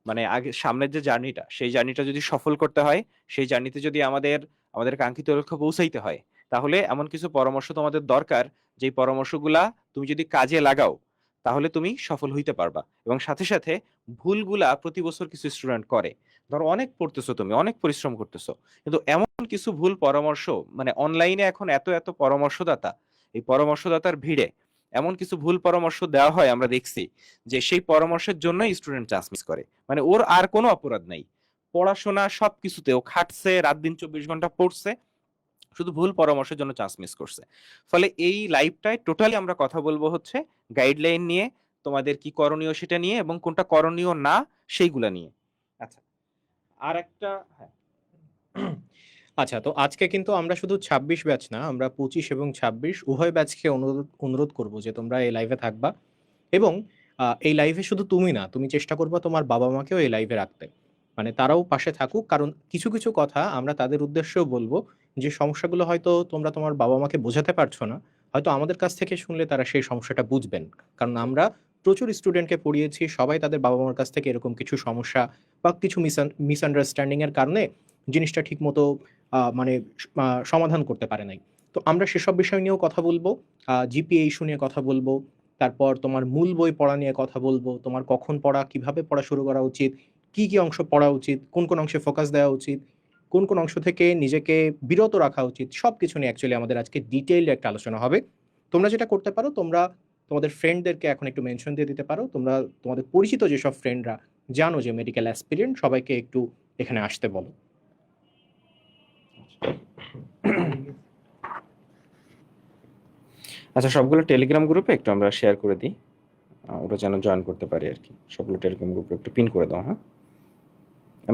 মানে আগে সামনের যে জার্নিটা, সেই জার্নিটা যদি সফল করতে হয়, সেই জার্নিতে যদি আমাদের আমাদের কাঙ্ক্ষিত লক্ষ্যে পৌঁছাইতে হয়, তাহলে এমন কিছু পরামর্শ তোমাদের দরকার, যেই পরামর্শগুলা তুমি যদি কাজে লাগাও তাহলে তুমি সফল হইতে পারবা। এবং সাথে সাথে ভুলগুলা প্রতি বছর কিছু স্টুডেন্ট করে। ধরো অনেক পড়তেছো, তুমি অনেক পরিশ্রম করতেছো, কিন্তু এমন কিছু ভুল পরামর্শ, মানে অনলাইনে এখন এত এত পরামর্শদাতা, এই পরামর্শদাতার ভিড়ে এমন কিছু ভুল পরামর্শ দেওয়া হয় আমরা দেখছি, যে সেই পরামর্শের জন্য স্টুডেন্ট চান্স মিস করে। মানে ওর আর কোনো অপরাধ নাই, পড়াশোনা সবকিছুতে ও খাটছে, রাত দিন 24 ঘন্টা পড়ছে, শুধু ভুল পরামর্শের জন্য চান্স মিস করছে। ফলে এই লাইভটায় টোটালি আমরা কথা বলবো হচ্ছে গাইডলাইন নিয়ে, তোমাদের কি করণীয় সেটা নিয়ে, এবং কোনটা করণীয় না সেইগুলা নিয়ে। আচ্ছা, আর একটা, হ্যাঁ। আচ্ছা, তো আজকে কিন্তু আমরা শুধু ২৬ ব্যাচ না, আমরা ২৫ এবং ২৬ উভয় ব্যাচকে অনুরোধ করব যে তোমরা এই লাইভে থাকবা। এবং এই লাইভে শুধু তুমি না, তুমি চেষ্টা করবা তোমার বাবা-মাকেও এই লাইভে রাখতে। মানে তারাও পাশে থাকুক। কারণ কিছু, কিছু কথা আমরা তাদের উদ্দেশ্যেও বলব, যে সমস্যাগুলো হয়তো তোমরা তোমার বাবা-মাকে বোঝাতে পারছো না। হয়তো আমাদের কাছ থেকে শুনলে তারা সেই সমস্যাটা বুঝবেন। কারণ আমরা প্রচুর স্টুডেন্টকে পড়িয়েছি। সবাই তাদের বাবা-মার কাছ থেকে এরকম কিছু সমস্যা বা কিছু মিসআন্ডারস্ট্যান্ডিং এর কারণে জিনিসটা ঠিকমতো মানে সমাধান করতে পারে নাই। তো আমরা সেসব বিষয় নিয়েও কথা বলবো। জিপিএ ইস্যু নিয়ে কথা বলবো। তারপর তোমার মূল বই পড়া নিয়ে কথা বলবো। তোমার কখন পড়া, কিভাবে পড়া শুরু করা উচিত, কি, কি অংশ পড়া উচিত, কোন, কোন অংশে ফোকাস দেওয়া উচিত, কোন, কোন অংশ থেকে নিজেকে বিরত রাখা উচিত। সবকিছু নিয়ে অ্যাকচুয়ালি আমাদের আজকে ডিটেইলড একটা আলোচনা হবে। তোমরা যেটা করতে পারো, তোমরা তোমাদের ফ্রেন্ডদেরকে এখন একটু মেনশন দিয়ে দিতে পারো। তোমরা তোমাদের পরিচিত যেসব ফ্রেন্ডরা জানো যে মেডিকেল অ্যাসপিরেন্ট, সবাইকে একটু এখানে আসতে বলো। আচ্ছা, সবগুলো টেলিগ্রাম গ্রুপে একটু আমরা শেয়ার করে দিই, ওরা যেন জয়েন করতে পারে আর কি। সবগুলো টেলিগ্রাম গ্রুপে একটু পিন করে দাও, হ্যাঁ।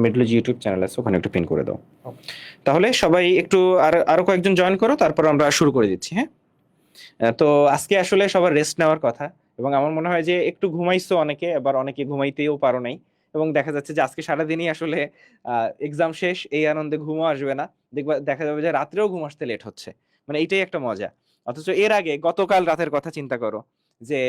মিডলজি ইউটিউব চ্যানেল আছে, ওখানে একটু পিন করে দাও। তাহলে সবাই একটু আরো কয়েকজন জয়েন করো, তারপর আমরা শুরু করে দিচ্ছি, হ্যাঁ। তো আজকে আসলে সবার রেস্ট নেওয়ার কথা, এবং আমার মনে হয় যে একটু ঘুমাইছো অনেকে, আবার অনেকে ঘুমাইতেও পারো নাই। এবং দেখা যাচ্ছে যে আজকে সারাদিনই আসলে এক্সাম শেষ, এই আনন্দে ঘুমও আসবে না। দেখা যাবে যে রাত্রেও ঘুম আসতে লেট হচ্ছে। মানে এইটাই একটা মজা। অথচ এর আগে গতকাল রাতের কথা চিন্তা করো, যে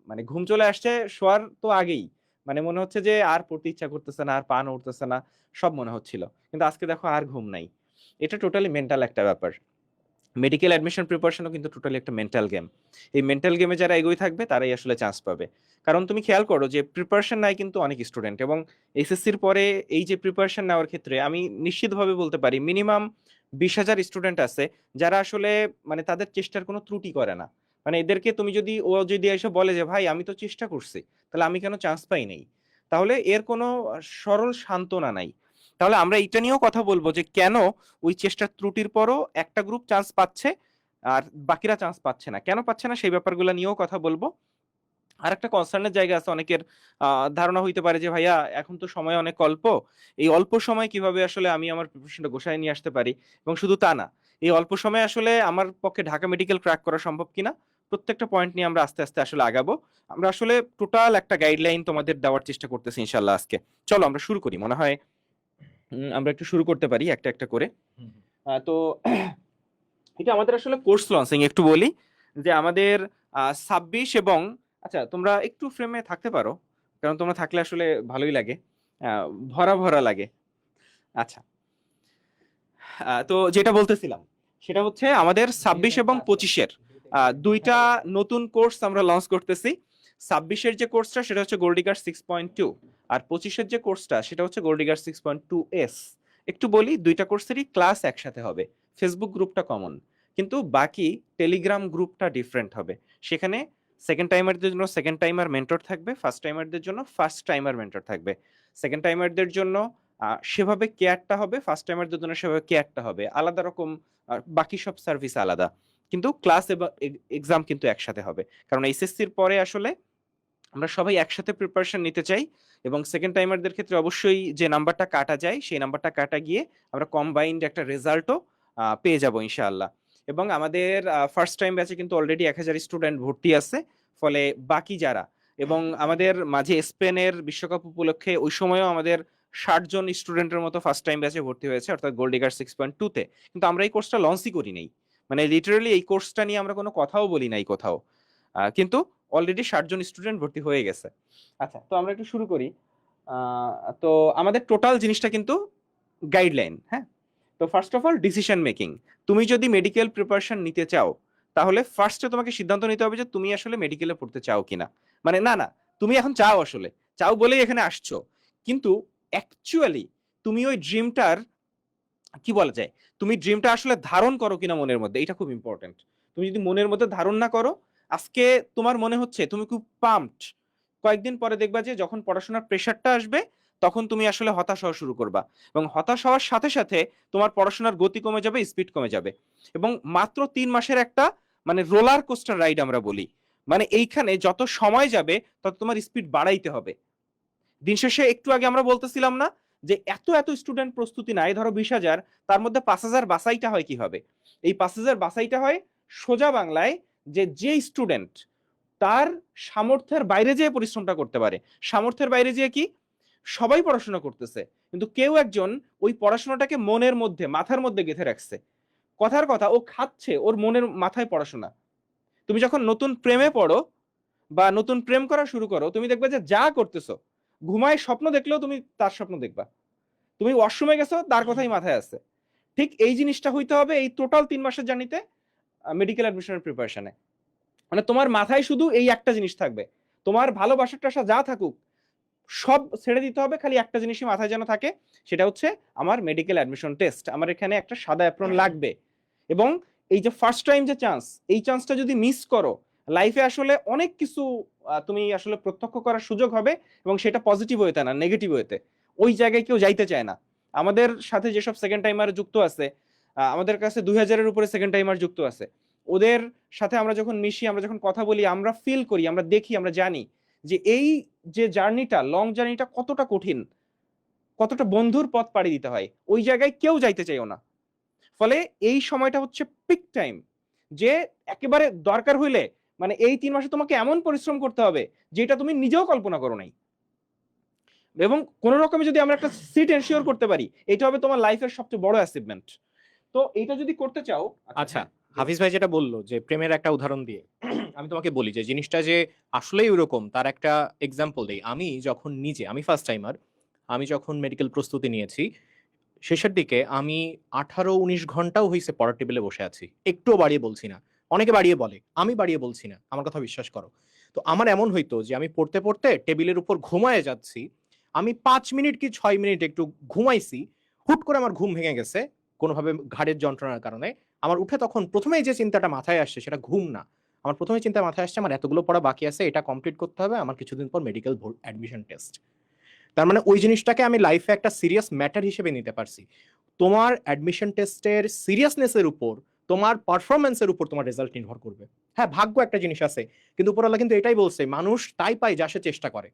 মানে ঘুম চলে আসছে শোয়ার তো আগেই, মানে মনে হচ্ছে যে আর পড়তে ইচ্ছা করতেছে না, আর পা উঠতেছে না, সব মনে হচ্ছিল। কিন্তু আজকে দেখো আর ঘুম নাই। এটা টোটালি মেন্টাল একটা ব্যাপার। মেডিকেল অ্যাডমিশন প্রিপারেশনও কিন্তু টোটালি একটা মেন্টাল গেম। এই মেন্টাল গেমে যারা এগোই থাকবে তারাই আসলে চান্স পাবে। কারণ তুমি খেয়াল করো যে প্রিপারেশন নাই কিন্তু অনেক স্টুডেন্ট, এবং এসএসসির পরে এই যে প্রিপারেশন নেওয়ার ক্ষেত্রে আমি নিশ্চিতভাবে বলতে পারি মিনিমাম 20,000 স্টুডেন্ট আছে যারা আসলে মানে তাদের চেষ্টার কোনো ত্রুটি করে না। মানে এদেরকে তুমি যদি, ও যদি এসে বলে যে ভাই আমি তো চেষ্টা করছি, তাহলে আমি কেন চান্স পাই নাই, তাহলে এর কোনো সরল সান্ত্বনা নাই। তাহলে আমরা এটা নিয়েও কথা বলবো যে কেন ওই চেষ্টার ত্রুটির পরও একটা গ্রুপ চান্স পাচ্ছে আর বাকিরা চান্স পাচ্ছে না, কেন পাচ্ছে না, সেই ব্যাপারগুলো নিয়েও কথা বলবো। আর একটা কনসার্নের জায়গা আছে অনেকের, ধারণা হইতে পারে যে ভাইয়া এখন তো সময় অনেক অল্প, এই অল্প সময় কিভাবে আসলে আমি আমার প্রিপারেশনটা গোছায় নিয়ে আসতে পারি। এবং শুধু তা না, এই অল্প সময়ে আসলে আমার পক্ষে ঢাকা মেডিকেল ক্র্যাক করা সম্ভব কিনা, প্রত্যেকটা পয়েন্ট নিয়ে আমরা আস্তে আস্তে আসলে আগাবো। আমরা আসলে টোটাল একটা গাইডলাইন তোমাদের দেওয়ার চেষ্টা করতেছি ইনশাল্লাহ আজকে। চলো আমরা শুরু করি, মনে হয় আমরা একটু শুরু করতে পারি একটা একটা করে। তো এটা আমাদের আসলে কোর্স লঞ্চিং একটু বলি, যে আমাদের 26 এবং, আচ্ছা তোমরা একটু ফ্রেমে থাকতে পারো, কারণ তোমরা থাকলে আসলে ভালোই লাগে, আহ, ভরা ভরা লাগে। আচ্ছা, তো যেটা বলতেছিলাম সেটা হচ্ছে আমাদের 26 এবং 25-এর দুইটা নতুন কোর্স আমরা লঞ্চ করতেছি। 26-এর যে কোর্সটা সেটা হচ্ছে গোল্ডিগার 6.2, আর 25-এর যে কোর্সটা সেটা হচ্ছে গোল্ডিগার 6.2S। একটু বলি, দুইটা কোর্সেরই ক্লাস একসাথে হবে, ফেসবুক গ্রুপটা কমন, কিন্তু বাকি টেলিগ্রাম গ্রুপটা ডিফারেন্ট হবে। সেখানে সেকেন্ড টাইমারদের জন্য সেকেন্ড টাইমার মেন্টর থাকবে, ফার্স্ট টাইমারদের জন্য ফার্স্ট টাইমার মেন্টর থাকবে। সেকেন্ড টাইমারদের জন্য সেভাবে কেয়ারটা হবে, ফার্স্ট টাইমারদের জন্য সেভাবে কেয়ারটা হবে আলাদা রকম, বাকি সব সার্ভিস আলাদা, কিন্তু ক্লাস এবং এক্সাম কিন্তু একসাথে হবে। কারণ এইচএসসির পরে আসলে আমরা সবাই একসাথে প্রিপারেশন নিতে চাই, এবং সেকেন্ড টাইমারদের ক্ষেত্রে অবশ্যই যে নাম্বারটা কাটা যায় সেই নাম্বারটা কাটা গিয়ে আমরা কম্বাইন্ড একটা রেজাল্টও পেয়ে যাব ইনশাআল্লাহ। এবং আমাদের ফার্স্ট টাইম ব্যাচে কিন্তু অলরেডি 1,000 স্টুডেন্ট ভর্তি আছে। ফলে বাকি যারা, এবং আমাদের মাঝে স্পেনের বিশ্বকাপ উপলক্ষে ওই সময়ও আমাদের 60 জন স্টুডেন্টের মতো ফার্স্ট টাইম ব্যাচে ভর্তি হয়েছে, অর্থাৎ গোল্ডিগার 6.2-তে। কিন্তু আমরা এই কোর্সটা লঞ্চই করি নাই, মানে লিটারালি এই কোর্সটা নিয়ে আমরা কোনো কথাও বলি নাই কোথাও, কিন্তু অলরেডি 60 জন স্টুডেন্ট ভর্তি হয়ে গেছে। আচ্ছা, তো আমরা একটু শুরু করি। তো আমাদের টোটাল জিনিসটা কিন্তু গাইডলাইন, হ্যাঁ। তো first of all decision making. তুমি যদি মেডিকেল প্রিপারেশন নিতে চাও, তাহলে ফার্স্টে তোমাকে সিদ্ধান্ত নিতে হবে যে তুমি আসলে মেডিকেলে পড়তে চাও কিনা। মানে না না, তুমি এখন চাও, আসলে চাও বলেই এখানে আসছো, কিন্তু অ্যাকচুয়ালি তুমি ওই ড্রিমটার, কি বলা যায়, তুমি ড্রিমটা আসলে ধারণ করো কিনা মনের মধ্যে, এটা খুব ইম্পর্টেন্ট। তুমি যদি মনের মধ্যে ধারণ না করো, আজকে তোমার মনে হচ্ছে তুমি খুব পাম্পড, কয়েকদিন পরে দেখবা যে যখন পড়াশোনার প্রেশারটা আসবে, তখন তুমি আসলে হতাশ হওয়া শুরু করবা, এবং হতাশ হওয়ার সাথে সাথে তোমার পড়াশোনার গতি কমে যাবে, স্পিড কমে যাবে। এবং মাত্র 3 মাসের একটা মানে রোলার কোস্টার রাইড আমরা বলি, মানে এইখানে যত সময় যাবে তত তোমার স্পিড বাড়াইতে হবে। দিন শেষে একটু আগে আমরা বলতেছিলাম না যে এত এত স্টুডেন্ট প্রস্তুতি নাই, ধরো 20,000, তার মধ্যে 5,000 বাছাইটা হয় কিভাবে? এই 5,000 বাছাইটা হয় সোজা বাংলায়, যে স্টুডেন্ট তার সামর্থ্যের বাইরে যেয়ে পরিশ্রমটা করতে পারে। সামর্থ্যের বাইরে যেয়ে কি? সবাই পড়াশোনা করতেছে, কিন্তু কেউ একজন ওই পড়াশোনাটাকে মনের মধ্যে, মাথার মধ্যে গেঁথে রাখছে। কথার কথা, ও খাচ্ছে ওর মনের মাথায় পড়াশোনা। তুমি যখন নতুন প্রেমে পড়ো বা নতুন প্রেম করা শুরু করো, তুমি দেখবে যে যা করতেছো, ঘুমায় স্বপ্ন দেখলেও তুমি তার স্বপ্ন দেখবা। তুমি ওয়াশরুমে গেছো, তার কথাই মাথায় আছে। ঠিক এই জিনিসটা হইতে হবে এই টোটাল 3 মাসের জার্নিতে, মেডিকেল অ্যাডমিশনের প্রিপারেশনে। মানে তোমার মাথায় শুধু এই একটা জিনিস থাকবে, তোমার ভালোবাসার টাসা যা থাকুক সব ছেড়ে দিতে হবে, খালি একটা জিনিসই মাথায় যেন থাকে, সেটা হচ্ছে আমার মেডিকেল অ্যাডমিশন টেস্ট, আমার এখানে একটা সাদা অ্যাপ্রন লাগবে। এবং এই যে ফার্স্ট টাইম যে চান্স, এই চান্সটা যদি মিস করো, লাইফে আসলে অনেক কিছু তুমি আসলে প্রত্যক্ষ করার সুযোগ হবে, এবং সেটা পজিটিভ ওয়েতে না, নেগেটিভ ওয়েতে। ওই জায়গায় কেউ যাইতে চায় না। আমাদের সাথে যেসব সেকেন্ড টাইমার যুক্ত আছে, আমাদের কাছে 2,000-এর উপরে সেকেন্ড টাইমার যুক্ত আছে, ওদের সাথে আমরা যখন মিশি, আমরা যখন কথা বলি, আমরা ফিল করি, আমরা দেখি, আমরা জানি যে এই যে জার্নিটা, লং জার্নিটা কতটা কঠিন, কতটা বন্ধুর পথ পাড়ি দিতে হয়, ওই জায়গায় কেউ যাইতে চাইও না। ফলে এই সময়টা হচ্ছে পিক টাইম, যে একেবারে দরকার হইলে মানে এই 3 মাসে তোমাকে এমন পরিশ্রম করতে হবে যেটা তুমি নিজেও কল্পনা করো নাই। এবং কোন রকমে যদি আমরা একটা সিট এনশিওর করতে পারি, এটা হবে তোমার লাইফের সবচেয়ে বড় অ্যাচিভমেন্ট। তো এইটা যদি করতে চাও, আচ্ছা, হাফিজ ভাই যেটা বললো যে প্রেমের একটা উদাহরণ দিয়ে, আমি তোমাকে বলি যে জিনিসটা যে আসলেই ওরকম তার একটা এক্সাম্পল দেই। আমি ফার্স্ট টাইমার, আমি যখন মেডিকেল প্রস্তুতি নিয়েছি, শেষের দিকে আমি 18-19 ঘন্টাও হয়েছে পড়ার টেবিলে বসে আছি, একটুও বাড়িয়ে বলছি না। অনেকে বাড়িয়ে বলে, আমি বাড়িয়ে বলছি না, আমার কথা বিশ্বাস করো। তো আমার এমন হইতো যে আমি পড়তে পড়তে টেবিলের উপর ঘুমায় যাচ্ছি, আমি 5 মিনিট কি 6 মিনিট একটু ঘুমাইছি, হুট করে আমার ঘুম ভেঙে গেছে কোনোভাবে ঘাড়ের যন্ত্রণার কারণে। আমার উঠে তখন প্রথমেই যে চিন্তাটা মাথায় আসছে সেটা ঘুম না, আমার প্রথমে চিন্তা মাথায় আসছে আমার এতগুলো পড়া বাকি আছে, এটা কমপ্লিট করতে হবে, আমার কিছুদিন পর মেডিকেল অ্যাডমিশন টেস্ট। তার মানে ওই জিনিসটাকে আমি লাইফে একটা সিরিয়াস ম্যাটার হিসেবে নিতে পারছি। তোমার অ্যাডমিশন টেস্টের সিরিয়াসনেসের উপর, তোমার পারফরমেন্সের উপর তোমার রেজাল্ট নির্ভর করবে। হ্যাঁ, ভাগ্য একটা জিনিস আছে, কিন্তু উপরওয়ালা কিন্তু এটাই বলছে, মানুষ তাই পায় যা সে চেষ্টা করে।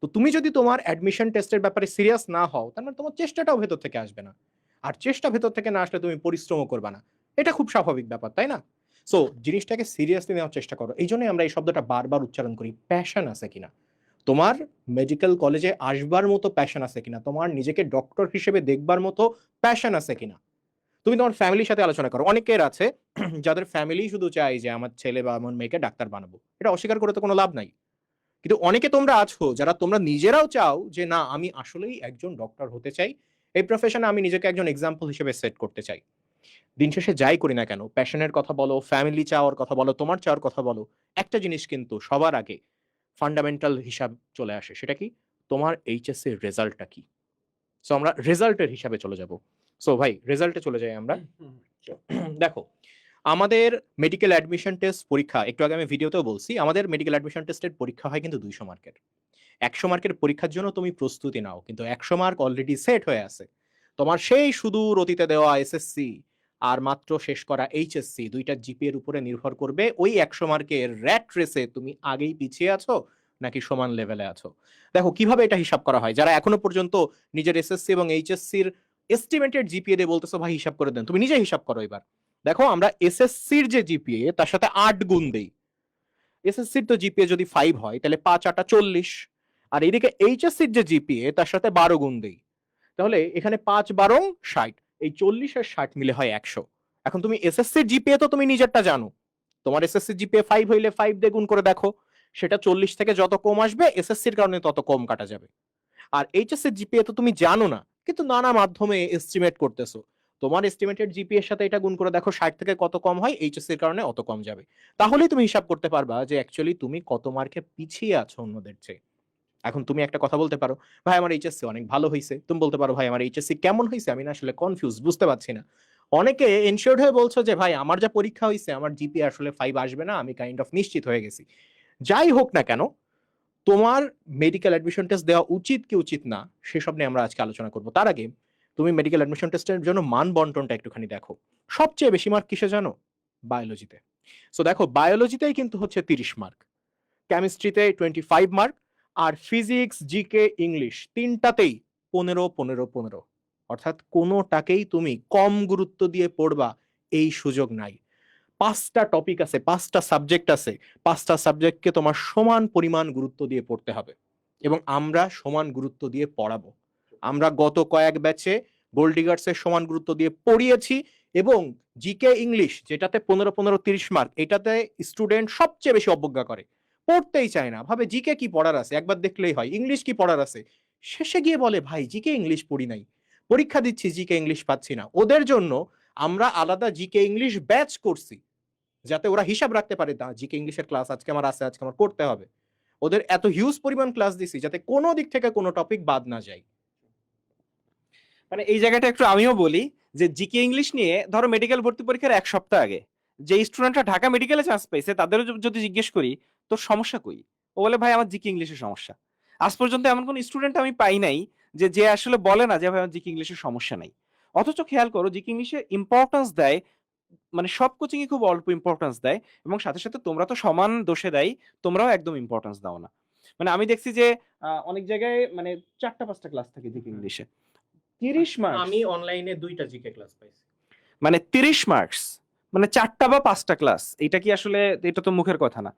তো তুমি যদি তোমার অ্যাডমিশন টেস্টের ব্যাপারে সিরিয়াস না হও, তার মানে তোমার চেষ্টাটাও ভেতর থেকে আসবে না। আর চেষ্টা ভেতর থেকে না আসলে তুমি পরিশ্রমও করবে না। এটা খুব স্বাভাবিক ব্যাপার, তাই না? সো জিনিসটাকে সিরিয়াসলি নেওয়ার চেষ্টা করো। এই জন্যই আমরা এই শব্দটা বারবার উচ্চারণ করি, প্যাশন আছে কিনা তোমার মেডিকেল কলেজে আসবার মতো, প্যাশন আছে কিনা তোমার নিজেকে ডক্টর হিসেবে দেখবার মতো, প্যাশন আছে কিনা। তুমি তোমার ফ্যামিলির সাথে আলোচনা করো। অনেকের আছে যাদের ফ্যামিলি শুধু চাই যে আমার ছেলে বা আমার মেয়েকে ডাক্তার বানাবো, এটা অস্বীকার করে তো কোনো লাভ নাই। কিন্তু অনেকে তোমরা আছো যারা তোমরা নিজেরাও চাও যে না, আমি আসলেই একজন ডক্টর হতে চাই, এই প্রফেশনে আমি নিজেকে একজন এক্সাম্পল হিসেবে সেট করতে চাই। দিন শেষে যাই করি না কেন, প্যাশনের কথা বলো, ফ্যামিলি চাওয়ার কথা বলো, তোমার চাওয়ার কথা বলো, একটা জিনিস কিন্তু সবার আগে ফান্ডামেন্টাল হিসাব চলে আসে, সেটা কি? তোমার এইচএসসি এর রেজাল্টটা কি। সো আমরা রেজাল্টের হিসাবে চলে যাব। সো ভাই, রেজাল্টে চলে যাই আমরা। দেখো, আমাদের মেডিকেল অ্যাডমিশন টেস্ট পরীক্ষা, একটু আগে আমি ভিডিওতেও বলছি, আমাদের মেডিকেল অ্যাডমিশন টেস্টের পরীক্ষা হয় কিন্তু 200 মার্কের। 100 মার্কের পরীক্ষার জন্য তুমি প্রস্তুতি নাও, কিন্তু 100 মার্ক অলরেডি সেট হয়ে আছে। তোমার সেই সুদূর অতীতে দেওয়া এসএসসি আর মাত্র শেষ করা এইচএসসি, দুইটা জিপি এর উপরে নির্ভর করবে ওই 100 মার্কের র্যাট রেসে তুমি আগেই পিছিয়ে আছো নাকি সমান লেভেলে আছো। দেখো কিভাবে এটা হিসাব করা হয়। যারা এখনো পর্যন্ত নিজের এসএসসি এবং এইচএসসির এস্টিমেটেড জিপিএ দিয়ে বলতেছো ভাই হিসাব করে দেন, তুমি নিজে হিসাব করো এবার। দেখো, আমরা এসএসসির যে জিপিএ তার সাথে 8 গুণ দেই। এসএসসির তো জিপিএ যদি 5 হয় তাহলে 5 × 8 = 40, আর এইদিকে এইচএসসির যে জিপিএ তার সাথে 12 গুণ দেই। তাহলে এখানে 5 × 12 = 60, এই 40 আর 60 মিলে হয় 100। এখন তুমি এসএসসির জিপিএ তো তুমি নিজেরটা জানো, তোমার এসএসসি জিপিএ 5 হইলে 5 দিয়ে গুণ করে দেখো, সেটা 40 থেকে যত কম আসবে এসএসসির কারণে তত কম কাটা যাবে। আর এইচএসসি জিপিএ তো তুমি জানো না, কিন্তু নানা মাধ্যমে এস্টিমেট করতেছো। তোমার এস্টিমেটেড জিপিএ এর সাথে এটা গুণ করে দেখো 60 থেকে কত কম হয়, এইচএসসি এর কারণে অত কম যাবে। তাহলেই তুমি হিসাব করতে পারবা যে অ্যাকচুয়ালি তুমি কত মার্কে পিছিয়ে আছো অন্যদের চেয়ে। এখন তুমি একটা কথা বলতে পারো, ভাই আমার এইচএসসি অনেক ভালো হয়েছে। তুমি বলতে পারো, ভাই আমার এইচএসসি কেমন হয়েছে, আমি না আসলে কনফিউজ, বুঝতে পারছি না। অনেকে এনশিওর্ড হয়ে বলছো যে ভাই আমার যা পরীক্ষা হয়েছে আমার জিপিএ আসলে 5 আসবে না, আমি কাইন্ড অফ নিশ্চিত হয়ে গেছি। যাই হোক না কেন, তোমার মেডিকেল অ্যাডমিশন টেস্ট দেওয়া উচিত কি উচিত না সেসব নিয়ে আমরা আজকে আলোচনা করব। তার আগে তুমি মেডিকেল অ্যাডমিশন টেস্টের জন্য মান বন্টনটা একটুখানি দেখো। সবচেয়ে বেশি মার্ক কিসে জানো? বায়োলজিতে। সো দেখো বায়োলজিতেই কিন্তু হচ্ছে 30 মার্ক, কেমিস্ট্রিতে 25 মার্ক, আর ফিজিক্স, জিকে, ইংলিশ তিনটাতেই 15 15 15। অর্থাৎ কোনোটাকেই তুমি কম গুরুত্ব দিয়ে পড়বা এই সুযোগ নাই। 5টা টপিক আছে, 5টা সাবজেক্ট আছে, 5টা সাবজেক্টকে তোমার সমান পরিমাণ গুরুত্ব দিয়ে পড়তে হবে, এবং আমরা সমান গুরুত্ব দিয়ে পড়াবো। আমরা গত কয়েক ব্যাচে গোল্ড ডিগার্সের সমান গুরুত্ব দিয়ে পড়িয়েছি, এবং জিকে ইংলিশ যেটাতে 15 15 30 মার্ক, এটাতে স্টুডেন্ট সবচেয়ে বেশি অবজ্ঞা করে, পড়তেই চায় না, ভাবে জিকে কি পড়ার আছে, একবার দেখলেই হয়, ইংলিশ কি পড়ার আছে। শেষে গিয়ে বলে ভাই জিকে ইংলিশ পড়ি নাই, পরীক্ষা দিচ্ছি জিকে ইংলিশ পাচ্ছি না। ওদের জন্য আমরা আলাদা জিকে ইংলিশ ব্যাচ করছি, যাতে ওরা হিসাব রাখতে পারে, দা জিকে ইংলিশের ক্লাস আজকে আমার আছে, আজকে আমার করতে হবে। ওদের এত হিউজ পরিমাণ ক্লাস দিছি যাতে কোনো দিক থেকে কোনো টপিক বাদ না যায়। মানে এই জায়গাটা একটু আমিও বলি যে জিকে ইংলিশ নিয়ে ধরো মেডিকেল ভর্তি পরীক্ষার 1 সপ্তাহ আগে যে স্টুডেন্টরা ঢাকা মেডিকেলে চান্স পাইছে তাদেরও যদি জিজ্ঞেস করি তোর সমস্যা কই, ও বলে ভাই আমার জিকে ইংলিশের সমস্যা। আজ পর্যন্ত এমন কোন স্টুডেন্ট আমি পাই নাই যে যে আসলে বলে না যে ভাই আমার জিকে ইংলিশের সমস্যা নাই। অথচ খেয়াল করো জিকে ইংলিশে ইম্পর্টেন্স দেয়, মানে সব কোচিং এ খুব অল্প ইম্পর্টেন্স দেয়, এবং সাথে সাথে তোমরা তো সমান দোষে দেয়, তোমরাও একদম ইম্পর্টেন্স দাও না। মানে আমি দেখছি যে অনেক জায়গায় মানে 4টা 5টা ক্লাস থাকে জিকে ইংলিশে, 30 মার্কস। আমি অনলাইনে 2টা জিকে ক্লাস পাইছি। মানে 30 মার্কস, মানে 4টা বা 5টা ক্লাস, এটা কি আসলে, এটা তো মুখের কথা না।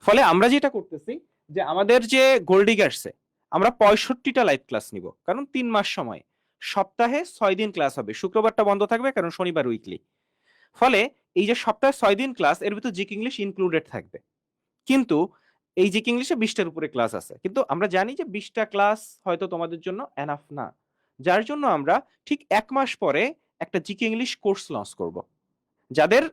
ফলে আমরা যেটা করতেছি যে আমাদের যে গোল্ডিগার্সে আমরা 65টা লাইভ ক্লাস নিব, কারণ 3 মাস সময়, সপ্তাহে 6 দিন ক্লাস হবে, শুক্রবারটা বন্ধ থাকবে কারণ শনিবার উইকলি। ফলে এই যে সপ্তাহে 6 দিন ক্লাস, এর ভিতর জিকে ইংলিশ ইনক্লুডেড থাকবে। কিন্তু এই জিকে ইংলিশে 20টার উপরে ক্লাস আছে, কিন্তু আমরা জানি যে 20টা ক্লাস হয়তো তোমাদের জন্য এনাফ না, যার জন্য আমরা ঠিক 1 মাস পরে একটা জিকে ইংলিশ কোর্স লঞ্চ করব। যাদের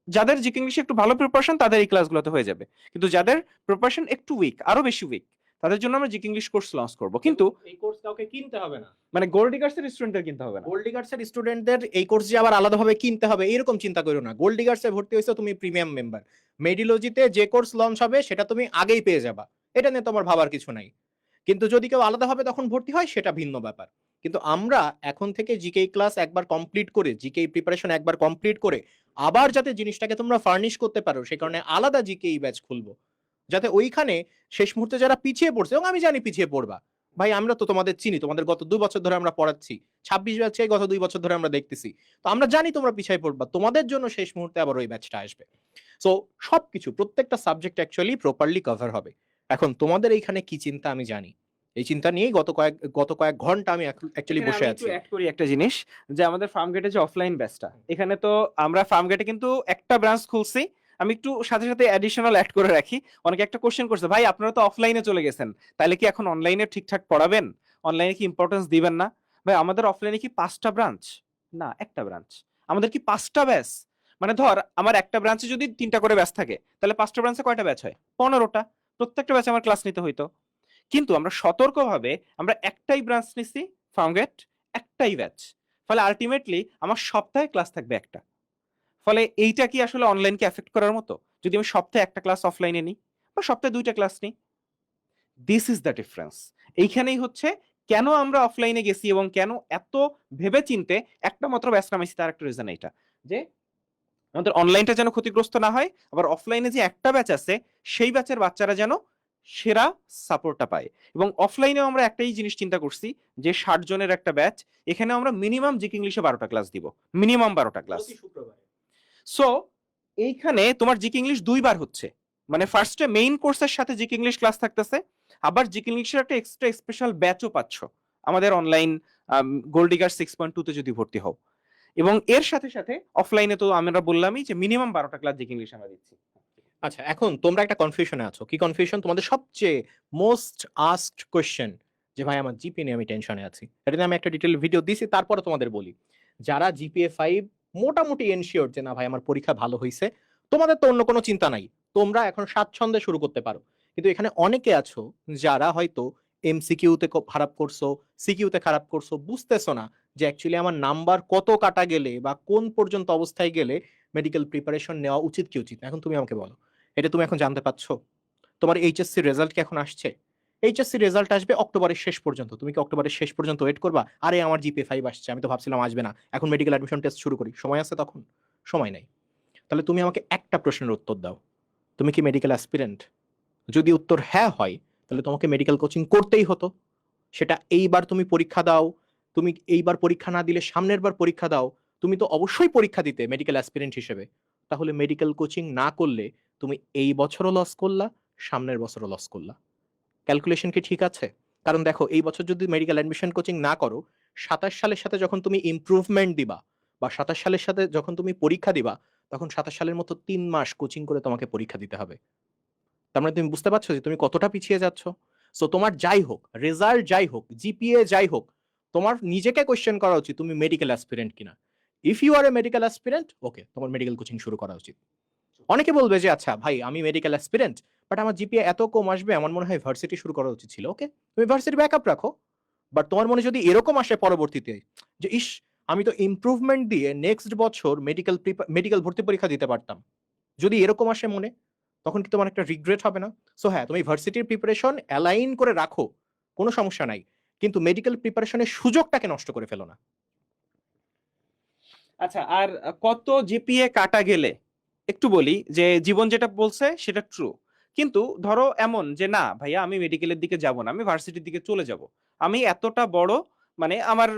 যাদের জিকে ইংলিশে একটু ভালো প্রিপারেশন তাদের এই ক্লাসগুলোতে হয়ে যাবে, কিন্তু যাদের প্রিপারেশন একটু উইক, আরো বেশি উইক, তাদের জন্য আমরা জিকে ইংলিশ কোর্স লঞ্চ করব। কিন্তু এই কোর্স কাউকে কিনতে হবে না, মানে গোল্ড ডিগার্সের স্টুডেন্টদের কিনতে হবে না। গোল্ড ডিগার্সের স্টুডেন্টদের এই কোর্স যে আবার আলাদাভাবে কিনতে হবে এরকম চিন্তা করো না। গোল্ড ডিগার্সে ভর্তি হয়েছো তুমি প্রিমিয়াম মেম্বার, মেডিলজিতে যে কোর্স লঞ্চ হবে সেটা তুমি আগেই পেয়ে যাবা, এটা নিয়ে তোমার ভাবার কিছু নাই। কিন্তু যদি কেউ আলাদাভাবে তখন ভর্তি হয় সেটা ভিন্ন ব্যাপার। কিন্তু আমরা এখন থেকে জিকে ক্লাস একবার কমপ্লিট করে, জিকে প্রিপারেশন একবার কমপ্লিট করে আবার যাতে জিনিসটাকে তোমরা ফার্নিশ করতে পারো, সে কারণে আলাদা জিকে ব্যাচ খুলবো, যাতে ওইখানে শেষ মুহূর্তে যারা পিছিয়ে পড়ছে, এবং আমি জানি পিছিয়ে পড়বা, ভাই আমরা তো তোমাদের চিনি, তোমাদের গত 2 বছর ধরে আমরা পড়াচ্ছি, 26 ব্যাচে গত 2 বছর ধরে আমরা দেখতেছি, তো আমরা জানি তোমরা পিছিয়ে পড়বা, তোমাদের জন্য শেষ মুহূর্তে আবার ওই ব্যাচটা আসবে। সো সবকিছু প্রত্যেকটা সাবজেক্ট অ্যাকচুয়ালি প্রপারলি কভার হবে। এখন তোমাদের এইখানে কি চিন্তা আমি জানি, এই চিন্তা নিয়েই গত কয়েক ঘন্টা আমি অ্যাকচুয়ালি এখানে বসে আমি আছি। একটু অ্যাড করি একটা জিনিস, যে আমাদের ফার্ম গেটে যে অফলাইন ব্যাচটা, এখানে তো আমরা ফার্ম গেটে কিন্তু একটা ব্রাঞ্চ খুলছি। আমি একটু সাথে সাথে অ্যাডিশনাল অ্যাড করে রাখি, অনেকে একটা কোশ্চেন করছে ভাই আপনারা তো অফলাইনে চলে গেছেন, তাহলে কি এখন অনলাইনে ঠিকঠাক পড়াবেন, অনলাইনে কি ইম্পর্টেন্স দিবেন না? ভাই আমাদের অফলাইনে কি 5টা ব্রাঞ্চ না, একটা ব্রাঞ্চ। আমাদের কি 5টা ব্যাচ? মানে ধর আমার একটা ব্রাঞ্চে যদি 3টা করে ব্যাচ থাকে, তাহলে 5টা ব্রাঞ্চে কয়টা ব্যাচ হয়? 15টা। প্রত্যেকটা ব্যাচে আমার ক্লাস নিতে হইতো, কিন্তু আমরা সতর্কভাবে আমরা একটাই ব্রাঞ্চ নিছি, ফার্মগেট, একটাই ব্যাচ। ফলে আলটিমেটলি আমার সপ্তাহে ক্লাস থাকবে একটা। ফলে এইটা কি আসলে অনলাইনকে এফেক্ট করার মতো, যদি আমি সপ্তাহে একটা ক্লাস অফলাইনে নিই বা সপ্তাহে 2টা ক্লাস নিই? This is the difference. এইখানেই হচ্ছে কেন আমরা অফলাইনে গেছি এবং কেন এত ভেবে চিনতে একটা মাত্র ব্যাচ নামাইছি, তার একটা রিজন এইটা, যে আমাদের অনলাইনটা যেন ক্ষতিগ্রস্ত না হয়, আবার অফলাইনে যে একটা ব্যাচ আছে সেই ব্যাচের বাচ্চারা যেন সেরা সাপোর্টটা পায়। এবং অফলাইনেও আমরা একটাই জিনিস চিন্তা করছি, যে 60 জনের একটা ব্যাচ, এখানে আমরা মিনিমাম জিকে ইংলিশে 12টা ক্লাস দিব, মিনিমাম 12টা ক্লাস। প্রতি শুক্রবারে। সো এইখানে তোমার জিকে ইংলিশ 2বার হচ্ছে, মানে ফার্স্টে মেইন কোর্সের সাথে জিকে ইংলিশ ক্লাস থাকতেছে, আবার জিকে ইংলিশের একটা এক্সট্রা স্পেশাল ব্যাচও পাচ্ছ আমাদের অনলাইন গোল্ডিগার 6.2 তে যদি ভর্তি হও। এবং এর সাথে সাথে অফলাইনে তো আমরা বললামই যে মিনিমাম 12টা ক্লাস জিকে ইংলিশ আমরা দিচ্ছি। আচ্ছা, এখন তোমরা একটা কনফিউশনে আছো। কি কনফিউশন? তোমাদের সবচেয়ে মোস্ট আস্কড কোয়েশ্চেন যে ভাই আমার জিপিএ নিয়ে আমি টেনশনে আছি। এটা নিয়ে আমি একটা ডিটেইল ভিডিও দিছি, তারপরে তোমাদের বলি যারা জিপিএ 5 মোটামুটি এনশিওর যে না ভাই আমার পরীক্ষা ভালো হয়েছে, তোমাদের তো অন্য কোনো চিন্তা নাই, তোমরা এখন স্বাচ্ছন্দ্যে শুরু করতে পারো। কিন্তু এখানে অনেকে আছো যারা হয়তো এমসিকিউতে খারাপ করছো, সিকিউতে খারাপ করছো, বুঝতেছো না যে অ্যাকচুয়ালি আমার নাম্বার কত কাটা গেলে বা কোন পর্যন্ত অবস্থায় গেলে মেডিকেল প্রিপারেশন নেওয়া উচিত কি উচিত না। এখন তুমি আমাকে বলো, এটা তুমি এখন জানতে পারছো? তোমার এইচএসসি রেজাল্ট কি এখন আসছে? এইচএসসি রেজাল্ট আসবে অক্টোবরের শেষ পর্যন্ত, তুমি কি অক্টোবরের শেষ পর্যন্ত ওয়েট করবা? আরে আমার জিপিএ 5 আসছে, আমি তো ভাবছিলাম আসবে না, এখন মেডিকেল অ্যাডমিশন টেস্ট শুরু করি, সময় আছে তখন? সময় নাই। তাহলে তুমি আমাকে একটা প্রশ্নের উত্তর দাও, তুমি কি মেডিকেল অ্যাসপিরেন্ট? যদি উত্তর হ্যাঁ হয়, তাহলে তোমাকে মেডিকেল কোচিং করতেই হতো। সেটা এইবার তুমি পরীক্ষা দাও, তুমি এইবার পরীক্ষা না দিলে সামনের বার পরীক্ষা দাও, তুমি তো অবশ্যই পরীক্ষা দিতে মেডিকেল অ্যাসপিরেন্ট হিসেবে। তাহলে মেডিকেল কোচিং না করলে তুমি এই বছরও লস করলা, সামনের বছরও লস করলা। ক্যালকুলেশন কি ঠিক আছে? কারণ দেখো, এই বছর যদি মেডিকেল অ্যাডমিশন কোচিং না করো, 27 সালের সাথে যখন তুমি ইমপ্রুভমেন্ট দিবা বা 27 সালের সাথে যখন তুমি পরীক্ষা দিবা, তখন 27 সালের মতো 3 মাস কোচিং করে তোমাকে পরীক্ষা দিতে হবে। তার মানে তুমি বুঝতে পারছো যে তুমি কতটা পিছিয়ে যাচ্ছ। সো তোমার যাই হোক রেজাল্ট, যাই হোক জিপিএ, যাই হোক, তোমার নিজেকে কোয়েশ্চেন করা উচিত তুমি মেডিকেল অ্যাসপিরেন্ট কিনা। If you are a medical aspirant, okay, তোমার মেডিকেল কোচিং শুরু করা উচিত। অনেকে বলবে যে আচ্ছা ভাই আমি মেডিকেল অ্যাসপিরেন্ট, বাট আমার জিপিএ এত কম আসবে, আমার মনে হয় ভার্সিটি শুরু করা উচিত ছিল। ওকে, তুমি ভার্সিটি ব্যাকআপ রাখো। বাট তোমার মনে যদি এরকম আসে পরবর্তীতে যে ইস, আমি তো ইমপ্রুভমেন্ট দিয়ে নেক্সট বছর মেডিকেল ভর্তি পরীক্ষা দিতে পারতাম, যদি এরকম আসে মনে, তখন কি তোমার একটা রিগ্রেট হবে না? সো হ্যাঁ, তুমি ভার্সিটির প্রিপারেশন অ্যালাইন করে রাখো, কোনো সমস্যা নাই, কিন্তু মেডিকেল প্রিপারেশনের সুযোগটাকে নষ্ট করে ফেলো না। আচ্ছা, আর কত জিপিএ কাটা গেলে, একটু বলি যে জীবন যেটা বলছে সেটা ট্রু, কিন্তু ধরো এমন যে না ভাইয়া আমি মেডিকেলের দিকে যাব না, আমি ভার্সিটির দিকে চলে যাব, আমি এতটা বড়, মানে আমার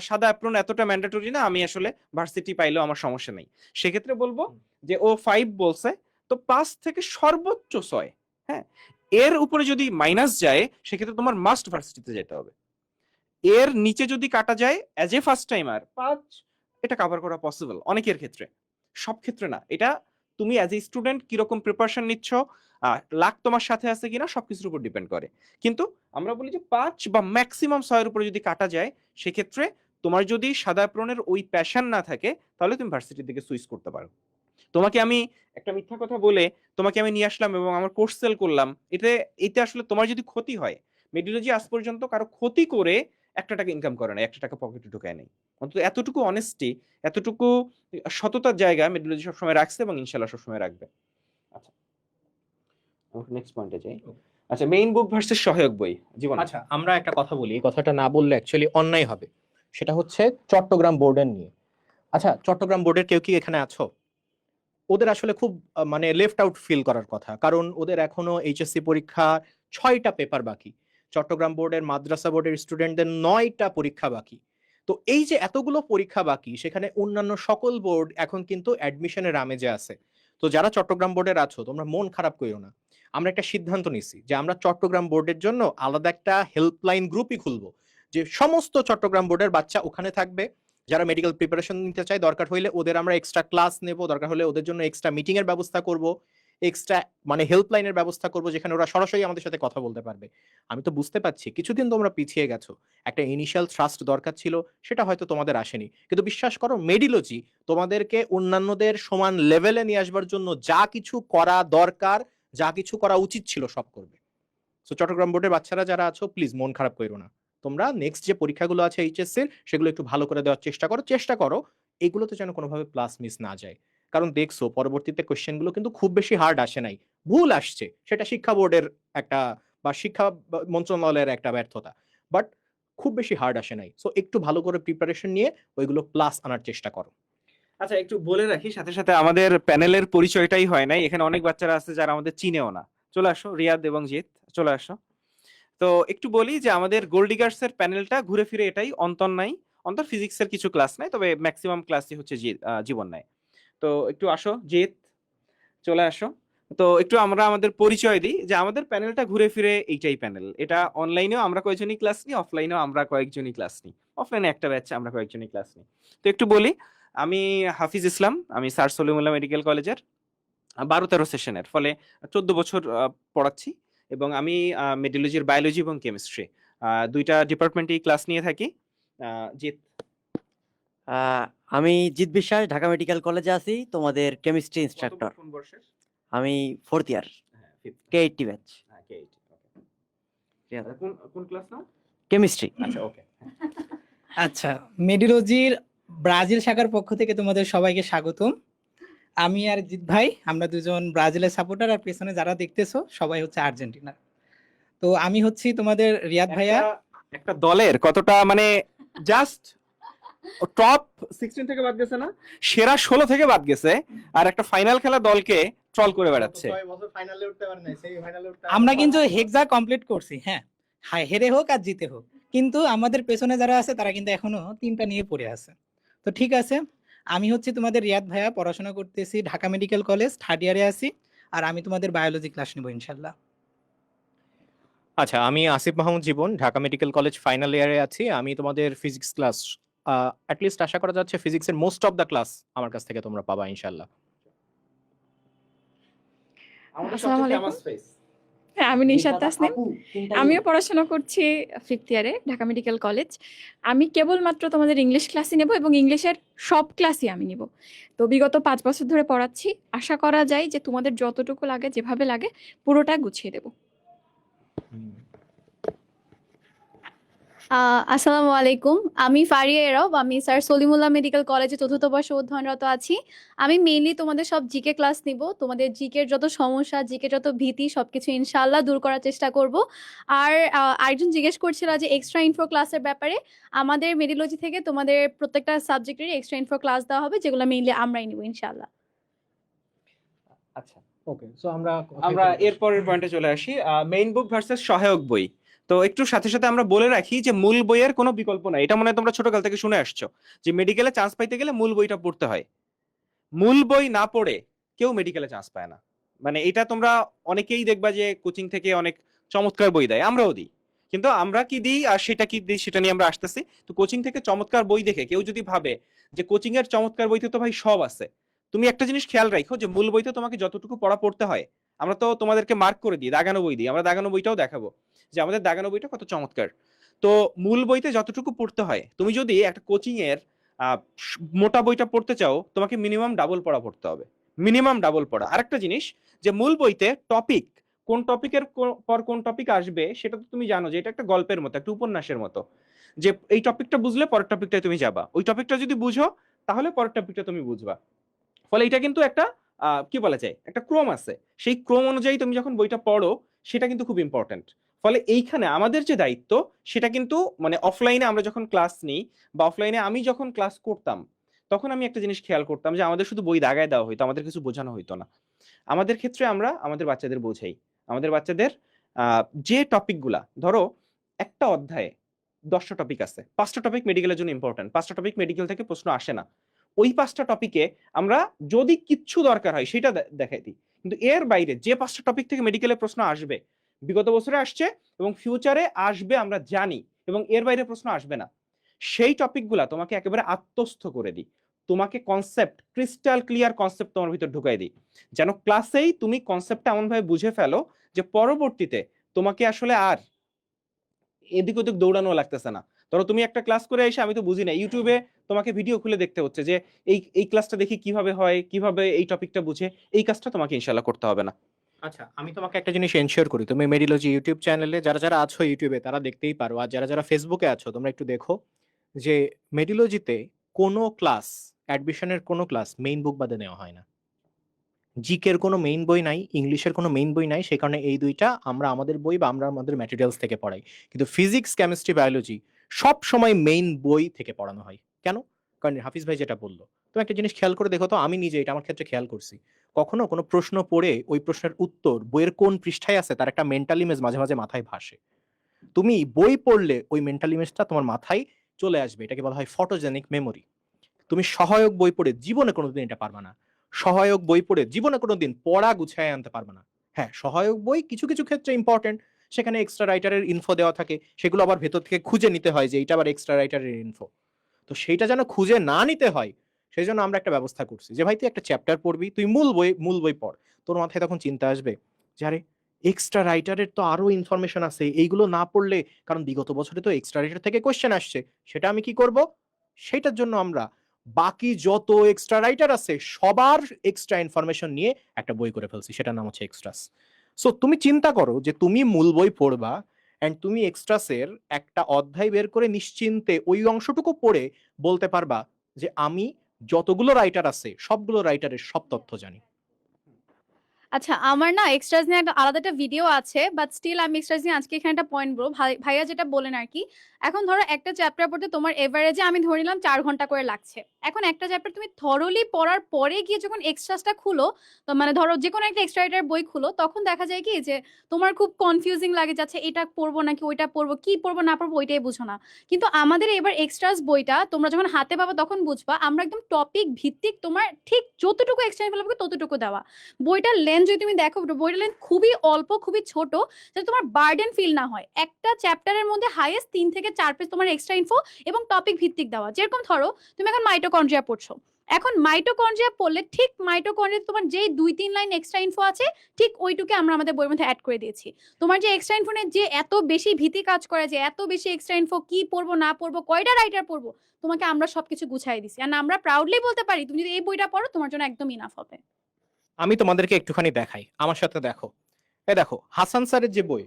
সাদা অ্যাপ্রন এতটা ম্যান্ডেটরি না, আমি আসলে ভার্সিটি পাইলেও আমার সমস্যা নেই, সেক্ষেত্রে বলবো যে ও 5 বলছে, তো 5 থেকে সর্বোচ্চ 6, হ্যাঁ, এর উপরে যদি মাইনাস যায় সেক্ষেত্রে তোমার মাস্ট ভার্সিটিতে যেতে হবে। এর নিচে যদি কাটা যায় অ্যাজ এ ফার্স্ট টাইমার 5, এটা কভার করা পসিবল অনেকের ক্ষেত্রে, সব ক্ষেত্রে না। এটা তুমি অ্যাজ এ স্টুডেন্ট কিরকম প্রিপারেশন নিচ্ছ, লাক তোমার সাথে আছে কিনা সবকিছুর উপর ডিপেন্ড করে। কিন্তু আমরা বলি যে 5 বা ম্যাক্সিমাম 6 এর উপরে যদি কাটা যায়, সেক্ষেত্রে তোমার যদি সাদা প্রণের ওই প্যাশন না থাকে, তাহলে তুমি ভার্সিটির দিকে সুইচ করতে পারো। তোমাকে আমি একটা মিথ্যা কথা বলে তোমাকে আমি নিয়ে আসলাম এবং আমার কোর্স সেল করলাম, এতে আসলে তোমার যদি ক্ষতি হয়, মেডিওলজি আজ পর্যন্ত কারো ক্ষতি করে একটা টাকা ইনকাম করে না, একটা টাকা পকেটে ঢুকায় নাই। অন্তত এতটুকু অনেস্টি, এতটুকু সততার জায়গা মেডিওলজি সবসময় রাখছে এবং ইনশাল্লাহ সবসময় রাখবে। আচ্ছা, নেক্সট পয়েন্টে যাই। আচ্ছা, মেইন বুক ভার্সেস সহায়ক বই জীবন। আচ্ছা, আমরা একটা কথা বলি, এই কথাটা না বললে অ্যাকচুয়ালি অন্যায় হবে। সেটা হচ্ছে চট্টগ্রাম বোর্ডের নিয়ে। আচ্ছা, চট্টগ্রাম বোর্ডের কেউ কি এখানে আছো? ওদের আসলে খুব মানে লেফট আউট ফিল করার কথা, কারণ ওদের এখনো এইচএসসি পরীক্ষা 6টা পেপার বাকি। চট্টগ্রাম বোর্ডের মাদ্রাসা বোর্ডের স্টুডেন্টদের 9টা পরীক্ষা বাকি। তো এই যে এতগুলো পরীক্ষা বাকি, সেখানে অন্যান্য সকল বোর্ড এখন কিন্তু অ্যাডমিশনের আমেজে আছে। তো যারা চট্টগ্রাম বোর্ডের আছো, তোমরা মন খারাপ করো না। আমরা একটা সিদ্ধান্ত নিছি যে আমরা চট্টগ্রাম বোর্ডের জন্য আলাদা একটা হেল্পলাইন গ্রুপই খুলবো, যে সমস্ত চট্টগ্রাম বোর্ডের বাচ্চা ওখানে থাকবে। যারা মেডিকেল প্রিপারেশন নিতে চায়, দরকার হইলে ওদের আমরা এক্সট্রা ক্লাস নেব, দরকার হলে ওদের জন্য এক্সট্রা মিটিং এর ব্যবস্থা করব, এক্সট্রা মানে হেল্পলাইনের ব্যবস্থা করব, যেখানে ওরা সরাসরি আমাদের সাথে কথা বলতে পারবে। আমি তো বুঝতে পারছি কিছুদিন তোমরা পিছিয়ে গেছো, একটা ইনিশিয়াল ট্রাস্ট দরকার ছিল, সেটা হয়তো তোমাদের আসেনি, কিন্তু বিশ্বাস করো মেডিলজি তোমাদেরকে অন্যান্যদের সমান লেভেলে নিয়ে আসবার জন্য যা কিছু করা দরকার, যা কিছু করা উচিত ছিল সব করবে। সো চট্টগ্রাম বোর্ডের বাচ্চারা যারা আছো, প্লিজ মন খারাপ করো না। তোমরা নেক্সট যে পরীক্ষাগুলো আছে এইচএসসির, সেগুলো একটু ভালো করে দেওয়ার চেষ্টা করো, এগুলোতে যেন কোনোভাবে প্লাস মিস না যায়। কারণ দেখছো পরবর্তীতে কোশ্চেনগুলো কিন্তু খুব বেশি হার্ড আসে নাই, ভুল আসছে, সেটা শিক্ষা বোর্ডের একটা বা শিক্ষা মন্ত্রণালয়ের একটা ব্যর্থতা, বাট খুব বেশি হার্ড আসে নাই। সো একটু ভালো করে প্রিপারেশন নিয়ে ওইগুলো প্লাস আনার চেষ্টা করো। আচ্ছা, একটু বলে রাখি সাথে সাথে আমাদের প্যানেলের পরিচয়টাই হয় নাই, এখানে অনেক বাচ্চারা আছে যারা আমাদের চিনেও না। চলে আসো রিয়াদ এবং জিৎ, চলে আসো। তো একটু বলি যে আমাদের গোল্ডিগার্স এর প্যানেলটা ঘুরে ফিরে এটাই, অন্তর নাই, অন্তর ফিজিক্সের কিছু ক্লাস নাই, তবে ম্যাক্সিমাম ক্লাসই হচ্ছে জীবন নাই। তো একটু আসো জিৎ, চলে আসো। তো একটু আমরা আমাদের পরিচয় দিই যে আমাদের প্যানেলটা ঘুরে ফিরে এইটাই প্যানেল। এটা অনলাইনেও আমরা কয়েকজনই ক্লাস নিই, অফলাইনেও আমরা কয়েকজনই ক্লাস নিই, অফলাইনে একটা ব্যাচে আমরা কয়েকজনই ক্লাস নিই। তো একটু বলি, আমি হাফিজ ইসলাম, আমি স্যার সলিমুল্লাহ মেডিকেল কলেজের 12-13 সেশনের, ফলে 14 বছর পড়াচ্ছি, এবং আমি মেডিওলজির বায়োলজি এবং কেমিস্ট্রি দুইটা ডিপার্টমেন্টেই ক্লাস নিয়ে থাকি। জিৎ, আহ, আমি জিৎ বিশ্বাস, ঢাকা মেডিকেল কলেজে আছি, তোমাদের কেমিস্ট্রি ইনস্ট্রাক্টর। কোন বর্ষের? আমি 4th ইয়ার, হ্যাঁ, fifth। K80 ব্যাচ, হ্যাঁ, K80, okay। কোন ক্লাস নাও? কেমিস্ট্রি। আচ্ছা, ওকে। আচ্ছা, মেডিলোজির ব্রাজিল শাখার পক্ষ থেকে তোমাদের সবাইকে স্বাগতম। আমি আর জিৎ ভাই আমরা দুজন ব্রাজিলের সাপোর্টার, আর পেছনে যারা দেখতেছো সবাই হচ্ছে আর্জেন্টিনা। তো আমি হচ্ছি তোমাদের রিয়াদ ভাইয়া। একটা দলের কতটা মানে জাস্ট টপ 16 থেকে বাদ গেছে না, সেরা 16 থেকে বাদ গেছে, আর একটা ফাইনাল খেলা দলকে ট্রল করে বেড়াচ্ছে। আমরা কিন্তু হেক্সা কমপ্লিট করছি, হ্যাঁ, হেরে হোক আর জিতে হোক, কিন্তু আমাদের পেছনে যারা আছে তারা কিন্তু এখনো 3টা নিয়ে পড়ে আছে। তো ঠিক আছে, আমি হচ্ছে তোমাদের রিয়াদ ভাইয়া, পড়াশোনা করতেছি ঢাকা মেডিকেল কলেজ, 3rd ইয়ারে আছি, আর আমি তোমাদের বায়োলজি ক্লাস নিব ইনশাল্লাহ। আচ্ছা, আমি আসিফ মাহমুদ জীবন, ঢাকা মেডিকেল কলেজ ফাইনাল ইয়ারে আছি। আমি তোমাদের ফিজিক্স ক্লাস, অ্যাটলিস্ট আশা করা যাচ্ছে ফিজিক্সের মোস্ট অফ দ্য ক্লাস আমার কাছ থেকে তোমরা পাবা ইনশাল্লাহ। আসসালামু আলাইকুম। হ্যাঁ, আমি নিশাত তাসনিম। আমিও পড়াশোনা করছি 5th ইয়ারে ঢাকা মেডিকেল কলেজ। আমি কেবলমাত্র তোমাদের ইংলিশ ক্লাসই নেব এবং ইংলিশের সব ক্লাসই আমি নিব। তো বিগত 5 বছর ধরে পড়াচ্ছি, আশা করা যায় যে তোমাদের যতটুকু লাগে, যেভাবে লাগে পুরোটা গুছিয়ে দেব। আসসালামু আলাইকুম, আমি ফারিয়া এরব। আমি স্যার সলিমুল্লাহ মেডিকেল কলেজে 4th বর্ষে অধ্যয়নরত আছি। আমি মেইনলি তোমাদের সব জিকে ক্লাস নিব। তোমাদের জিকের যত সমস্যা, জিকে যত ভীতি, সবকিছু ইনশাআল্লাহ দূর করার চেষ্টা করব। আর আরেকজন জিজ্ঞেস করছিল যে এক্সট্রা ইনফো ক্লাসের ব্যাপারে। আমাদের মেডিলজি থেকে তোমাদের প্রত্যেকটা সাবজেক্টেরই এক্সট্রা ইনফো ক্লাস দেওয়া হবে, যেগুলো মেইনলি আমরাই নিব ইনশাআল্লাহ। আচ্ছা, ওকে, সো আমরা এরপরের পয়েন্টে চলে আসি, মেইন বুক ভার্সেস সহায়ক বই। তো একটু সাথে সাথে আমরা বলে রাখি যে মূল বইয়ের কোনো বিকল্প নাই। এটা মনে হয় তোমরা ছোটকাল থেকে শুনে আসছো যে মেডিকেলে চান্স পাইতে গেলে মূল বইটা পড়তে হয়। মূল বই না পড়ে কেউ মেডিকেলে চান্স পায় না। মানে এটা তোমরা অনেকেই দেখবা যে কোচিং থেকে অনেক চমৎকার বই দেয়, আমরাও দিই, কিন্তু আমরা কি দিই আর সেটা কি দিই সেটা নিয়ে আমরা আসতেছি। তো কোচিং থেকে চমৎকার বই দেখে কেউ যদি ভাবে যে কোচিং এর চমৎকার বইতে তো ভাই সব আছে, তুমি একটা জিনিস খেয়াল রাখো যে মূল বইতে তোমাকে যতটুকু পড়া পড়তে হয়, আমরা তো তোমাদেরকে মার্ক করে দিই, দাগানো বই দিই, আমরা দাগানো বইটাও দেখাবো যে আমাদের দাগানো বইটা কত চমৎকার। তো মূল বইতে যতটুকু পড়তে হয়, তুমি যদি একটা কোচিং এর মোটা বইটা পড়তে চাও, তোমাকে মিনিমাম ডাবল পড়া পড়তে হবে, মিনিমাম ডাবল পড়া। আরেকটা জিনিস, যে মূল বইতে টপিক, কোন টপিকের পর কোন টপিক আসবে সেটা তো তুমি জানো যে এটা একটা গল্পের মতো, একটা উপন্যাসের মতো, যে এই টপিকটা বুঝলে পরের টপিকটায় তুমি যাবা, ওই টপিকটা যদি বুঝো তাহলে পরের টপিকটা তুমি বুঝবা। ফলে এটা কিন্তু একটা কি বলা যায়, একটা ক্রম আছে, সেই ক্রম অনুযায়ী তুমি যখন বইটা পড়ো সেটা কিন্তু খুব ইম্পর্টেন্ট। ফলে এইখানে আমাদের যে দায়িত্ব সেটা কিন্তু, মানে অফলাইনে আমরা যখন ক্লাস নিই বা অফলাইনে আমি যখন ক্লাস করতাম, তখন আমি একটা জিনিস খেয়াল করতাম যে আমাদের শুধু বই দাগায় দেওয়া হইতো, আমাদের কিছু বোঝানো হইতো না। আমাদের ক্ষেত্রে আমরা আমাদের বাচ্চাদের বোঝাই, আমাদের বাচ্চাদের যে টপিকগুলা, ধরো একটা অধ্যায়ে 10টা টপিক আছে, 5টা টপিক মেডিকেলের জন্য ইম্পর্টেন্ট, 5টা টপিক মেডিকেল থেকে প্রশ্ন আসে না, ওই 5টা টপিকে আমরা যদি কিচ্ছু দরকার হয় সেটা দেখাই দিই। কিন্তু এর বাইরে যে 5টা টপিক থেকে মেডিকেলের প্রশ্ন আসবে, বিগত বছরে আসছে এবং ফিউচারে আসবে আমরা জানি, এবং এর বাইরে প্রশ্ন আসবে না, সেই টপিকগুলা তোমাকে একেবারে আত্মস্থ করে দিই, তোমাকে কনসেপ্ট, ক্রিস্টাল ক্লিয়ার কনসেপ্ট তোমার ভিতর ঢুকাই দিই, যেন ক্লাসেই তুমি কনসেপ্টটা এমন ভাবে বুঝে ফেলো যে পরবর্তীতে তোমাকে আসলে আর এদিক ওদিক দৌড়ানো লাগতেছে না। ধরো তুমি একটা ক্লাস করে এসে আমি তো বুঝি না, ইউটিউবে তোমাকে ভিডিও খুলে দেখতে হচ্ছে যে এই ক্লাসটা দেখি কিভাবে হয়, কিভাবে এই টপিকটা বুঝে, এই কাজটা তোমাকে ইনশাল্লাহ করতে হবে না। আচ্ছা, আমি তোমাকে একটা জিনিস এনশিওর করি, তুমি মেডিলজি ইউটিউব চ্যানেলে যারা যারা আছো ইউটিউবে তারা দেখতেই পারো, আর যারা যারা ফেসবুকে আছো তোমরা একটু দেখো যে মেডিলজিতে কোনো ক্লাস, অ্যাডমিশনের কোনো ক্লাস মেইন বুক বাদে নেওয়া হয় না। জিকের কোনো মেইন বই নাই, ইংলিশের কোনো মেইন বই নাই, সেই কারণে এই দুইটা আমরা আমাদের বই বা আমরা আমাদের ম্যাটেরিয়ালস থেকে পড়াই। কিন্তু ফিজিক্স, কেমিস্ট্রি, বায়োলজি সব সময় মেইন বই থেকে পড়ানো হয়। কেন? কারণ হাফিজ ভাই যেটা বললো, তুমি একটা জিনিস খেয়াল করে দেখো তো, আমি নিজে এটা আমার ক্ষেত্রে খেয়াল করছি, কখনো কোনো প্রশ্ন পড়ে ওই প্রশ্নের উত্তর বইয়ের কোন পৃষ্ঠায় আছে তার একটা মেন্টাল ইমেজ মাঝে মাঝে মাথায় ভাসে। তুমি বই পড়লে ওই মেন্টাল ইমেজটা তোমার মাথায় চলে আসবে, এটাকে বলা হয় ফটোজেনিক মেমোরি। তুমি সহায়ক বই পড়ে জীবনে কোনোদিন এটা পারবে না। সহায়ক বই পড়ে জীবনে কোনোদিন পড়া গুছায় আনতে পারবে না। হ্যাঁ, সহায়ক বই কিছু কিছু ক্ষেত্রে ইম্পর্টেন্ট, সেখানে এক্সট্রা রাইটারের ইনফো দেওয়া থাকে, সেগুলো আবার ভেতর থেকে খুঁজে নিতে হয় যে এটা আবার এক্সট্রা রাইটারের ইনফো। তো সেইটা যেন খুঁজে না নিতে হয় সেই জন্য আমরা একটা ব্যবস্থা করছি যে ভাই তুই একটা চ্যাপ্টার পড়বি, তুই মূল বই পড়, তোর মাথায় তখন চিন্তা আসবে যে আরে এক্সট্রা রাইটারের তো আরো ইনফরমেশন আছে, এইগুলো না পড়লে, কারণ বিগত বছরে তো এক্সট্রা রাইটার থেকে কোশ্চেন আসছে, সেটা আমি কি করব? সেটার জন্য আমরা বাকি যত এক্সট্রা রাইটার আছে সবার এক্সট্রা ইনফরমেশন নিয়ে একটা বই করে ফেলছি, সেটার নাম হচ্ছে এক্সট্রাস। সো তুমি চিন্তা করো যে তুমি মূল বই পড়বা এন্ড তুমি এক্সট্রাসের একটা অধ্যায় বের করে নিশ্চিন্তে ওই অংশটুকু পড়ে বলতে পারবা যে আমি যতগুলো রাইটার আছে সবগুলো রাইটারের সব তথ্য জানি। আচ্ছা, আমার না এক্সট্রাস নিয়ে একটা আলাদা একটা ভিডিও আছে, বাট স্টিল আমি এক্সট্রাস নিয়ে আজকে এখানে একটা পয়েন্ট বলবো। ভাইয়া যেটা বলেন আর কি, এখন ধরো একটা চ্যাপ্টার পড়তে তোমার এভারেজে আমি ধরে নিলাম 4 ঘন্টা করে লাগছে। এখন একটা চ্যাপ্টার তুমি থরলি পড়ার পরে গিয়ে যখন এক্সট্রাসটা খুলো, তো মানে ধরো যে কোনো একটা এক্সট্রা রাইটার বই খুলো, তখন দেখা যায় কি যে তোমার খুব কনফিউজিং লাগে, যাচ্ছে এটা পড়বো নাকি ওইটা পড়বো, কি পড়বো না পড়বো ওইটাই বুঝো না। কিন্তু আমাদের এবার এক্সট্রাস বইটা তোমরা যখন হাতে পাবো তখন বুঝবা আমরা একদম টপিক ভিত্তিক তোমার ঠিক যতটুকু এক্সট্রা ফেলবো ততটুকু দেওয়া। বইটার লেন্থ যদি তুমি দেখো, বইটার লেন্থ খুবই অল্প, খুবই ছোট, যাতে তোমার বার্ডেন ফিল না হয়। একটা চ্যাপ্টারের মধ্যে হাইয়েস্ট 3 থেকে 4 পেজ তোমার এক্সট্রা ইনফো এবং টপিক ভিত্তিক দেওয়া। যেরকম ধরো তুমি এখন মাইটোকন্ড্রিয়া পড়ছো, এখন মাইটোকন্ড্রিয়া পড়লে ঠিক মাইটোকন্ড্রিয়া তোমার যেই 2-3 লাইন এক্সট্রা ইনফো আছে ঠিক ওইটুকু আমরা আমাদের বইয়ের মধ্যে অ্যাড করে দিয়েছি। তোমার যে এক্সট্রা ইনফো নিয়ে যে এত বেশি ভীতি কাজ করে, যে এত বেশি এক্সট্রা ইনফো কি পড়বো না পড়বো কয়টা রাইটার পড়বো, তোমাকে আমরা সবকিছু গুছাই দিছি। আর আমরা প্রাউডলি বলতে পারি তুমি যদি এই বইটা পড়ো তোমার জন্য একদম ইনাফ হবে। আমি তোমাদেরকে একটুখানি দেখাই, আমার সাথে দেখো। এই দেখো হাসান স্যারের যে বই,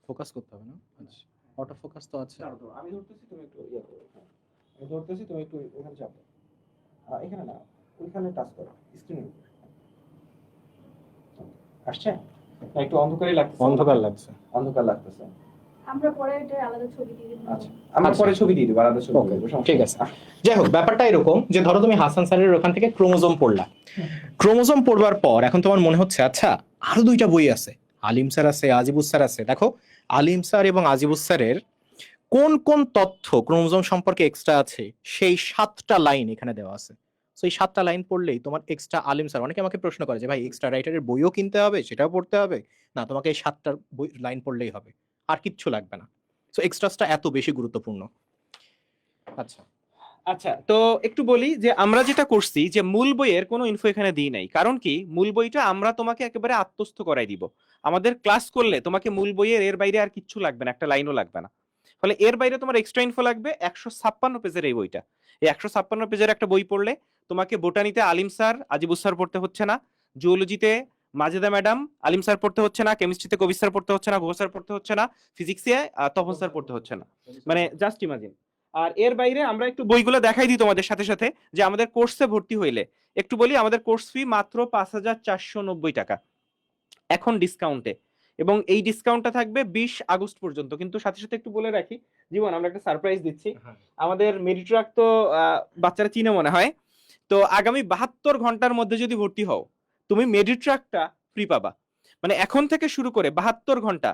ফোকাস করতে হবে না, আচ্ছা অটো ফোকাস তো আছে। আমি ধরতেছি, তুমি একটু ইয়ে করো। হ্যাঁ, আমি ধরতেছি, তুমি একটু ওখানে চাপো। এখানে না, ওইখানে টাচ করো স্ক্রিনের উপর। আসছে না? একটু অন্ধকারই লাগতেছে। অন্ধকার লাগছে। অন্ধকার লাগতেছে। আমরা পরে এটা আলাদা ছবি দিয়ে দিব। আচ্ছা, আমরা পরে ছবি দিয়ে দেব, আলাদা ছবি Okay, দিয়ে দেব, সমস্যা ঠিক নেই। আছে। যাই হোক, ব্যাপারটা এরকম যে ধরো তুমি হাসান স্যারের ওখান থেকে ক্রোমোজোম পড়লা, ক্রোমোজোম পড়বার পর এখন তোমার মনে হচ্ছে আচ্ছা আরো 2টা বই আছে, আলিম স্যার আছে, আজিবুস স্যার আছে। দেখো আলিম স্যার এবং আজিবুস স্যারের কোন কোন তথ্য ক্রোমোজোম সম্পর্কে এক্সট্রা আছে সেই 7টা লাইন এখানে দেওয়া আছে। সো এই 7টা লাইন পড়লেই তোমার এক্সট্রা আলিম স্যার, অনেকে আমাকে প্রশ্ন করে যে ভাই এক্সট্রা রাইটারের বইও কিনতে হবে, সেটাও পড়তে হবে? না, তোমাকে এই 7টা বই লাইন পড়লেই হবে, আর কিচ্ছু লাগবে না। সো এক্সট্রাসটা এত বেশি গুরুত্বপূর্ণ। আচ্ছা আচ্ছা, তো একটু বলি যে আমরা যেটা করছি যে মূল বইয়ের কোনো ইনফো এখানে দিই নাই। কারণ কি, মূল বইটা আমরা তোমাকে একেবারে আত্মস্থ করাই দিব। আমাদের ক্লাস করলে তোমাকে মূল বইয়ের এর বাইরে আর কিচ্ছু লাগবে না, একটা লাইনও লাগবে না। ফলে এর বাইরে তোমার এক্সট্রা ইনফো লাগবে 156 পেজের এই বইটা। এই 156 পেজের একটা বই পড়লে তোমাকে বোটানিতে আলিম স্যার, আজিবুস স্যার পড়তে হচ্ছে না, জুওলজিতে মাজেদা ম্যাডাম, আলিম স্যার পড়তে হচ্ছে না, কেমিস্ট্রিতে কবির স্যার পড়তে হচ্ছে না, ঘোষ স্যার পড়তে হচ্ছে না, ফিজিক্সে তপন স্যার পড়তে হচ্ছে না। মানে জাস্ট ইমাজিন। আর এর বাইরে আমরা একটু বইগুলো দেখাই দিই তোমাদের সাথে সাথে, যে আমাদের কোর্সে ভর্তি হইলে একটু বলি, আমাদের কোর্স ফি মাত্র 5,490 টাকা এখন ডিসকাউন্টে, এবং এই ডিসকাউন্টটা থাকবে 20 আগস্ট পর্যন্ত। কিন্তু সাথে সাথে একটু বলে রাখি জীবন, আমরা একটা সারপ্রাইজ দিচ্ছি। আমাদের মেডিট্রাক তো বাচ্চারা চিনে মনে হয়, তো আগামী 72 ঘন্টার মধ্যে যদি ভর্তি হও তুমি মেডিট্রাকটা ফ্রি পাবা। মানে এখন থেকে শুরু করে 72 ঘন্টা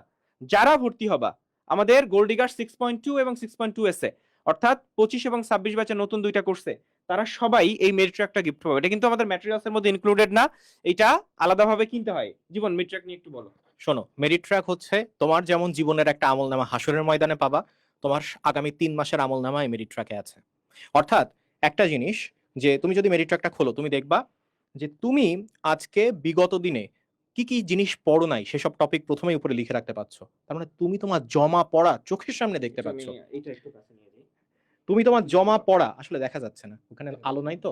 যারা ভর্তি হবা আমাদের গোল্ডিগার 6.2 এবং 6.2 এসে, অর্থাৎ 25 এবং 26 ব্যাচের নতুন 2টা কোর্সে, তারা সবাই এই মেডিট্রাকটা গিফট পাবে। এটা কিন্তু আমাদের ম্যাটেরিয়ালসের মধ্যে ইনক্লুডেড না, এটা আলাদাভাবে কিনতে হয়। জীবন, মেডিট্রাক নিয়ে একটু বলো। শোনো, মেডিট্রাক হচ্ছে তোমার যেমন জীবনের একটা আমলনামা হাসরের ময়দানে পাবা, তোমার আগামী 3 মাসের আমলনামা এই মেডিট্রাকে আছে। অর্থাৎ একটা জিনিস, যে তুমি যদি মেডিট্রাকটা খোলো তুমি দেখবা যে তুমি আজকে বিগত দিনে কি কি জিনিস পড়ো নাই সেসব টপিক প্রথমেই উপরে লিখে রাখতে পারছো। তার মানে তুমি তোমার জমা পড়া চোখের সামনে দেখতে পাচ্ছ। এটা একটু কাছে নিয়ে যাই। তুমি তোমার জমা পড়া, আসলে দেখা যাচ্ছে না, ওখানে আলো নাই তো,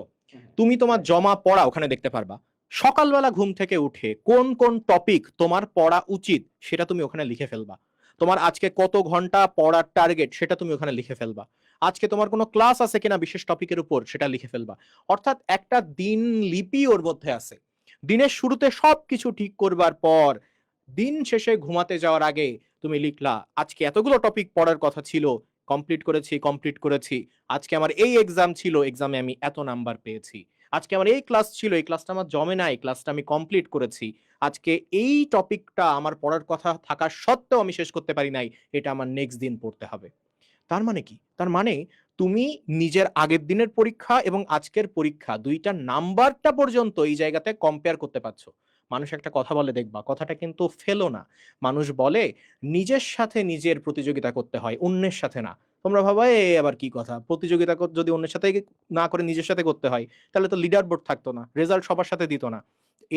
তুমি তোমার জমা পড়া ওখানে দেখতে পারবা। সকালবেলা ঘুম থেকে উঠে কোন কোন টপিক তোমার পড়া উচিত সেটা তুমি ওখানে লিখে ফেলবা। তোমার আজকে কত ঘন্টা পড়ার টার্গেট সেটা তুমি ওখানে লিখে ফেলবা। আজকে তোমার কোনো ক্লাস আছে কিনা বিশেষ টপিকের উপর সেটা লিখে ফেলবা। অর্থাৎ একটা দিন লিপি ওর মধ্যে আছে। দিনের শুরুতে সবকিছু ঠিক করবার পর দিন শেষে ঘুমাতে যাওয়ার আগে তুমি লিখলা আজকে এতগুলো টপিক পড়ার কথা ছিল, কমপ্লিট করেছি। আজকে আমার এই এক্সাম ছিল, এক্সামে আমি এত নাম্বার পেয়েছি। আজকে আমার এই ক্লাস ছিল, এই ক্লাসটা আমার জমে নাই, ক্লাসটা আমি কমপ্লিট করেছি। আজকে এই টপিকটা আমার পড়ার কথা থাকা সত্ত্বেও আমি শেষ করতে পারি নাই, এটা আমার নেক্সট দিন পড়তে হবে। তার মানে কি? তার মানে তুমি নিজের আগের দিনের পরীক্ষা এবং আজকের পরীক্ষা 2টার নাম্বারটা পর্যন্ত এই জায়গাতে কম্পেয়ার করতে পারছো। মানুষ একটা কথা বলে দেখবা, কথাটা কিন্তু ফেলো না। মানুষ বলে নিজের সাথে নিজের প্রতিযোগিতা করতে হয়, অন্যের সাথে না। তোমরা ভাবা এ আবার কি কথা, প্রতিযোগিতা যদি অন্যের সাথে না করে নিজের সাথে করতে হয় তাহলে তো লিডার বোর্ড থাকতো না, রেজাল্ট সবার সাথে দিত না।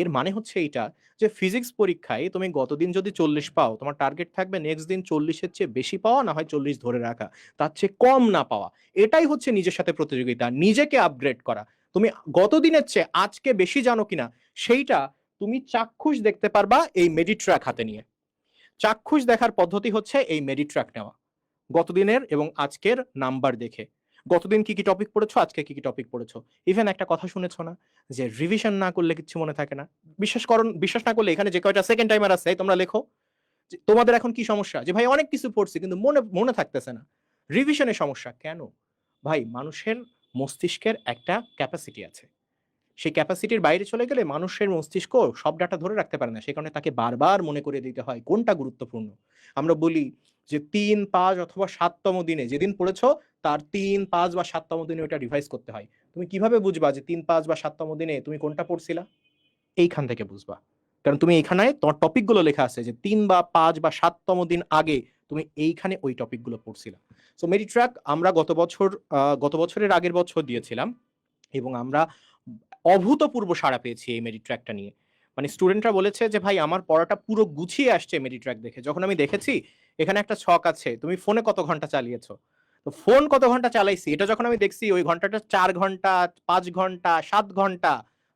এর মানে হচ্ছে এইটা যে ফিজিক্স পরীক্ষায় তুমি গতদিন যদি 40 পাও, তোমার টার্গেট থাকবে নেক্সট দিন 40-এর চেয়ে বেশি পাওয়া, না হয় 40 ধরে রাখা, তার চেয়ে কম না পাওয়া। এটাই হচ্ছে নিজের সাথে প্রতিযোগিতা, নিজেকে আপগ্রেড করা। তুমি গতদিনের চেয়ে আজকে বেশি জানো কিনা সেইটা তুমি চাক্ষুষ দেখতে পারবা এই মেডিট্র্যাক হাতে নিয়ে। চাক্ষুষ দেখার পদ্ধতি হচ্ছে এই মেডিট্র্যাক নেওয়া, গতদিনের এবং আজকের নাম্বার দেখে। গতদিন কি কি টপিক পড়েছো, আজকে কি কি টপিক পড়েছো। ইভেন একটা কথা শুনেছো না যে রিভিশন না করলে কিছু মনে থাকে না? বিশ্বাস না করলে এখানে যে কয়টা সেকেন্ড টাইমার আছে তোমরা লেখো যে তোমাদের এখন কি সমস্যা, যে ভাই অনেক কিছু পড়ছি কিন্তু মনে মনে থাকতেছে না। রিভিশনের সমস্যা কেন? ভাই মানুষের মস্তিষ্কের একটা ক্যাপাসিটি আছে, সেই ক্যাপাসিটির বাইরে চলে গেলে মানুষের মস্তিষ্ক সব ডাটা ধরে রাখতে পারে না, সেই কারণে তাকে বারবার মনে করে দিতে হয় কোনটা গুরুত্বপূর্ণ। আমরা বলি যে 3, 5 অথবা 7তম দিনে যেদিন পড়েছো তার 3, 5 বা 7তম দিনে ওটা রিভাইজ করতে হয়। তুমি কিভাবে বুঝবা যে 3, 5 বা 7তম দিনে তুমি কোনটা পড়ছিলা? এইখান থেকে বুঝবা, কারণ তুমি এইখানে তোমার টপিকগুলো লেখা আছে যে 3 বা 5 বা 7তম দিন আগে তুমি এইখানে ওই টপিকগুলো পড়ছিলা। সো মেডিট্র্যাক আমরা গত বছরের আগের বছর দিয়েছিলাম এবং আমরা অভূতপূর্ব সাড়া পেয়েছি এই মেডিট্র্যাকটা নিয়ে। মানে স্টুডেন্টরা বলেছে যে ভাই আমার পড়াটা পুরো গুছিয়ে আসছে মেডিট্র্যাক দেখে। যখন আমি দেখেছি এখানে একটা ছক আছে তুমি ফোনে কত ঘন্টা চালিয়েছো, তো ফোন কত ঘন্টা চালাইছি এটা যখন আমি দেখছি ওই ঘন্টাটা 4 ঘন্টা, 5 ঘন্টা, 7 ঘন্টা,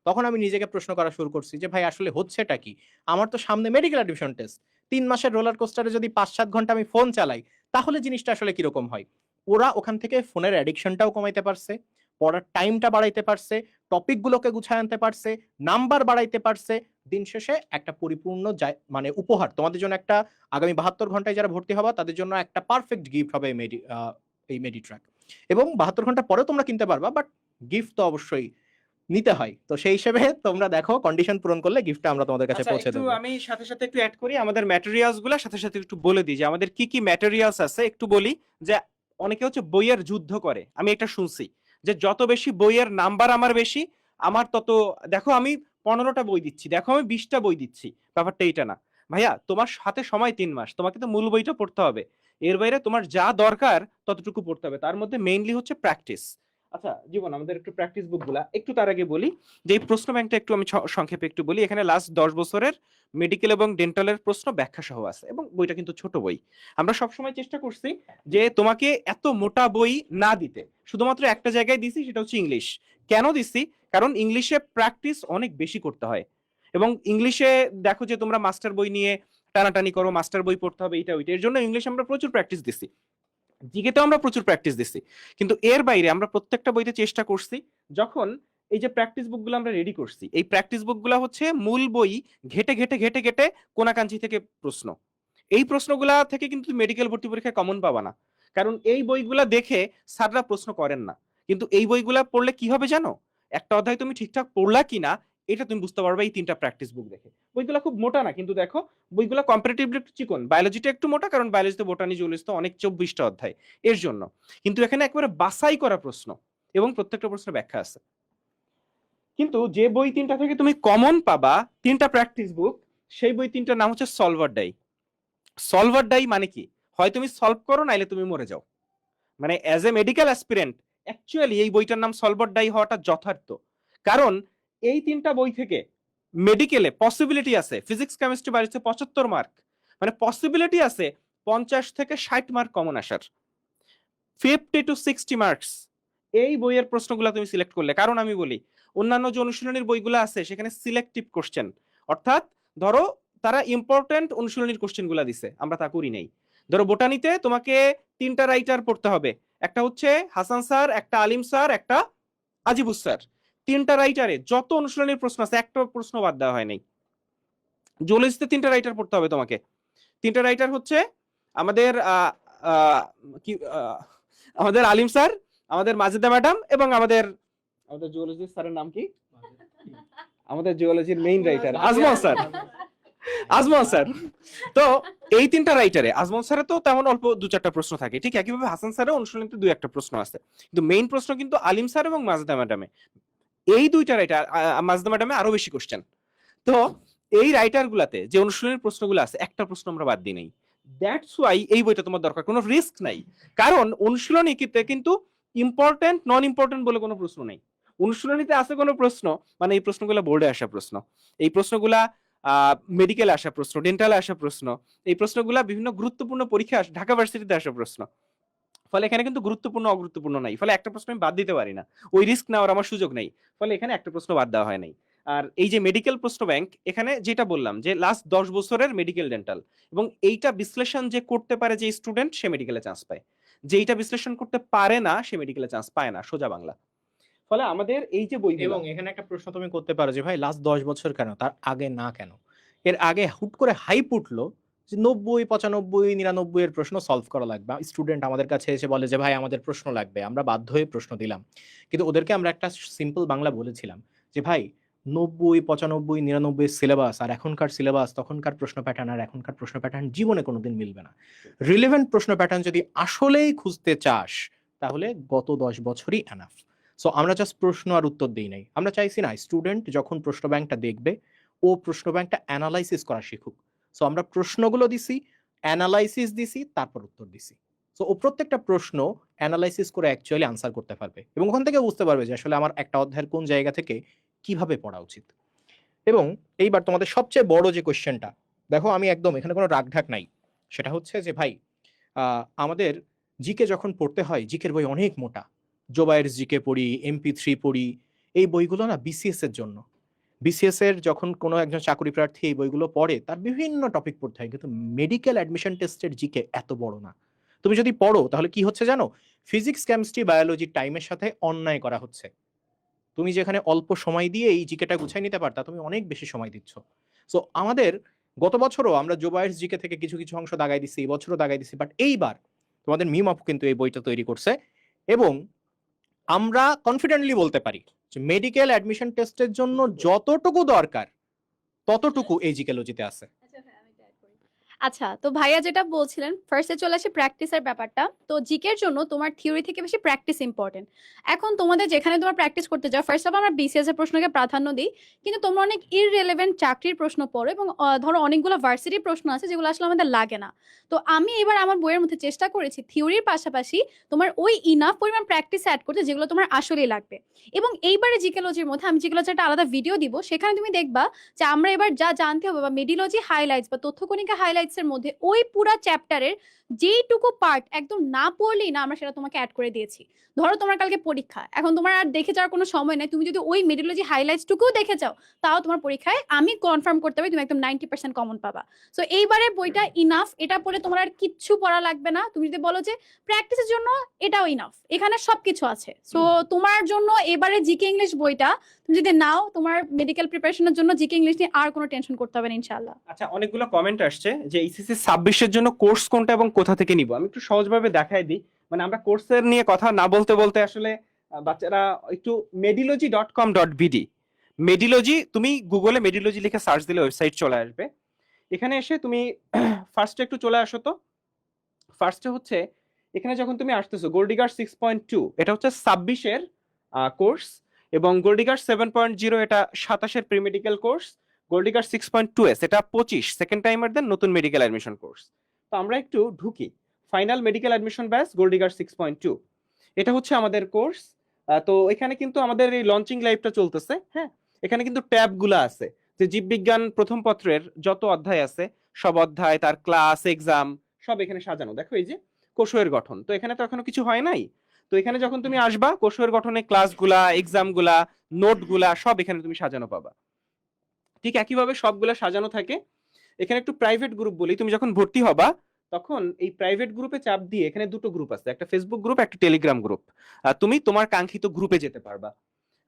তখন আমি নিজেকে প্রশ্ন করা শুরু করছি যে ভাই আসলে হচ্ছেটা কি। আমার তো সামনে মেডিকেল অ্যাডমিশন টেস্ট, 3 মাসের রোলার কোস্টারে যদি 5-7 ঘন্টা আমি ফোন চালাই তাহলে জিনিসটা আসলে কিরকম হয়। ওরা ওখান থেকে ফোনের অ্যাডিকশনটাও কমাইতে পারছে, পড়ার টাইমটা বাড়াইতে পারছে, টপিকগুলোকে গুছায় আনতে পারছে, নাম্বার বাড়াইতে পারছে। দিন শেষে একটা পরিপূর্ণ মানে উপহার তোমাদের জন্য, একটা আগামী 72 ঘন্টায় যারা ভর্তি হবা তাদের জন্য একটা পারফেক্ট গিফট হবে এই মেডিট্র্যাক। এবং 72 ঘন্টা পরেও তোমরা কিনতে পারবা, বাট গিফট তো অবশ্যই নিতে হয়। তো সেই হিসেবে তোমরা দেখো কন্ডিশন পূরণ করলে গিফটটা আমরা তোমাদের কাছে আচ্ছা, পৌঁছে একটু দেবো। আমি সাথে সাথে একটু অ্যাড করি আমাদের ম্যাটেরিয়ালস গুলা, সাথে সাথে একটু বলে দিই যে আমাদের কি কি ম্যাটেরিয়ালস আছে। একটু বলি যে অনেকে হচ্ছে বইয়ের যুদ্ধ করে, আমি এটা শুনছি যে যত বেশি বইয়ের নাম্বার আমার বেশি, আমার তত, দেখো আমি 15টা বই দিচ্ছি, দেখো আমি 20টা বই দিচ্ছি, ব্যাপারটা এইটা না ভাইয়া। তোমার হাতে সময় 3 মাস, তোমাকে তো মূল বইটা পড়তে হবে, এর বাইরে তোমার যা দরকার ততটুকু পড়তে হবে, তার মধ্যে মেইনলি হচ্ছে প্র্যাকটিস। আচ্ছা জীবন, আমাদের একটু প্র্যাকটিস বুক গুলা একটু, তার আগে বলি যে এই প্রশ্ন ব্যাংকটা একটু আমি সংক্ষেপে একটু বলি। এখানে লাস্ট 10 বছরের মেডিকেল এবং ডেন্টালের প্রশ্ন ব্যাখ্যা সহ আছে, এবং বইটা কিন্তু ছোট বই। আমরা সবসময় চেষ্টা করছি যে তোমাকে এত মোটা বই না দিতে, শুধুমাত্র একটা জায়গায় দিছি, সেটা হচ্ছে ইংলিশ। কেন দিছি? কারণ ইংলিশে প্র্যাকটিস অনেক বেশি করতে হয়, এবং ইংলিশে দেখো যে তোমরা মাস্টার বই নিয়ে টানাটানি করো, মাস্টার বই পড়তে হবে এইটা ওইটা, এর জন্য ইংলিশ আমরা প্রচুর প্র্যাকটিস দিছি, জিকেতেও আমরা প্রচুর প্র্যাকটিস দিছি। কিন্তু এর বাইরে আমরা প্রত্যেকটা বইতে চেষ্টা করছি, যখন এই যে প্র্যাকটিস বুকগুলো আমরা রেডি করছি, এই প্র্যাকটিস বুকগুলো হচ্ছে মূল বই ঘেটে ঘেটে ঘেটে ঘেটে কোনাকাঞ্চি থেকে প্রশ্ন। এই প্রশ্নগুলা থেকে কিন্তু মেডিকেল ভর্তি পরীক্ষায় কমন পাবা না, কারণ এই বইগুলা দেখে স্যাররা প্রশ্ন করেন না। কিন্তু এই বইগুলা পড়লে কি হবে জানো? একটা অধ্যায় তুমি ঠিকঠাক পড়লা কিনা এটা তুমি বুঝতে পারবে এই 3টা প্র্যাকটিস বুক দেখে। বইগুলা খুব মোটা না, কিন্তু দেখো বইগুলা কম্পারেটিভলি একটু চিকন। বায়োলজিটা একটু মোটা, কারণ বায়োলজিতে বোটানি জুলজিতে অনেক 24টা অধ্যায় এর জন্য। কিন্তু এখানে একেবারে বাছাই করা প্রশ্ন এবং প্রত্যেকটা প্রশ্নের ব্যাখ্যা আছে। কিন্তু যে বই 3টা থেকে তুমি কমন পাবা, 3টা প্র্যাকটিস বুক, সেই বই 3টার নাম হচ্ছে সলভার ডাই। সলভার ডাই মানে কি? হয় তুমি সলভ করো, নাইলে তুমি মরে যাও। মানে as a medical aspirant actually এই বইটার নাম সলভার ডাই হওয়াটা যথার্থ, কারণ এই 3টা বই থেকে মেডিকেলে পসিবিলিটি আছে ফিজিক্স কেমিস্ট্রি বায়োলজিতে 75 মার্ক, মানে পসিবিলিটি আছে 50 থেকে 60 মার্ক কমন আসার, 50 to 60 মার্কস এই বইয়ের প্রশ্নগুলো তুমি সিলেক্ট করলে। কারণ আমি বলি অন্যান্য যে অনুশীলনীর বইগুলো আছে সেখানে সিলেক্টিভ কোশ্চেন, অর্থাৎ ধরো তারা ইম্পর্টেন্ট অনুশীলনীর কোশ্চেনগুলো দিছে, আমরা তা করি নাই। ধরো বোটানিতে তোমাকে 3টা রাইটার পড়তে হবে, একটা হচ্ছে হাসান স্যার, একটা আলিম স্যার, একটা আজিবুস স্যার। 3টা রাইটারে যত অনুশীলনীর প্রশ্ন আছে একটা প্রশ্ন বাদ দেওয়া হয় নাই। জুলজিতে 3টা রাইটার পড়তে হবে তোমাকে। 3টা রাইটার হচ্ছে আমাদের কি আমাদের আলিম স্যার, আমাদের মাজেদা ম্যাডাম, এবং আমাদের জুলজির স্যারের নাম কি? আমাদের জিওলজির main writer Ajmal sir. Ajmal sir. তো এই 3টা রাইটারে আজমল স্যারের তো তেমন অল্প 2-4টা প্রশ্ন থাকে, ঠিক একইভাবে হাসান স্যারের অনুশীলনীতে 2-1টা প্রশ্ন আছে, কিন্তু মেইন প্রশ্ন কিন্তু আলিম স্যার এবং মাজেদা ম্যাডামে। এই 2টা রাইটার, মাজেদা ম্যাডামে আরো বেশি কোশ্চেন। তো এই রাইটার গুলাতে যে অনুশীলনের প্রশ্নগুলো আছে একটা প্রশ্ন আমরা বাদ দিই নাই। দ্যাটস ওয়াই এই বইটা তোমার দরকার, কোনো রিস্ক নাই, কারণ অনুশীলনীতে কিন্তু ইম্পর্টেন্ট নন ইম্পর্টেন্ট বলে কোনো প্রশ্ন নাই। অনুশীলনীতে আছে কোনো প্রশ্ন, মানে এই প্রশ্নগুলো বোর্ডে আসা প্রশ্ন, এই প্রশ্নগুলা মেডিকেলে আসা প্রশ্ন, ডেন্টালে আসা প্রশ্ন, এই প্রশ্নগুলা বিভিন্ন গুরুত্বপূর্ণ পরীক্ষা ঢাকা ভার্সিটিতে আসা প্রশ্ন। ফলে এখানে কিন্তু গুরুত্বপূর্ণ অগুরুত্বপূর্ণ নাই, ফলে একটা প্রশ্ন আমি বাদ দিতে পারি না, ওই রিস্ক নেওয়ার আমার সুযোগ নেই, ফলে এখানে একটা প্রশ্ন বাদ দেওয়া হয় নাই। আর এই যে মেডিকেল প্রশ্ন ব্যাংক, এখানে যেটা বললাম যে লাস্ট 10 বছরের মেডিকেল ডেন্টাল, এবং এইটা বিশ্লেষণ যে করতে পারে যে স্টুডেন্ট, সে মেডিকেলে চান্স পায়, যে এইটা বিশ্লেষণ করতে পারে না সে মেডিকেলে চান্স পায় না, সোজা বাংলা। ফলে আমাদের এই যে বইগুলো, এবং এখানে একটা প্রশ্ন তুমি করতে পারো যে ভাই লাস্ট 10 বছর কেন, তার আগে না কেন? এর আগে হুট করে হাইপ উঠলো যে 90, 95, 99 এর প্রশ্ন সলভ করা লাগবে। স্টুডেন্ট আমাদের কাছে এসে বলে যে ভাই আমাদের প্রশ্ন লাগবে, আমরা বাধ্য হয়ে প্রশ্ন দিলাম। কিন্তু ওদেরকে আমরা একটা সিম্পল বাংলা বলেছিলাম যে ভাই 90, 95, 99 সিলেবাস আর এখনকার সিলেবাস, তখনকার প্রশ্ন প্যাটার্ন আর এখনকার প্রশ্ন প্যাটার্ন জীবনে কোনোদিন মিলবে না। রিলেভেন্ট প্রশ্ন প্যাটার্ন যদি আসলেই খুঁজতে চাস, তাহলে গত 10 বছরই এনাফ। সো আমরা জাস্ট প্রশ্ন আর উত্তর দিই নাই, আমরা চাইছি না স্টুডেন্ট যখন প্রশ্ন ব্যাংকটা দেখবে ও প্রশ্ন ব্যাংকটা অ্যানালাইসিস করা শিখুক। সো আমরা প্রশ্নগুলো দিছি, অ্যানালাইসিস দিছি, তারপর উত্তর দিছি। সো ও প্রত্যেকটা প্রশ্ন অ্যানালাইসিস করে অ্যাকচুয়ালি আনসার করতে পারবে এবং ওখান থেকে বুঝতে পারবে যে আসলে আমার একটা অধ্যায়ের কোন জায়গা থেকে কিভাবে পড়া উচিত। এবং এইবার তোমাদের সবচেয়ে বড় যে কোয়েশ্চেনটা, দেখো আমি একদম এখানে কোনো রাগঢাক নাই, সেটা হচ্ছে যে ভাই আমাদের জিকে যখন পড়তে হয়, জিকের বই অনেক মোটা, জোবায়ের জিকে পড়ি, MP3 পড়ি, এই বইগুলো না বিসিএস এর জন্য। বিসিএস এর যখন কোনো একজন চাকরি প্রার্থী এই বইগুলো পড়ে, তার বিভিন্ন টপিক পড়তে হয়, কিন্তু মেডিকেল অ্যাডমিশন টেস্টের জিকে এত বড় না। তুমি যদি পড়ো তাহলে কি হচ্ছে জানো, ফিজিক্স, কেমিস্ট্রি, বায়োলজি টাইমের সাথে অন্যায় করা হচ্ছে। তুমি যেখানে অল্প সময় দিয়ে এই জিকেটা গুছাই নিতে পারতা, তুমি অনেক বেশি সময় দিচ্ছ। সো আমাদের গত বছরও আমরা জোবায়ের জিকে থেকে কিছু কিছু অংশ দাগাই দিছি, এই বছরও দাগাই দিছি, বাট এইবার তোমাদের মিম আপু কিন্তু এই বইটা তৈরি করছে এবং আমরা কনফিডেন্টলি বলতে পারি যে মেডিকেল অ্যাডমিশন টেস্টের জন্য যতটুকু দরকার ততটুকু এই জিকেলজিতে আছে। আচ্ছা, তো ভাইয়া যেটা বলছিলেন, ফার্স্টে চলে আসে প্র্যাকটিসের ব্যাপারটা। তো জিকের জন্য তোমার থিওরি থেকে বেশি প্র্যাকটিস ইম্পর্টেন্ট। এখন তোমাদের যেখানে তোমার প্র্যাকটিস করতে যাও, ফার্স্ট অফ আমরা বিসিএস এর প্রশ্নকে প্রাধান্য দিই, কিন্তু তোমরা অনেক ইররিলেভেন্ট চাকরির প্রশ্ন পড়ো এবং ধরো অনেকগুলো ভার্সিটির প্রশ্ন আছে যেগুলো আসলে আমাদের লাগে না। তো আমি এবার আমার বইয়ের মধ্যে চেষ্টা করেছি থিওরির পাশাপাশি তোমার ওই ইনাফ পরিমাণ প্র্যাকটিস অ্যাড করতে যেগুলো তোমার আসলেই লাগবে। এবং এইবারে জিকেলজির মধ্যে আমি জিকেলজি একটা আলাদা ভিডিও দিব, সেখানে তুমি দেখবা যে আমরা এবার যা জানতে হবে বা মেডিলজি হাইলাইটস বা তথ্যকণিকা হাইলাইটস এর মধ্যে ওই পুরা চ্যাপ্টারের যেইটুকু পার্ট একদম না পড়লেই না, আমরা সেটা তোমাকে অ্যাড করে দিয়েছি। ধরো তোমার কালকে পরীক্ষা, এখন তোমার আর দেখে যাওয়ার কোনো সময় নেই, তুমি যদি ওই মেডিলজি হাইলাইটস টুকুও দেখে যাও, তাও তোমার পরীক্ষায় আমি কনফার্ম করতে পারি তুমি একদম 90% কমন পাবা। সো এইবারে বইটা ইনাফ, এটা পড়ে তোমার আর কিচ্ছু পড়া লাগবে না। তুমি যদি বলো যে প্র্যাকটিসের জন্য এটাও ইনাফ, এখানে সবকিছু আছে। সো তোমার জন্য এবারে জিকে ইংলিশ বইটা তুমি যদি নাও, তোমার মেডিকেল প্রিপারেশনের জন্য জিকে ইংলিশ নিয়ে আর কোনো টেনশন করতে হবে না ইনশাআল্লাহ। আচ্ছা, অনেকগুলো কমেন্ট আসছে যে এইচএসসি 26 এর জন্য কোর্স কোনটা এবং কোথা থেকে নিব। আমি একটু সহজভাবে দেখাই দিই, মানে আমরা কোর্সের নিয়ে কথা না বলতে বলতে আসলে বাচ্চারা একটু medilogii.com.bd, মেডিলজি, তুমি গুগলে মেডিলজি লিখে সার্চ দিলে ওয়েবসাইট চলে আসবে। এখানে এসে তুমি ফার্স্টে একটু চলে আসো। তো ফার্স্টে হচ্ছে এখানে যখন তুমি আসতেছো গোল্ডিগার 6.2, এটা হচ্ছে 26 এর কোর্স, এবং গোল্ডিগার 7.0 এটা 27 এর প্রি মেডিকেল কোর্স, গোল্ডিগার 6.2s এটা 25 সেকেন্ড টাইমারদের নতুন মেডিকেল অ্যাডমিশন কোর্স। তো আমরা একটু ঢুকি, ফাইনাল মেডিকেল অ্যাডমিশন ব্যাচ গোল্ডিগার 6.2, এটা হচ্ছে আমাদের কোর্স। তো এখানে কিন্তু আমাদের এই লঞ্চিং লাইভটা চলতেছে। হ্যাঁ, এখানে কিন্তু ট্যাব গুলা আছে, যে জীববিজ্ঞান প্রথম পত্রের যত অধ্যায় আছে সব অধ্যায়, তার ক্লাস, এক্সাম সব এখানে সাজানো। দেখো এই যে কোষের গঠন, তো এখানে তো এখনো কিছু হয় নাই। তো এখানে যখন তুমি আসবা, কোষের গঠনে ক্লাসগুলা, এক্সামগুলা, নোটগুলা সব এখানে তুমি সাজানো পাবা। ঠিক একইভাবে সবগুলা সাজানো থাকে। এখানে একটু প্রাইভেট গ্রুপ বলি, তুমি যখন ভর্তি হবা তখন এই প্রাইভেট গ্রুপে চাপ দিয়ে, এখানে দুটো গ্রুপ আছে, একটা ফেসবুক গ্রুপ, একটা টেলিগ্রাম গ্রুপ, তুমি তোমার কাঙ্ক্ষিত গ্রুপে যেতে পারবা।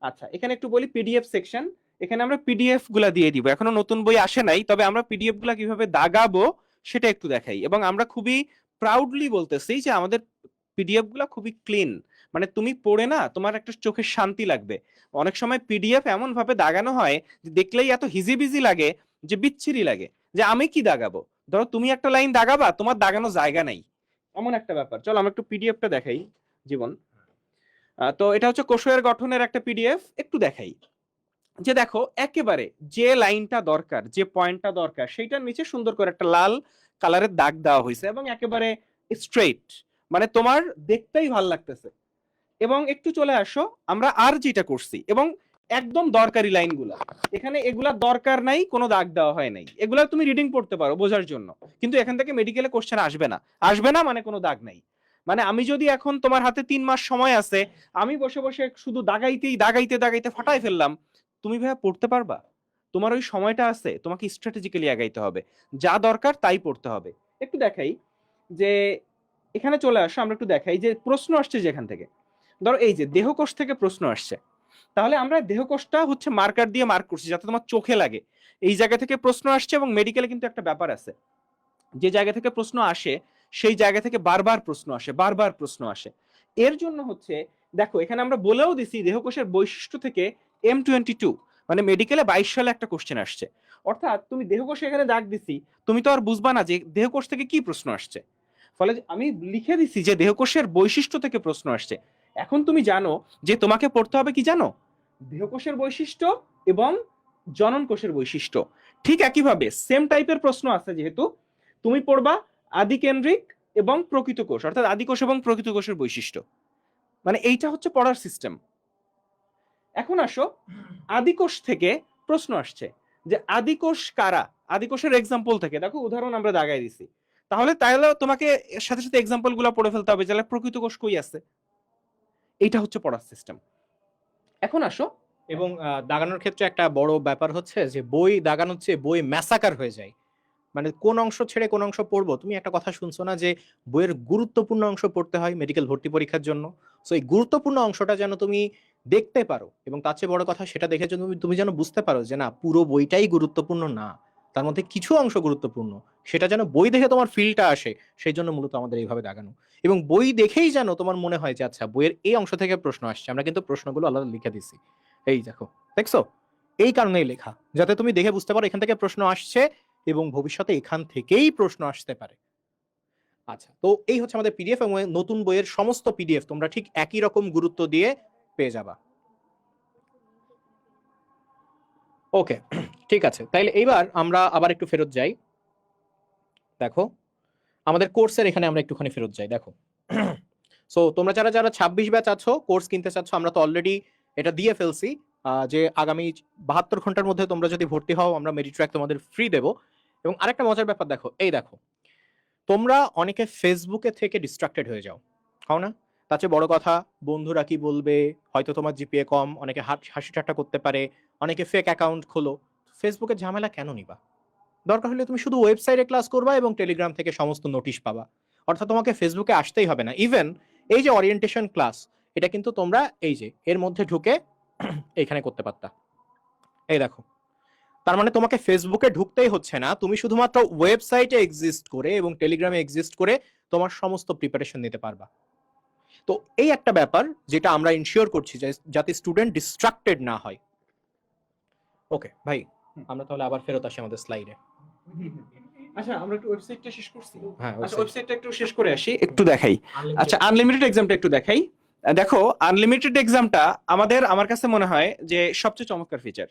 আচ্ছা, এখানে একটু বলি পিডিএফ সেকশন, এখানে আমরা পিডিএফ গুলা দিয়ে দিব। এখনো নতুন বই আসে নাই, তবে আমরা পিডিএফ গুলা কিভাবে দাগাবো সেটা একটু দেখাই। এবং আমরা খুবই প্রাউডলি বলতেছি যে আমাদের পিডিএফ গুলা খুবই ক্লিন, মানে তুমি পড়ে না তোমার একটা চোখের শান্তি লাগবে। অনেক সময় পিডিএফ এমন ভাবে দাগানো হয় যে দেখলেই এত হিজিবিজি লাগে যে বিচ্ছিরি লাগে, যে আমি কি দাগাবো। ধরো তুমি একটা লাইন দাগাবা, তোমার দাগানো জায়গা নাই, এমন একটা ব্যাপার। চলো আমরা একটু পিডিএফটা দেখাই জীবন। তো এটা হচ্ছে কোষের গঠনের একটা পিডিএফ, একটু দেখাই। যে দেখো একেবারে যে লাইনটা দরকার, যে পয়েন্টটা দরকার, সেইটার নিচে সুন্দর করে একটা লাল কালারের দাগ দেওয়া হয়েছে এবং একেবারে স্ট্রেইট, মানে তোমার দেখতেই ভাল লাগতেছে। এবং একটু চলে আসো, আমরা আর যেটা করছি এবং একদম দরকারি লাইনগুলা, এখানে এগুলা দরকার নাই, কোনো দাগ দেওয়া হয় নাই, এগুলা তুমি রিডিং পড়তে পারো বোঝার জন্য, কিন্তু এখান থেকে মেডিকেলে কোশ্চেন আসবে না। আসবে না মানে কোনো দাগ নাই। মানে আমি যদি এখন তোমার হাতে 3 মাস সময় আছে, আমি বসে বসে শুধু দাগাইতে ফাটাই ফেললাম, তুমি ভাইয়া পড়তে পারবা? তোমার ওই সময়টা আছে, তোমাকে স্ট্র্যাটেজিক্যালি আগাইতে হবে, যা দরকার তাই পড়তে হবে। একটু দেখাই যে এখানে চলে আসো, আমরা একটু দেখাই যে প্রশ্ন আসছে যেখান থেকে। ধরো এই যে দেহকোষ থেকে প্রশ্ন আসছে, তাহলে আমরা দেহকোষটা হচ্ছে মার্কার দিয়ে মার্ক করছি যাতে তোমার চোখে লাগে। এই জায়গা থেকে প্রশ্ন আসছে, এবং মেডিকেলে কিন্তু একটা ব্যাপার আছে, যে জায়গা থেকে প্রশ্ন আসে সেই জায়গা থেকে বারবার প্রশ্ন আসে। এর জন্য হচ্ছে দেখো এখানে আমরা বলেও দিছি দেহকোষের বৈশিষ্ট্য থেকে M22, মানে মেডিকেলে 22 সালে একটা কোশ্চেন আসছে। অর্থাৎ তুমি দেহকোষে এখানে দাগ দিছি, তুমি তো আর বুঝবা না যে দেহকোষ থেকে কি প্রশ্ন আসছে। ফলে আমি লিখে দিছি যে দেহকোষের বৈশিষ্ট্য থেকে প্রশ্ন আসছে। এখন তুমি জানো যে তোমাকে পড়তে হবে কি জানো, দেহকোষের বৈশিষ্ট্য এবং জনন কোষের বৈশিষ্ট্য। ঠিক একইভাবে সেম টাইপের প্রশ্ন আছে, যেহেতু তুমি পড়বা আদিকেন্দ্রিক এবং প্রকৃত কোষ, অর্থাৎ আদিকোষ এবং প্রকৃত কোষের বৈশিষ্ট্য। মানে এইটা হচ্ছে পড়ার সিস্টেম। এখন আসো, আদিকোষ থেকে প্রশ্ন আসছে যে আদিকোষ কারা, আদিকোষের এক্সাম্পল থেকে দেখো উদাহরণ আমরা দাগাই দিছি, তাহলে তোমাকে এর সাথে সাথে এক্সাম্পল গুলো পড়ে ফেলতে হবে, তাহলে প্রকৃত কোষ কই আছে। এইটা হচ্ছে পড়ার সিস্টেম। এখন আসো, এবং দাগানোর ক্ষেত্রে একটা বড় ব্যাপার হচ্ছে যে বই দাগানোর চেয়ে বই ম্যাসাকার হয়ে যায়। মানে কোন অংশ ছেড়ে কোন অংশ পড়বো, তুমি একটা কথা শুনছো না যে বইয়ের গুরুত্বপূর্ণ অংশ পড়তে হয় মেডিকেল ভর্তি পরীক্ষার জন্য। সো এই গুরুত্বপূর্ণ অংশটা যেন তুমি দেখতে পারো, এবং তার চেয়ে বড় কথা সেটা দেখে যেন তুমি যেন বুঝতে পারো যে না পুরো বইটাই গুরুত্বপূর্ণ না, তার মধ্যে কিছু অংশ গুরুত্বপূর্ণ, সেটা যেন বই দেখে তোমার ফিলটা আসে। সেই জন্য মূলত আমাদের এইভাবে দাগানো, এবং বই দেখেই যেন তোমার মনে হয় যে আচ্ছা বইয়ের এই অংশ থেকে প্রশ্ন আসছে, আমরা কিন্তু প্রশ্নগুলো আলাদা লিখে দিছি। এই দেখো, দেখছো, এই কারণেই লেখা, যাতে তুমি দেখে বুঝতে পারো এখান থেকে প্রশ্ন আসছে এবং ভবিষ্যতে এখান থেকেই প্রশ্ন আসতে পারে। আচ্ছা, তো এই হচ্ছে আমাদের পিডিএফ, এবং নতুন বইয়ের সমস্ত পিডিএফ তোমরা ঠিক একই রকম গুরুত্ব দিয়ে পেয়ে যাবা। ওকে, ঠিক আছে, তাইলে এইবার আমরা আবার একটু ফেরত যাই। দেখো আমাদের কোর্সের এখানে আমরা একটুখানি ফেরত যাই। দেখো সো তোমরা যারা যারা 26 ব্যাচ আছো, কোর্স কিনতে চাচ্ছ, আমরা তো অলরেডি এটা দিয়ে ফেলছি যে আগামী 72 ঘন্টার মধ্যে তোমরা যদি ভর্তি হও আমরা মেডিট্র্যাক তোমাদের ফ্রি দেবো। এবং আরেকটা মজার ব্যাপার দেখো, এই দেখো তোমরা অনেকে ফেসবুকে থেকে ডিস্ট্রাক্টেড হয়ে যাও, হও না? তার চেয়ে বড় কথা, বন্ধুরা কি বলবে, হয়তো তোমার জিপিএ কম, অনেকে হাসি ঠাট্টা করতে পারে, অনেকে ফেক অ্যাকাউন্ট খোলো। ফেসবুকের ঝামেলা কেন নিবা? দরকার হলে তুমি শুধু ওয়েবসাইটে ক্লাস করবা এবং টেলিগ্রাম থেকে সমস্ত নোটিশ পাবা। অর্থাৎ তোমাকে ফেসবুকে আসতেই হবে না। ইভেন এই যে ওরিয়েন্টেশন ক্লাস, এটা কিন্তু তোমরা এই যে এর মধ্যে ঢুকে এইখানে করতে পারতা। এই দেখো, তার মানে তোমাকে ফেসবুকে ঢুকতেই হচ্ছে না, তুমি শুধুমাত্র ওয়েবসাইটে এক্সিস্ট করে এবং টেলিগ্রামে এক্সিস্ট করে তোমার সমস্ত প্রিপারেশন নিতে পারবা। তো এই একটা ব্যাপার যেটা আমরা ইনশিওর করছি যাতে স্টুডেন্ট ডিস্ট্রাক্টেড না হয়। ওকে ভাই, আমরা তাহলে আবার ফেরত আসি আমাদের স্লাইডে। আচ্ছা আমরা একটু ওয়েবসাইটটা শেষ করছি। হ্যাঁ, আচ্ছা ওয়েবসাইটটা একটু শেষ করে আসি, একটু দেখাই। আচ্ছা আনলিমিটেড এক্সামটা একটু দেখাই। দেখো আনলিমিটেড এক্সামটা আমার কাছে মনে হয় যে সবচেয়ে চমৎকার ফিচার।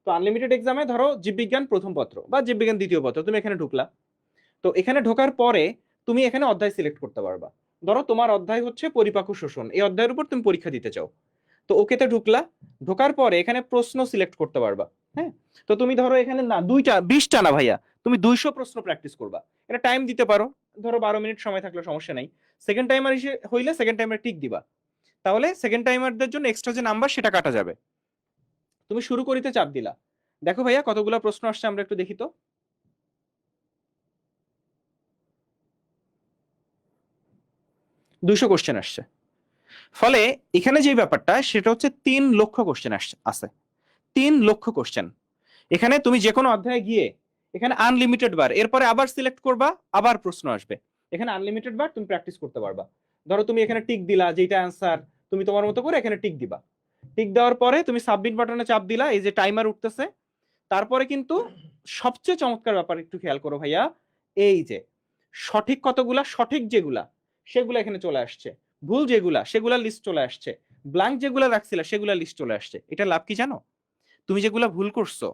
তো আনলিমিটেড এক্সামে ধরো জীববিজ্ঞান প্রথম পত্র বা জীববিজ্ঞান দ্বিতীয় পত্র, তুমি এখানে ঢুকলা। তো এখানে ঢোকার পরে তুমি এখানে অধ্যায় সিলেক্ট করতে পারবা। ধরো তোমার অধ্যায় হচ্ছে পরিপাক শোষণ, এই অধ্যায়ের উপর তুমি পরীক্ষা দিতে চাও। তো ওকেতে ঢুকলা, ঢোকার পরে এখানে প্রশ্ন সিলেক্ট করতে পারবা। হ্যাঁ, তো তুমি ধরো এখানে না 20টা না ভাইয়া, তুমি 200 প্রশ্ন প্র্যাকটিস করবা। এটা টাইম দিতে পারো, ধরো 12 মিনিট সময় থাকলে সমস্যা নাই। সেকেন্ড টাইমার হইলে সেকেন্ড টাইমার টিক দিবা, তাহলে সেকেন্ড টাইমারদের জন্য এক্সট্রা যে নাম্বার সেটা কাটা যাবে। তুমি শুরু করিতে চাপ দিলা। দেখো ভাইয়া কতগুলো প্রশ্ন আসছে, আমরা একটু দেখি তো। 200 কোশ্চেন আসছে। ফলে এখানে যে ব্যাপারটা সেটা হচ্ছে 3 লক্ষ কোশ্চেন আছে 3 লক্ষ কোশ্চেন। এখানে তুমি যে কোনো অধ্যায়ে গিয়ে এখানে আনলিমিটেড বার, এরপরে আবার সিলেক্ট করবা, আবার প্রশ্ন আসবে। এখানে আনলিমিটেড বার তুমি প্র্যাকটিস করতে পারবা। ধরো তুমি এখানে টিক দিলা, যেটা অ্যান্সার তুমি তোমার মতো করে এখানে টিক দিবা। টিক দেওয়ার পরে তুমি সাবমিট বাটনে চাপ দিলা, এই যে টাইমার উঠতেছে। তারপরে কিন্তু সবচেয়ে চমৎকার ব্যাপার একটু খেয়াল করো ভাইয়া, এই যে সঠিক কতগুলা, সঠিক যেগুলা সেগুলো এখানে চলে আসছে, ভুল যেগুলা সেগুলা লিস্ট চলে আসছে, ব্ল্যাঙ্ক যেগুলা রাখছিলা সেগুলা লিস্ট চলে আসছে। এটা লাভ কি জানো? তুমি যেগুলা ভুল করছো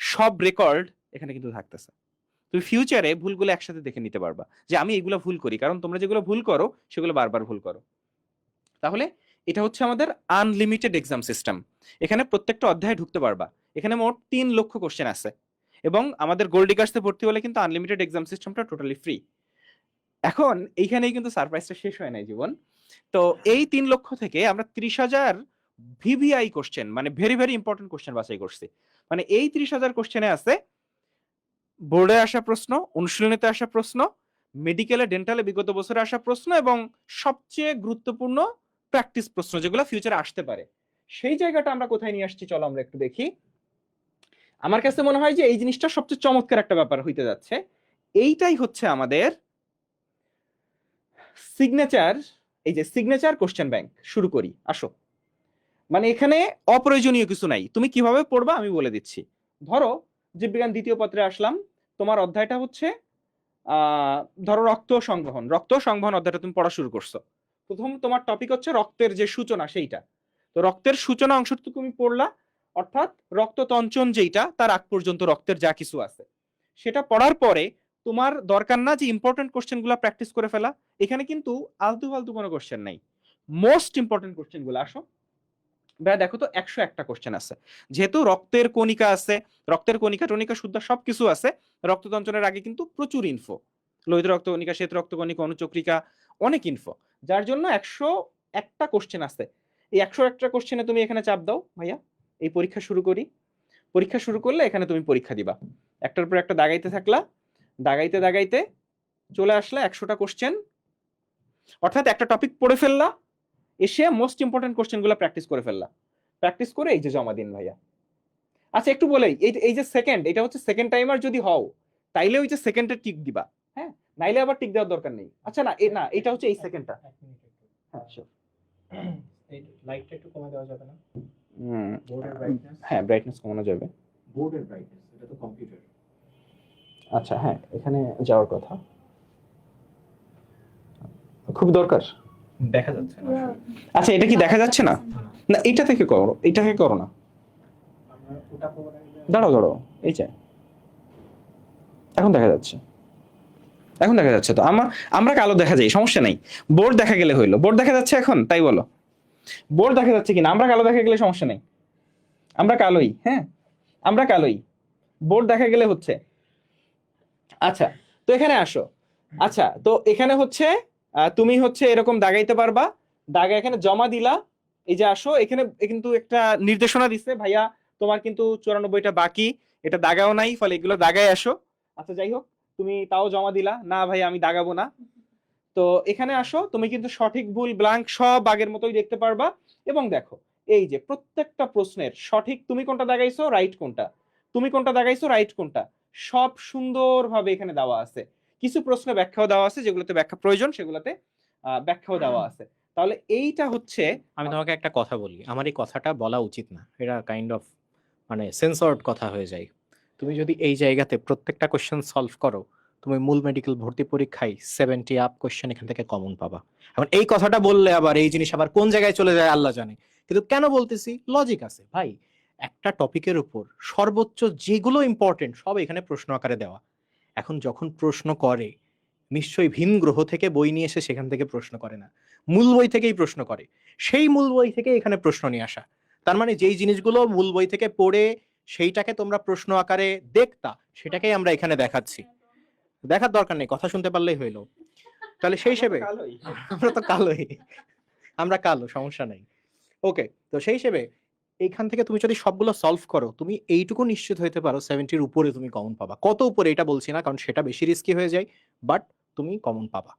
সব রেকর্ড এখানে কিন্তু থাকতেছে। তুমি ফিউচারে ভুলগুলো একসাথে দেখে নিতে পারবা যে আমি এগুলো ভুল করি, কারণ তোমরা যেগুলো ভুল করো সেগুলো বারবার ভুল করো। তাহলে এটা হচ্ছে আমাদের আনলিমিটেড এক্সাম সিস্টেম। এখানে প্রত্যেকটা অধ্যায়ে ঢুকতে পারবা। এখানে মোট 3 লক্ষ কোশ্চেন আছে এবং আমাদের গোল্ড ডিগার্সে ভর্তি হলে কিন্তু আনলিমিটেড এক্সাম সিস্টেমটা টোটালি ফ্রি। এখন এইখানেই কিন্তু সারপ্রাইজটা শেষ হয় নাই জীবন। তো এই 3 লক্ষ থেকে আমরা 30,000 ভিভিআই কোশ্চেন, মানে ভেরি ভেরি ইম্পর্টেন্ট কোশ্চেন বাছাই করছি। মানে এই 30,000 কোশ্চেনে আছে বোর্ডে আসা প্রশ্ন, অনুশীলনীতে আসা প্রশ্ন, মেডিকেলে ডেন্টালে বিগত বছরে আসা প্রশ্ন এবং সবচেয়ে গুরুত্বপূর্ণ প্র্যাকটিস প্রশ্ন যেগুলো ফিউচারে আসতে পারে। সেই জায়গাটা আমরা কোথায় নিয়ে আসছি চলো আমরা একটু দেখি। আমার কাছে মনে হয় যে এই জিনিসটা সবচেয়ে চমৎকার একটা ব্যাপার হইতে যাচ্ছে। এইটাই হচ্ছে আমাদের সিগনেচার, এই যে সিগনেচার কোশ্চেন ব্যাংক। শুরু করি, আসো। মানে এখানে অপ্রয়োজনীয় কিছু নাই, তুমি কিভাবে পড়বা আমি বলে দিচ্ছি। ধরো জীববিজ্ঞান দ্বিতীয় পত্রে আসলাম, তোমার অধ্যায়টা হচ্ছে ধরো রক্ত সংবহন অধ্যায়টা তুমি পড়া শুরু করছো। প্রথম তোমার টপিক হচ্ছে রক্তের যে সূচনা, সেইটা। তো রক্তের সূচনা অংশটুকু তুমি পড়লা, অর্থাৎ রক্ততঞ্চন যেইটা, তার আগ পর্যন্ত রক্তের যা কিছু আছে সেটা পড়ার পরে তোমার দরকার না যে ইম্পর্টেন্ট কোশ্চেন গুলা প্র্যাকটিস করে ফেলা। এখানে কিন্তু আলতু ফালতু কোনো কোশ্চেন নাই, মোস্ট ইম্পর্টেন্ট কোশ্চেন গুলো। আসো ভাইয়া দেখো তো 101টা কোশ্চেন আছে। যেহেতু রক্তের কণিকা আছে, রক্তের কণিকা টনিকা শুদ্ধ সবকিছু আছে, রক্ততঞ্চনের আগে কিন্তু প্রচুর ইনফো, লোহিত রক্তকণিকা, শ্বেত রক্তকণিকা, অনুচক্রিকা, অনেক ইনফো, যার জন্য 101টা কোশ্চেন আছে। এই 101টা কোশ্চেনে তুমি এখানে চাপ দাও ভাইয়া, এই পরীক্ষা শুরু করি। পরীক্ষা শুরু করলে এখানে তুমি পরীক্ষা দিবা, একটার পর একটা দাগাইতে থাকলা, দাগাইতে দাগাইতে চলে আসলে 100টা কোশ্চেন, অর্থাৎ একটা টপিক পড়ে ফেললা, এসে মোস্ট ইম্পর্টেন্ট কোশ্চেন গুলো প্র্যাকটিস করে ফেললা, প্র্যাকটিস করে এই যে জমা দিন ভাইয়া। আচ্ছা একটু বলেই, এই যে সেকেন্ড, এটা হচ্ছে সেকেন্ড টাইমার যদি হও তাইলে ওই যে সেকেন্ডে টিক দিবা, হ্যাঁ, নাইলে আবার টিক দেওয়ার দরকার নেই। আচ্ছা না না, এটা হচ্ছে এই সেকেন্ডটা। হ্যাঁ sure। এই লাইটটা একটু কমে দেওয়া যাবে না? বোর্ডের হ্যাঁ ব্রাইটনেস কমানো যাবে। বোর্ডের ব্রাইটনেস, এটা তো কম্পিউটার। আচ্ছা হ্যাঁ, এখানে যাওয়ার কথা, খুব দরকার। দেখা যাচ্ছে না। আচ্ছা এটা কি দেখা যাচ্ছে না? না এটা থেকে করো, এটা থেকে করো না, আমরা ওটা করে দাঁড়াও দাঁড়াও, এই যে এখন দেখা যাচ্ছে, এখন দেখা যাচ্ছে। তো আমরা কালো দেখা যায়, সমস্যা নাই, বোর্ড দেখা গেলে হইলো। বোর্ড দেখা যাচ্ছে এখন, তাই বলো বোর্ড দেখা যাচ্ছে কিনা? আমরা কালো দেখা গেলে সমস্যা নেই, আমরা কালোই, হ্যাঁ আমরা কালোই, বোর্ড দেখা গেলে হচ্ছে। আচ্ছা তো এখানে আসো। আচ্ছা তো এখানে হচ্ছে তুমি হচ্ছে এরকম দাগাইতে পারবা, দাগা এখানে জমা দিলা, এই যে আসো এখানে কিন্তু একটা নির্দেশনা দিচ্ছে ভাইয়া তোমার কিন্তু 94টা বাকি, এটা দাগাও নাই, ফলে এগুলো দাগায় আসো। আচ্ছা যাই হোক, তুমি তাও জমা দিলা, না ভাই আমি দাগাবো না। তো এখানে আসো, তুমি কিন্তু সঠিক ভুল ব্ল্যাঙ্ক সব আগের মতোই দেখতে পারবা। এবং দেখো এই যে প্রত্যেকটা প্রশ্নের সঠিক তুমি কোনটা দাগাইছো, রাইট কোনটা, তুমি কোনটা দাগাইছো, রাইট কোনটা, সব সুন্দরভাবে এখানে দেওয়া আছে। কিছু প্রশ্ন ব্যাখ্যাও দেওয়া আছে, যেগুলোতে ব্যাখ্যা প্রয়োজন সেগুলোতে ব্যাখ্যাও দেওয়া আছে। তাহলে এইটা হচ্ছে, আমি তোমাকে একটা কথা বলি, আমার এই কথাটা বলা উচিত না, এটা কাইন্ড অফ মানে সেন্সর্ড কথা হয়ে যায়। তুমি যদি এই জায়গাতে প্রত্যেকটা কোশ্চেন সলভ করো, তুমি মূল মেডিকেল ভর্তি পরীক্ষায় 70 আপ কোশ্চেন এখান থেকে কমন পাবা। এখন এই কথাটা বললে আবার এই জিনিস আবার কোন জায়গায় চলে যায় আল্লাহ জানে, কিন্তু কেন বলতেছি, লজিক আছে ভাই। একটা টপিকের উপর সর্বোচ্চ যেগুলো ইম্পর্টেন্ট সব এখানে প্রশ্ন আকারে দেওয়া। এখন যখন প্রশ্ন করে, নিশ্চয়ই ভিন গ্রহ থেকে বই নিয়ে এসে সেখান থেকে প্রশ্ন করে না, মূল বই থেকেই প্রশ্ন করে। সেই মূল বই থেকে এখানে প্রশ্ন নিয়ে আসা, তার মানে যেই জিনিসগুলো মূল বই থেকে পড়ে সেইটাকে তোমরা প্রশ্ন আকারে দেখতা, সেটাকেই আমরা এখানে দেখাচ্ছি। দেখার দরকার নেই, কথা শুনতে পারলেই হইলো। তাহলে সেই হিসেবে আমরা তো কালোই, আমরা কালো, সমস্যা নাই। ওকে, তো সেই হিসেবে এইখান থেকে তুমি যদি সবগুলো সলভ করো, তুমি এইটুকু নিশ্চিত হইতে পারো 70-র উপরে তুমি কমন পাবা। কত উপরে এটা বলছি না, কারণ সেটা বেশি রিস্কি হয়ে যায়, বাট তুমি কমন পাবা।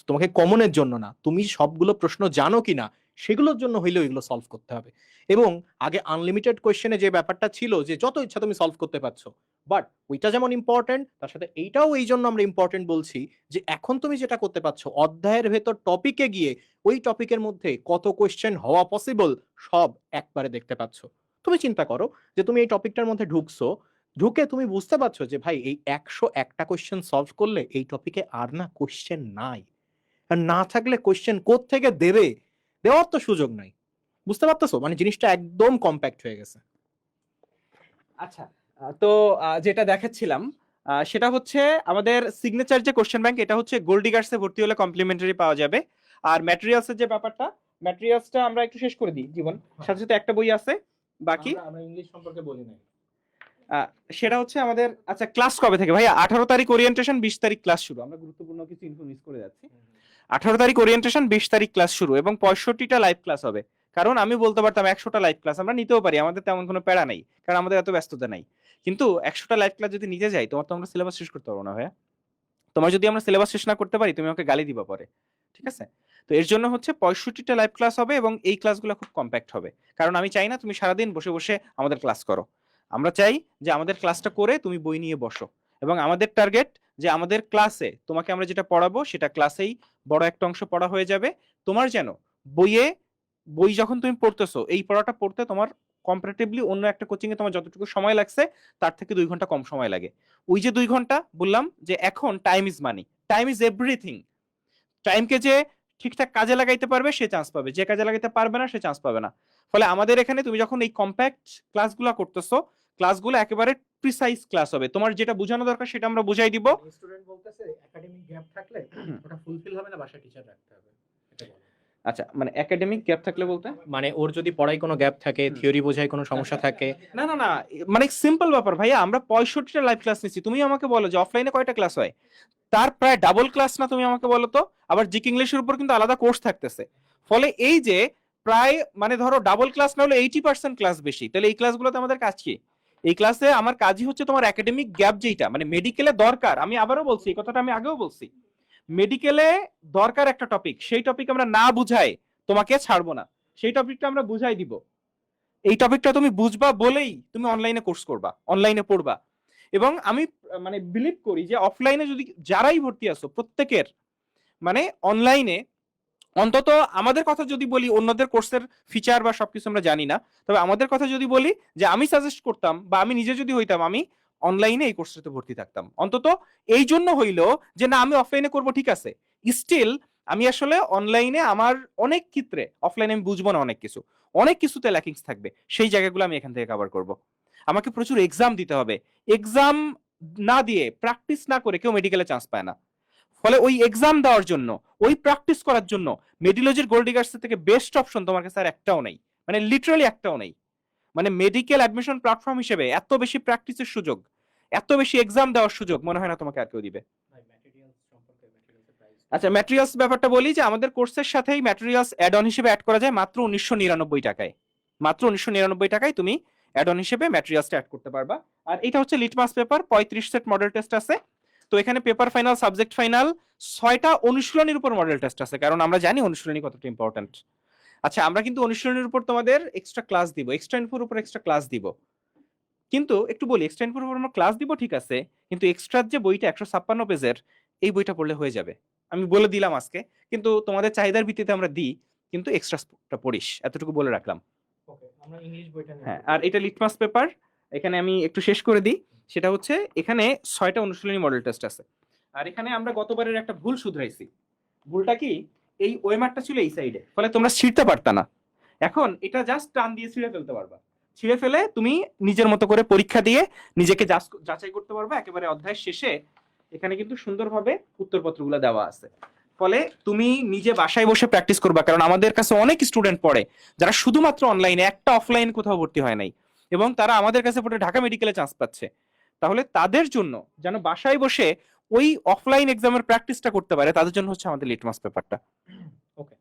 তোমাকে কমনের জন্য না, তুমি সবগুলো প্রশ্ন জানো কিনা সেগুলোর জন্য হইলেও এগুলো সলভ করতে হবে। এবং আগে আনলিমিটেড কোয়েশ্চেনে যে ব্যাপারটা ছিল যে যত ইচ্ছা তুমি সলভ করতে পারছো, বাট ওইটা যেমন ইম্পর্টেন্ট, তার সাথে এইটাও এই জন্য আমরা ইম্পর্টেন্ট বলছি যে এখন তুমি যেটা করতে পারছো, অধ্যায়ের ভেতর টপিকে গিয়ে ওই টপিকের মধ্যে কত কোয়েশ্চেন হওয়া পসিবল সব একবারে দেখতে পাচ্ছ। তুমি চিন্তা করো যে তুমি এই টপিকটার মধ্যে ঢুকছো, ঢুকে তুমি বুঝতে পারছো যে ভাই এই 101টা কোয়েশ্চেন সলভ করলে এই টপিকে আর না কোয়েশ্চেন নাই, আর না থাকলে কোয়েশ্চেন কোত্থেকে দেবে, দেওয়ার তো সুযোগ নাই। বুঝতে পারতেছো, মানে জিনিসটা একদম কম্প্যাক্ট হয়ে গেছে। আচ্ছা তো যেটা দেখাচ্ছিলাম সেটা হচ্ছে আমাদের সিগনেচার যে কোশ্চেন ব্যাংক, এটা হচ্ছে গোল্ড ডিগার্সে ভর্তি হলে কমপ্লিমেন্টারি পাওয়া যাবে। আর ম্যাটেরিয়ালসের যে ব্যাপারটা, ম্যাটেরিয়ালসটা আমরা একটু শেষ করে দিই জীবন, সাথে সাথে একটা বই আছে বাকি। আমরা ইংলিশ সম্পর্কে বলি না। সেটা হচ্ছে আমাদের, আচ্ছা ক্লাস কবে থেকে ভাইয়া? 18 তারিখ ওরিয়েন্টেশন, 20 তারিখ ক্লাস শুরু। আমরা গুরুত্বপূর্ণ কিছু ইনফো মিস করে যাচ্ছি। 18 তারিখ ওরিয়েন্টেশন, 20 তারিখ ক্লাস শুরু, এবং 65টা লাইভ ক্লাস হবে। কারণ আমি বলতে পারতাম 100টা লাইভ ক্লাস আমরা নিতেও পারি, আমাদের তেমন কোনো প্যারা নেই, কারণ আমাদের এত ব্যস্ততা নাই। কিন্তু 100টা লাইভ ক্লাস যদি নিতে যাই, তোমার তো আমরা সিলেবাস শেষ করতে পারবো না ভাইয়া। তোমার যদি আমরা সিলেবাস শেষ না করতে পারি, তুমি আমাকে গালি দিবা পরে, ঠিক আছে? তো এর জন্য হচ্ছে 65টা লাইভ ক্লাস হবে, এবং এই ক্লাসগুলো খুব কম্প্যাক্ট হবে। কারণ আমি চাই না তুমি সারাদিন বসে বসে আমাদের ক্লাস করো। আমরা চাই যে আমাদের ক্লাসটা করে তুমি বই নিয়ে বসো, এবং আমাদের টার্গেট যে আমাদের ক্লাসে তোমাকে আমরা যেটা পড়াবো সেটা ক্লাসেই বড় একটা অংশ পড়া হয়ে যাবে। তোমার যেন বই যখন তুমি পড়তেছো, এই পড়াটা পড়তে তোমার কম্পারেটিভলি অন্য একটা কোচিং এ তোমার যতটুকু সময় লাগছে তার থেকে 2 ঘন্টা কম সময় লাগে। ওই যে 2 ঘন্টা বললাম যে এখন time is money, time is everything. টাইমকে যে ঠিকঠাক কাজে লাগাইতে পারবে সে চান্স পাবে, যে কাজে লাগাইতে পারবে না সে চান্স পাবে না। ফলে আমাদের এখানে তুমি যখন এই কম্প্যাক্ট ক্লাসগুলো করতেছো, ক্লাসগুলো একেবারে প্রিসাইজ ক্লাস হবে। তোমার যেটা বোঝানো দরকার সেটা আমরা বুঝাই দিব। স্টুডেন্ট বলতেছে একাডেমিক গ্যাপ থাকলে ওটা ফুলফিল হবে না, বাসায় টিচার রাখতে হবে, এটা বলো। আচ্ছা, মানে একাডেমিক গ্যাপ থাকলে বলতে মানে ওর যদি পড়ায় কোনো গ্যাপ থাকে, থিওরি বোঝায় কোনো সমস্যা থাকে। না না না, মানে সিম্পল ব্যাপার ভাইয়া, আমরা 65টা লাইভ ক্লাস নিচ্ছি। তুমি আমাকে বলো যে অফলাইনে কয়টা ক্লাস হয়, তার প্রায় ডাবল ক্লাস না? তুমি আমাকে বলো তো। আবার জিকে ইংলিশের উপর কিন্তু আলাদা কোর্স থাকতেছে। ফলে এই যে প্রায় মানে ধরো ডাবল ক্লাস না হলে 80% ক্লাস বেশি, তাহলে এই ক্লাসগুলোতে আমাদের কাজ কি? এই ক্লাসে আমার কাজই হচ্ছে তোমার একাডেমিক গ্যাপ যেটা মানে মেডিকেলে দরকার। আমি আবারও বলছি, এই কথাটা আমি আগেও বলছি, মেডিকেলে দরকার একটা টপিক, সেই টপিক আমরা না বুঝাই তোমাকে ছাড়বো না, সেই টপিকটা আমরা বুঝাই দিব। এই টপিকটা তুমি বুঝবা বলেই তুমি অনলাইনে কোর্স করবা, অনলাইনে পড়বা। এবং আমি মানে বিলিভ করি যে অফলাইনে যদি যারাই ভর্তি আসো প্রত্যেকের মানে অনলাইনে অন্তত, আমাদের কথা যদি বলি, অন্যদের কোর্সের ফিচার বা সবকিছু আমরা জানি না, তবে আমাদের কথা যদি বলি যে আমি সাজেস্ট করতাম বা আমি নিজে যদি হইতাম, আমি অনলাইনে এই কোর্সটাতে ভর্তি থাকতাম। অন্তত এই জন্য হইলো যে না আমি অফলাইনে করব, ঠিক আছে, স্টিল আমি আসলে অনলাইনে আমার অনেক ক্ষেত্রে, অফলাইনে আমি বুঝবো না অনেক কিছুতে ল্যাকিংস থাকবে, সেই জায়গাগুলো আমি এখান থেকে কভার করব। আমাকে প্রচুর এক্সাম দিতে হবে, এক্সাম না দিয়ে প্র্যাকটিস না করে কেউ মেডিকেলে চান্স পায় না। ফলে ওই এক্সাম দেওয়ার জন্য, ওই প্র্যাকটিস করার জন্য মেডিলজির গোল্ড ডিগার্স থেকে বেস্ট অপশন তোমার কাছে আর একটাও নেই, মানে লিটারালি একটাও নেই। মানে মেডিকেল অ্যাডমিশন প্ল্যাটফর্ম হিসেবে এত বেশি প্র্যাকটিসের সুযোগ, এত বেশি এক্সাম দেওয়ার সুযোগ মনে হয় না তোমাকে আর কেউ দিবে। আচ্ছা, ম্যাটেরিয়ালস ব্যাপারটা বলি যে আমাদের কোর্সের সাথেই ম্যাটেরিয়ালস অ্যাড অন হিসেবে অ্যাড করা যায় মাত্র 1999 টাকায়। মাত্র 1999 টাকায় তুমি অ্যাড অন হিসেবে ম্যাটেরিয়ালসটা অ্যাড করতে পারবা। আর এটা হচ্ছে litmus paper, 35 set model test আছে। তো এখানে পেপার ফাইনাল, সাবজেক্ট ফাইনাল, 6টা অনুশীলনীর উপর মডেল টেস্ট আছে, কারণ আমরা জানি অনুশীলনী কতটা ইম্পর্টেন্ট। আচ্ছা, আমরা কিন্তু অনুশীলনীর উপর তোমাদের এক্সট্রা ক্লাস দিব, এক্সট্রা ইনফোর উপর এক্সট্রা ক্লাস দিব। কিন্তু একটু বলি, এক্সট্রা ইনফোর উপর আমরা ক্লাস দিব ঠিক আছে, কিন্তু এক্সট্রা যে বইটা 156 পেজের, এই বইটা পড়লে হয়ে যাবে, আমি বলে দিলাম আজকে। কিন্তু তোমাদের চাহিদার ভিত্তিতে আমরা দিই, কিন্তু এক্সট্রাটা পড়িস, এতটুকু বলে রাখলাম। ওকে, আমরা ইংলিশ বইটা নিয়ে হ্যাঁ, আর এটা লিটমাস পেপার, এখানে আমি একটু শেষ করে দিই। সেটা হচ্ছে এখানে 6টা অনুশীলনী মডেল টেস্ট আছে। আর এখানে আমরা গতবারের একটা ভুল শুধরাইছি। ভুলটা কি, এই ওয়েমারটা ছিল এই সাইডে, ফলে তোমরা ছিঁড়তে পারতা না। এখন এটা জাস্ট টান দিয়ে ছিঁড়ে ফেলতে পারবা, ছিঁড়ে ফেলে তুমি নিজের মতো করে পরীক্ষা দিয়ে নিজেকে যাচাই করতে পারবা। একেবারে অধ্যায় শেষে এখানে কিন্তু সুন্দরভাবে উত্তরপত্রগুলো দেওয়া আছে। ফলে তুমি নিজে বাসায় বসে প্র্যাকটিস করবা, কারণ আমাদের কাছে অনেক স্টুডেন্ট পড়ে যারা শুধুমাত্র অনলাইনে, একটা অফলাইন কোথাও ভর্তি হয় নাই, এবং তারা আমাদের কাছে পড়ে ঢাকা মেডিকেলে চান্স পাচ্ছে। তাহলে তাদের জন্য যেন বাসায় বসে ওই অফলাইন এক্সামের প্র্যাকটিসটা করতে পারে, তাদের জন্য হচ্ছে আমাদের লিটমাস পেপারটা। ওকে,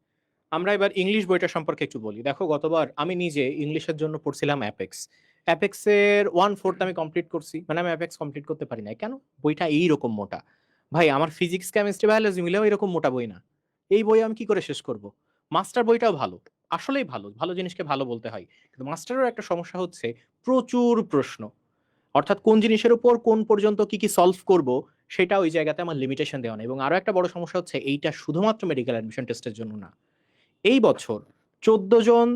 আমরা এবার ইংলিশ বইটা সম্পর্কে একটু বলি। দেখো, গতবার আমি নিজে ইংলিশের জন্য পড়ছিলাম অ্যাপেক্সের 1/4 আমি কমপ্লিট করছি। মানে আমি অ্যাপেক্স কমপ্লিট করতে পারি না কেন, বইটা এইরকম মোটা। ভাই, আমার ফিজিক্স, কেমিস্ট্রি, বায়োলজি মিলেও এরকম মোটা বই না। এই বই আমি কি করে শেষ করব? মাস্টার বইটাও ভালো, আসলেই ভালো, ভালো জিনিসকে ভালো বলতে হয়, কিন্তু মাস্টারেরও একটা সমস্যা হচ্ছে প্রচুর প্রশ্ন। অর্থাৎ কোন জিনিসের উপর কোন পর্যন্ত কি কি সলভ করব, সেটা ওই জায়গাতে আমার লিমিটেশন দেওয়া নেই। এবং আরো একটা বড় সমস্যা হচ্ছে, এইটা শুধুমাত্র মেডিকেল অ্যাডমিশন টেস্টের জন্য না। এই বছর 14 জন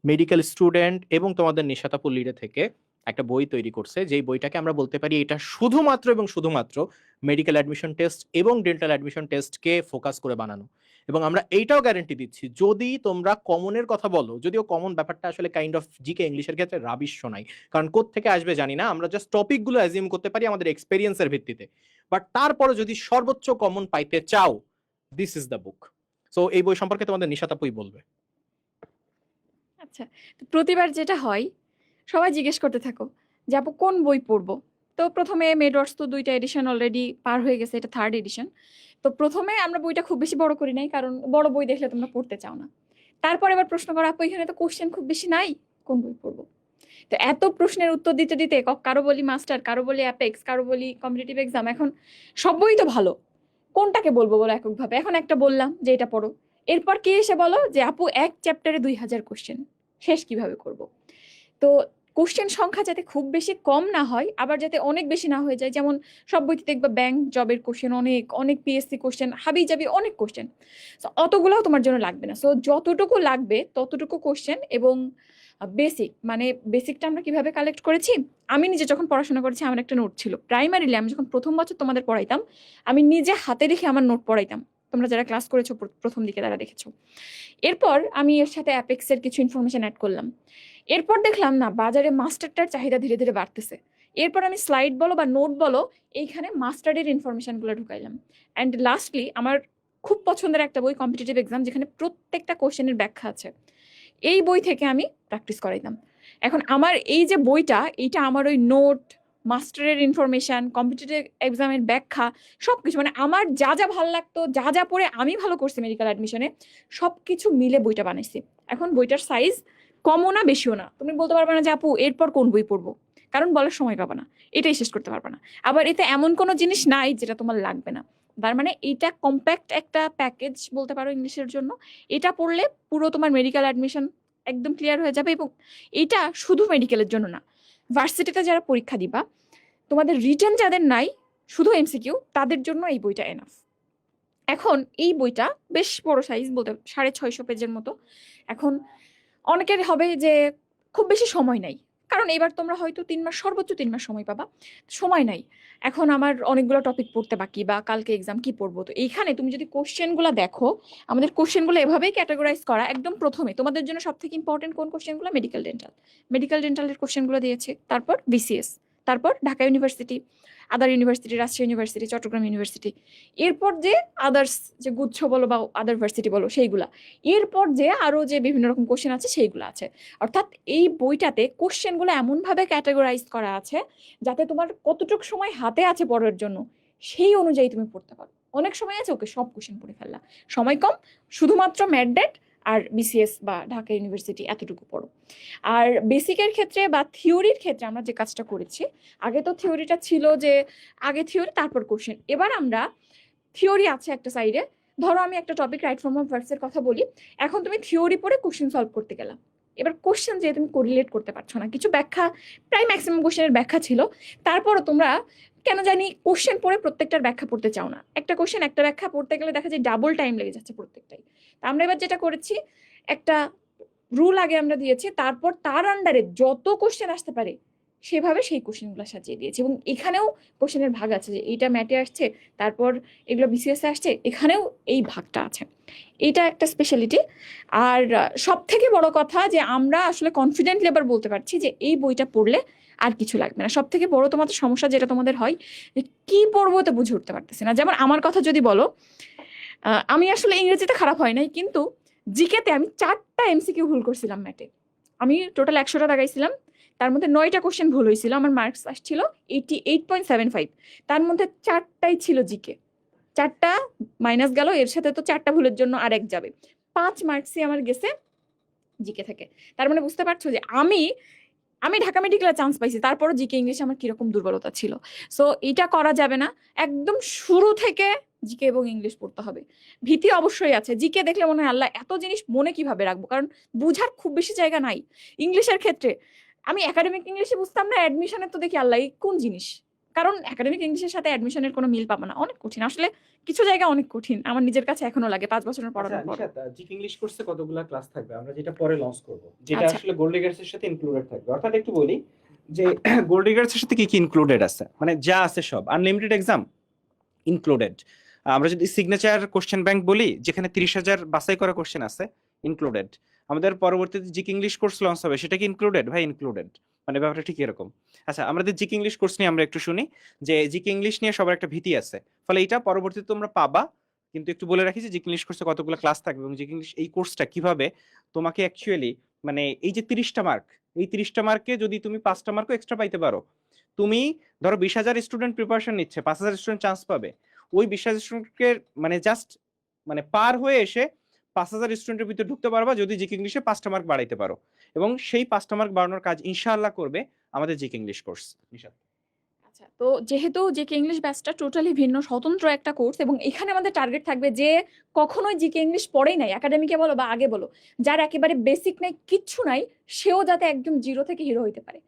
মেডিকেল স্টুডেন্ট এবং তোমাদের নিশাতাপুর লিডে থেকে একটা বই তৈরি করছে, যেই বইটাকে আমরা বলতে পারি এটা শুধুমাত্র এবং শুধুমাত্র মেডিকেল অ্যাডমিশন টেস্ট এবং ডেন্টাল অ্যাডমিশন টেস্টকে ফোকাস করে বানানো। এবং আমরা এইটাও গ্যারান্টি দিচ্ছি, যদি তোমরা কমনের কথা বলো, যদিও কমন ব্যাপারটা আসলে কাইন্ড অফ জিকে ইংলিশের ক্ষেত্রে রাবিশ শোনাই, কারণ কোত্থেকে আসবে জানি না, আমরা জাস্ট টপিকগুলো অ্যাজিউম করতে পারি আমাদের এক্সপেরিয়েন্সের ভিত্তিতে। বাট তারপরে যদি সর্বোচ্চ কমন পাইতে চাও, this is the book. So এই বই সম্পর্কে তোমাদের নিশাত আপুই বলবে। আচ্ছা, তো প্রতিবার যেটা হয় সবাই জিজ্ঞেস করতে থাকো যে আপু কোন বই পড়বো। তো প্রথমে মেডওয়ার্স তো 2টা এডিশন অলরেডি পার হয়ে গেছে, এটা 3rd এডিশন। তো প্রথমে আমরা বইটা খুব বেশি বড় করি নাই, কারণ বড় বই দেখলে তোমরা পড়তে চাও না। তারপর এবার প্রশ্ন করো আপু এখানে তো কোশ্চেন খুব বেশি নাই, কোন বই পড়বো। তো এত প্রশ্নের উত্তর দিতে দিতে কারো বলি মাস্টার, কারো বলি অ্যাপেক্স, কারো বলি কম্পিটিটিভ এক্সাম, এখন সব বই তো ভালো, কোনটাকে বলবো বলো এককভাবে। এখন একটা বললাম যে এটা পড়ো, এরপর কে এসে বলো যে আপু এক চ্যাপ্টারে 2000 কোশ্চেন, শেষ কিভাবে করব। তো কোশ্চেন সংখ্যা যাতে খুব বেশি কম না হয়, আবার যাতে অনেক বেশি না হয়ে যায়। যেমন সব বইতে দেখবা ব্যাংক জবের কোশ্চেন অনেক, অনেক পিএসসি কোশ্চেন, হাবি জাবি অনেক কোশ্চেন। অতগুলোও তোমার জন্য লাগবে না। সো যতটুকু লাগবে ততটুকু কোশ্চেন। এবং বেসিক, মানে বেসিকটা আমরা কিভাবে কালেক্ট করেছি, আমি নিজে যখন পড়াশোনা করেছি আমার একটা নোট ছিল। প্রাইমারিলি আমি যখন প্রথম বছর তোমাদের পড়াইতাম, আমি নিজে হাতে দেখে আমার নোট পড়াইতাম। তোমরা যারা ক্লাস করেছো প্রথম দিকে তারা দেখেছো। এরপর আমি এর সাথে অ্যাপেক্সের কিছু ইনফরমেশন অ্যাড করলাম। এরপর দেখলাম না বাজারে মাস্টারটার চাহিদা ধীরে ধীরে বাড়তেছে। এরপর আমি স্লাইড বলো বা নোট বলো, এইখানে মাস্টারের ইনফরমেশনগুলো ঢুকাইলাম। অ্যান্ড লাস্টলি আমার খুব পছন্দের একটা বই কম্পিটিটিভ এক্সাম, যেখানে প্রত্যেকটা কোশ্চেনের ব্যাখ্যা আছে, এই বই থেকে আমি প্র্যাকটিস করাইতাম। এখন আমার এই যে বইটা, এইটা আমার ওই নোট, মাস্টারের ইনফরমেশন, কম্পিটিটিভ এক্সামের ব্যাখ্যা, সবকিছু, মানে আমার যা যা ভালো লাগতো, যা যা পড়ে আমি ভালো করছি মেডিকেল অ্যাডমিশনে, সবকিছু মিলে বইটা বানাইছি। এখন বইটার সাইজ কমও না বেশিও না। তুমি বলতে পারবে না যে আপু এরপর কোন বই পড়বো, কারণ বলার সময় পাবে না, এটাই শেষ করতে পারবে না। আবার এতে এমন কোনো জিনিস নাই যেটা তোমার লাগবে না। তার মানে এটা কম্প্যাক্ট একটা প্যাকেজ বলতে পারো ইংলিশের জন্য। এটা পড়লে পুরো তোমার মেডিকেল অ্যাডমিশন একদম ক্লিয়ার হয়ে যাবে। এবং এটা শুধু মেডিকেলের জন্য না, ভার্সিটিতে যারা পরীক্ষা দিবা, তোমাদের রিটেন যাদের নাই, শুধু এমসিকিউ, তাদের জন্য এই বইটা এনাফ। এখন এই বইটা বেশ বড় সাইজ, বলতে 650 পেজের মতো। এখন অনেকের হবে যে খুব বেশি সময় নাই, কারণ এবার তোমরা হয়তো 3 মাস, সর্বোচ্চ 3 মাস সময় পাবা, সময় নাই। এখন আমার অনেকগুলো টপিক পড়তে বাকি, বা কালকে এক্সাম কি পড়বো। তো এইখানে তুমি যদি কোশ্চেনগুলো দেখো, আমাদের কোশ্চেনগুলো এভাবেই ক্যাটাগরাইজ করা। একদম প্রথমে তোমাদের জন্য সব থেকে ইম্পর্টেন্ট কোন কোশ্চেনগুলো, মেডিকেল ডেন্টাল, মেডিকেল ডেন্টালের কোশ্চেনগুলো দিয়েছে। তারপর বিসিএস, তারপর Dhaka university, other university, Rajshahi university, Chittagong university, এরপর যে আদার্স, যে গুচ্ছ বলো বা আদার ভার্সিটি বলো সেইগুলা, এরপর যে আরো যে বিভিন্ন রকম কোশ্চেন আছে সেইগুলো আছে। অর্থাৎ এই বইটাতে কোশ্চেনগুলো এমনভাবে ক্যাটাগরাইজ করা আছে যাতে তোমার কতটুকু সময় হাতে আছে পড়ার জন্য সেই অনুযায়ী তুমি পড়তে পারো। অনেক সময় আছে ওকে সব কোশ্চেন পড়ে ফেললা, সময় কম, শুধুমাত্র ম্যাডডেট আর বিসিএস বা ঢাকা ইউনিভার্সিটি এতটুকু পড়ো। আর বেসিকের ক্ষেত্রে বা থিওরির ক্ষেত্রে আমরা যে কাজটা করেছি, আগে তো থিওরিটা ছিল যে আগে থিওরি তারপর কোশ্চেন, এবার আমরা থিওরি আছে একটা সাইডে। ধরো আমি একটা টপিক রাইট ফর্ম অফ ভার্বসের কথা বলি, এখন তুমি থিওরি পড়ে কোশ্চেন সলভ করতে গেলাম। এবার কোশ্চেন যে তুমি কোরিলেট করতে পারছো না, কিছু ব্যাখ্যা, প্রায় ম্যাক্সিমাম কোশ্চেনের ব্যাখ্যা ছিল, তারপরও তোমরা কেন জানি কোশ্চেন পড়ে প্রত্যেকটার ব্যাখ্যা পড়তে চাও না। একটা কোশ্চেন একটা ব্যাখ্যা পড়তে গেলে দেখা যায় ডাবল টাইম লেগে যাচ্ছে প্রত্যেকটাই। তা আমরা এবার যেটা করেছি, একটা রুল আগে আমরা দিয়েছি, তারপর তার আন্ডারে যত কোশ্চেন আসতে পারে সেভাবে সেই কোশ্চেনগুলো সাজিয়ে দিয়েছি। এবং এখানেও কোশ্চেনের ভাগ আছে, যে এইটা ম্যাটে আসছে, তারপর এগুলো বিসিএস আসছে, এখানেও এই ভাগটা আছে। এটা একটা স্পেশালিটি। আর সব থেকে বড় কথা যে আমরা আসলে কনফিডেন্টলি এবার বলতে পারছি যে এই বইটা পড়লে আর কিছু লাগবে না। সব থেকে বড় তোমাদের সমস্যা যেটা তোমাদের হয়, যে কি পড়বো তো বুঝে উঠতে পারতেছি না। যেমন আমার কথা যদি বলো, আমি আসলে ইংরেজিতে খারাপ হয় নাই, কিন্তু জিকেতে আমি 4টা এমসিকিউ ভুল করছিলাম ম্যাটে। আমি টোটাল 100টা দাগাইছিলাম, তার মধ্যে 9টা কোশ্চেন ভুল হয়েছিল, আমার মার্কস আসছিল 88.75, তার মধ্যে 4টাই ছিল জিকে। 4টা মাইনাস গেল, এর সাথে তো 4টা ভুলের জন্য আর 1 যাবে, 5 মার্কসই আমার গেছে জিকে থেকে। তার মানে বুঝতে পারছো যে আমি ঢাকা মেডিকেলে চান্স পাইছি, তারপরও জিকে ইংলিশে আমার কিরকম দুর্বলতা ছিল। সো এটা করা যাবে না, একদম শুরু থেকে জিকে এবং ইংলিশ পড়তে হবে। ভীতি অবশ্যই আছে, জিকে দেখলে মনে হয় আল্লাহ এত জিনিস মনে কিভাবে রাখবো, কারণ বুঝার খুব বেশি জায়গা নাই। ইংলিশের ক্ষেত্রে আমি একাডেমিক ইংলিশে বুঝতাম না, অ্যাডমিশনে তো দেখি আল্লাহ এই কোন জিনিস, কারণ একাডেমিক ইংলিশের সাথে অ্যাডমিশনের কোনো মিল পাবো না, অনেক কঠিন আসলে, কিছু জায়গা অনেক কঠিন, আমার নিজের কাছে এখনো লাগে 5 বছরের পড়ানোর পর। জিকে ইংলিশ কোর্সে কতগুলো ক্লাস থাকবে আমরা যেটা পরে লঞ্চ করব, যেটা আচ্ছা। আসলে গোল্ড ডিগার্স এর সাথে ইনক্লুডেড থাকবে। অর্থাৎ একটু বলি যে গোল্ড ডিগার্স এর সাথে কি কি ইনক্লুডেড আছে, মানে যা আছে সব, আনলিমিটেড এক্সাম ইনক্লুডেড। আমরা যদি সিগনেচার কোশ্চেন ব্যাংক বলি, যেখানে 30,000 বাছাই করা কোশ্চেন আছে, ইনক্লুডেড। আমাদের পরবর্তীতে জিকে ইংলিশ কোর্স লঞ্চ হবে, সেটা কি ইনক্লুডেড ভাই? ইনক্লুডেড। মানে ব্যাপারটা ঠিক এরকম। আচ্ছা, আমাদের জিকে ইংলিশ কোর্স নিয়ে আমরা একটু শুনি, যে জিকে ইংলিশ নিয়ে সবার একটা ভীতি আছে, ফলে এটা পরবর্তীতে তোমরা পাবা। কিন্তু একটু বলে রাখি যে জিকে ইংলিশ কোর্সে কতগুলো ক্লাস থাকবে এবং জিকে ইংলিশ এই কোর্সটা কিভাবে তোমাকে অ্যাকচুয়ালি মানে এই যে 30টা মার্ক, এই 30টা মার্কে যদি তুমি 5টা মার্কও এক্সট্রা পাইতে পারো, তুমি ধরো 20,000 স্টুডেন্ট প্রিপারেশন নিচ্ছে, 5,000 স্টুডেন্ট চান্স পাবে, ওই 20,000 স্টুডেন্টকে মানে জাস্ট মানে পার হয়ে এসে 5,000 স্টুডেন্টের ভিতরে ঢুকতে পারবা যদি জিকে ইংলিশে 5টা মার্ক বাড়াইতে পারো। এবং সেই 5টা মার্ক বাড়ানোর কাজ ইনশাআল্লাহ করবে আমাদের জিকে ইংলিশ কোর্স। আচ্ছা, তো যেহেতু জিকে ইংলিশ ব্যাচটা টোটালি ভিন্ন স্বতন্ত্র একটা কোর্স, এবং এখানে আমাদের টার্গেট থাকবে যে কখনোই জিকে ইংলিশ পড়েই নাই, একাডেমিকে বলো বা আগে বলো, যার একেবারে বেসিক নাই, কিচ্ছু নাই, সেও যাতে একদম জিরো থেকে হিরো হইতে পারে।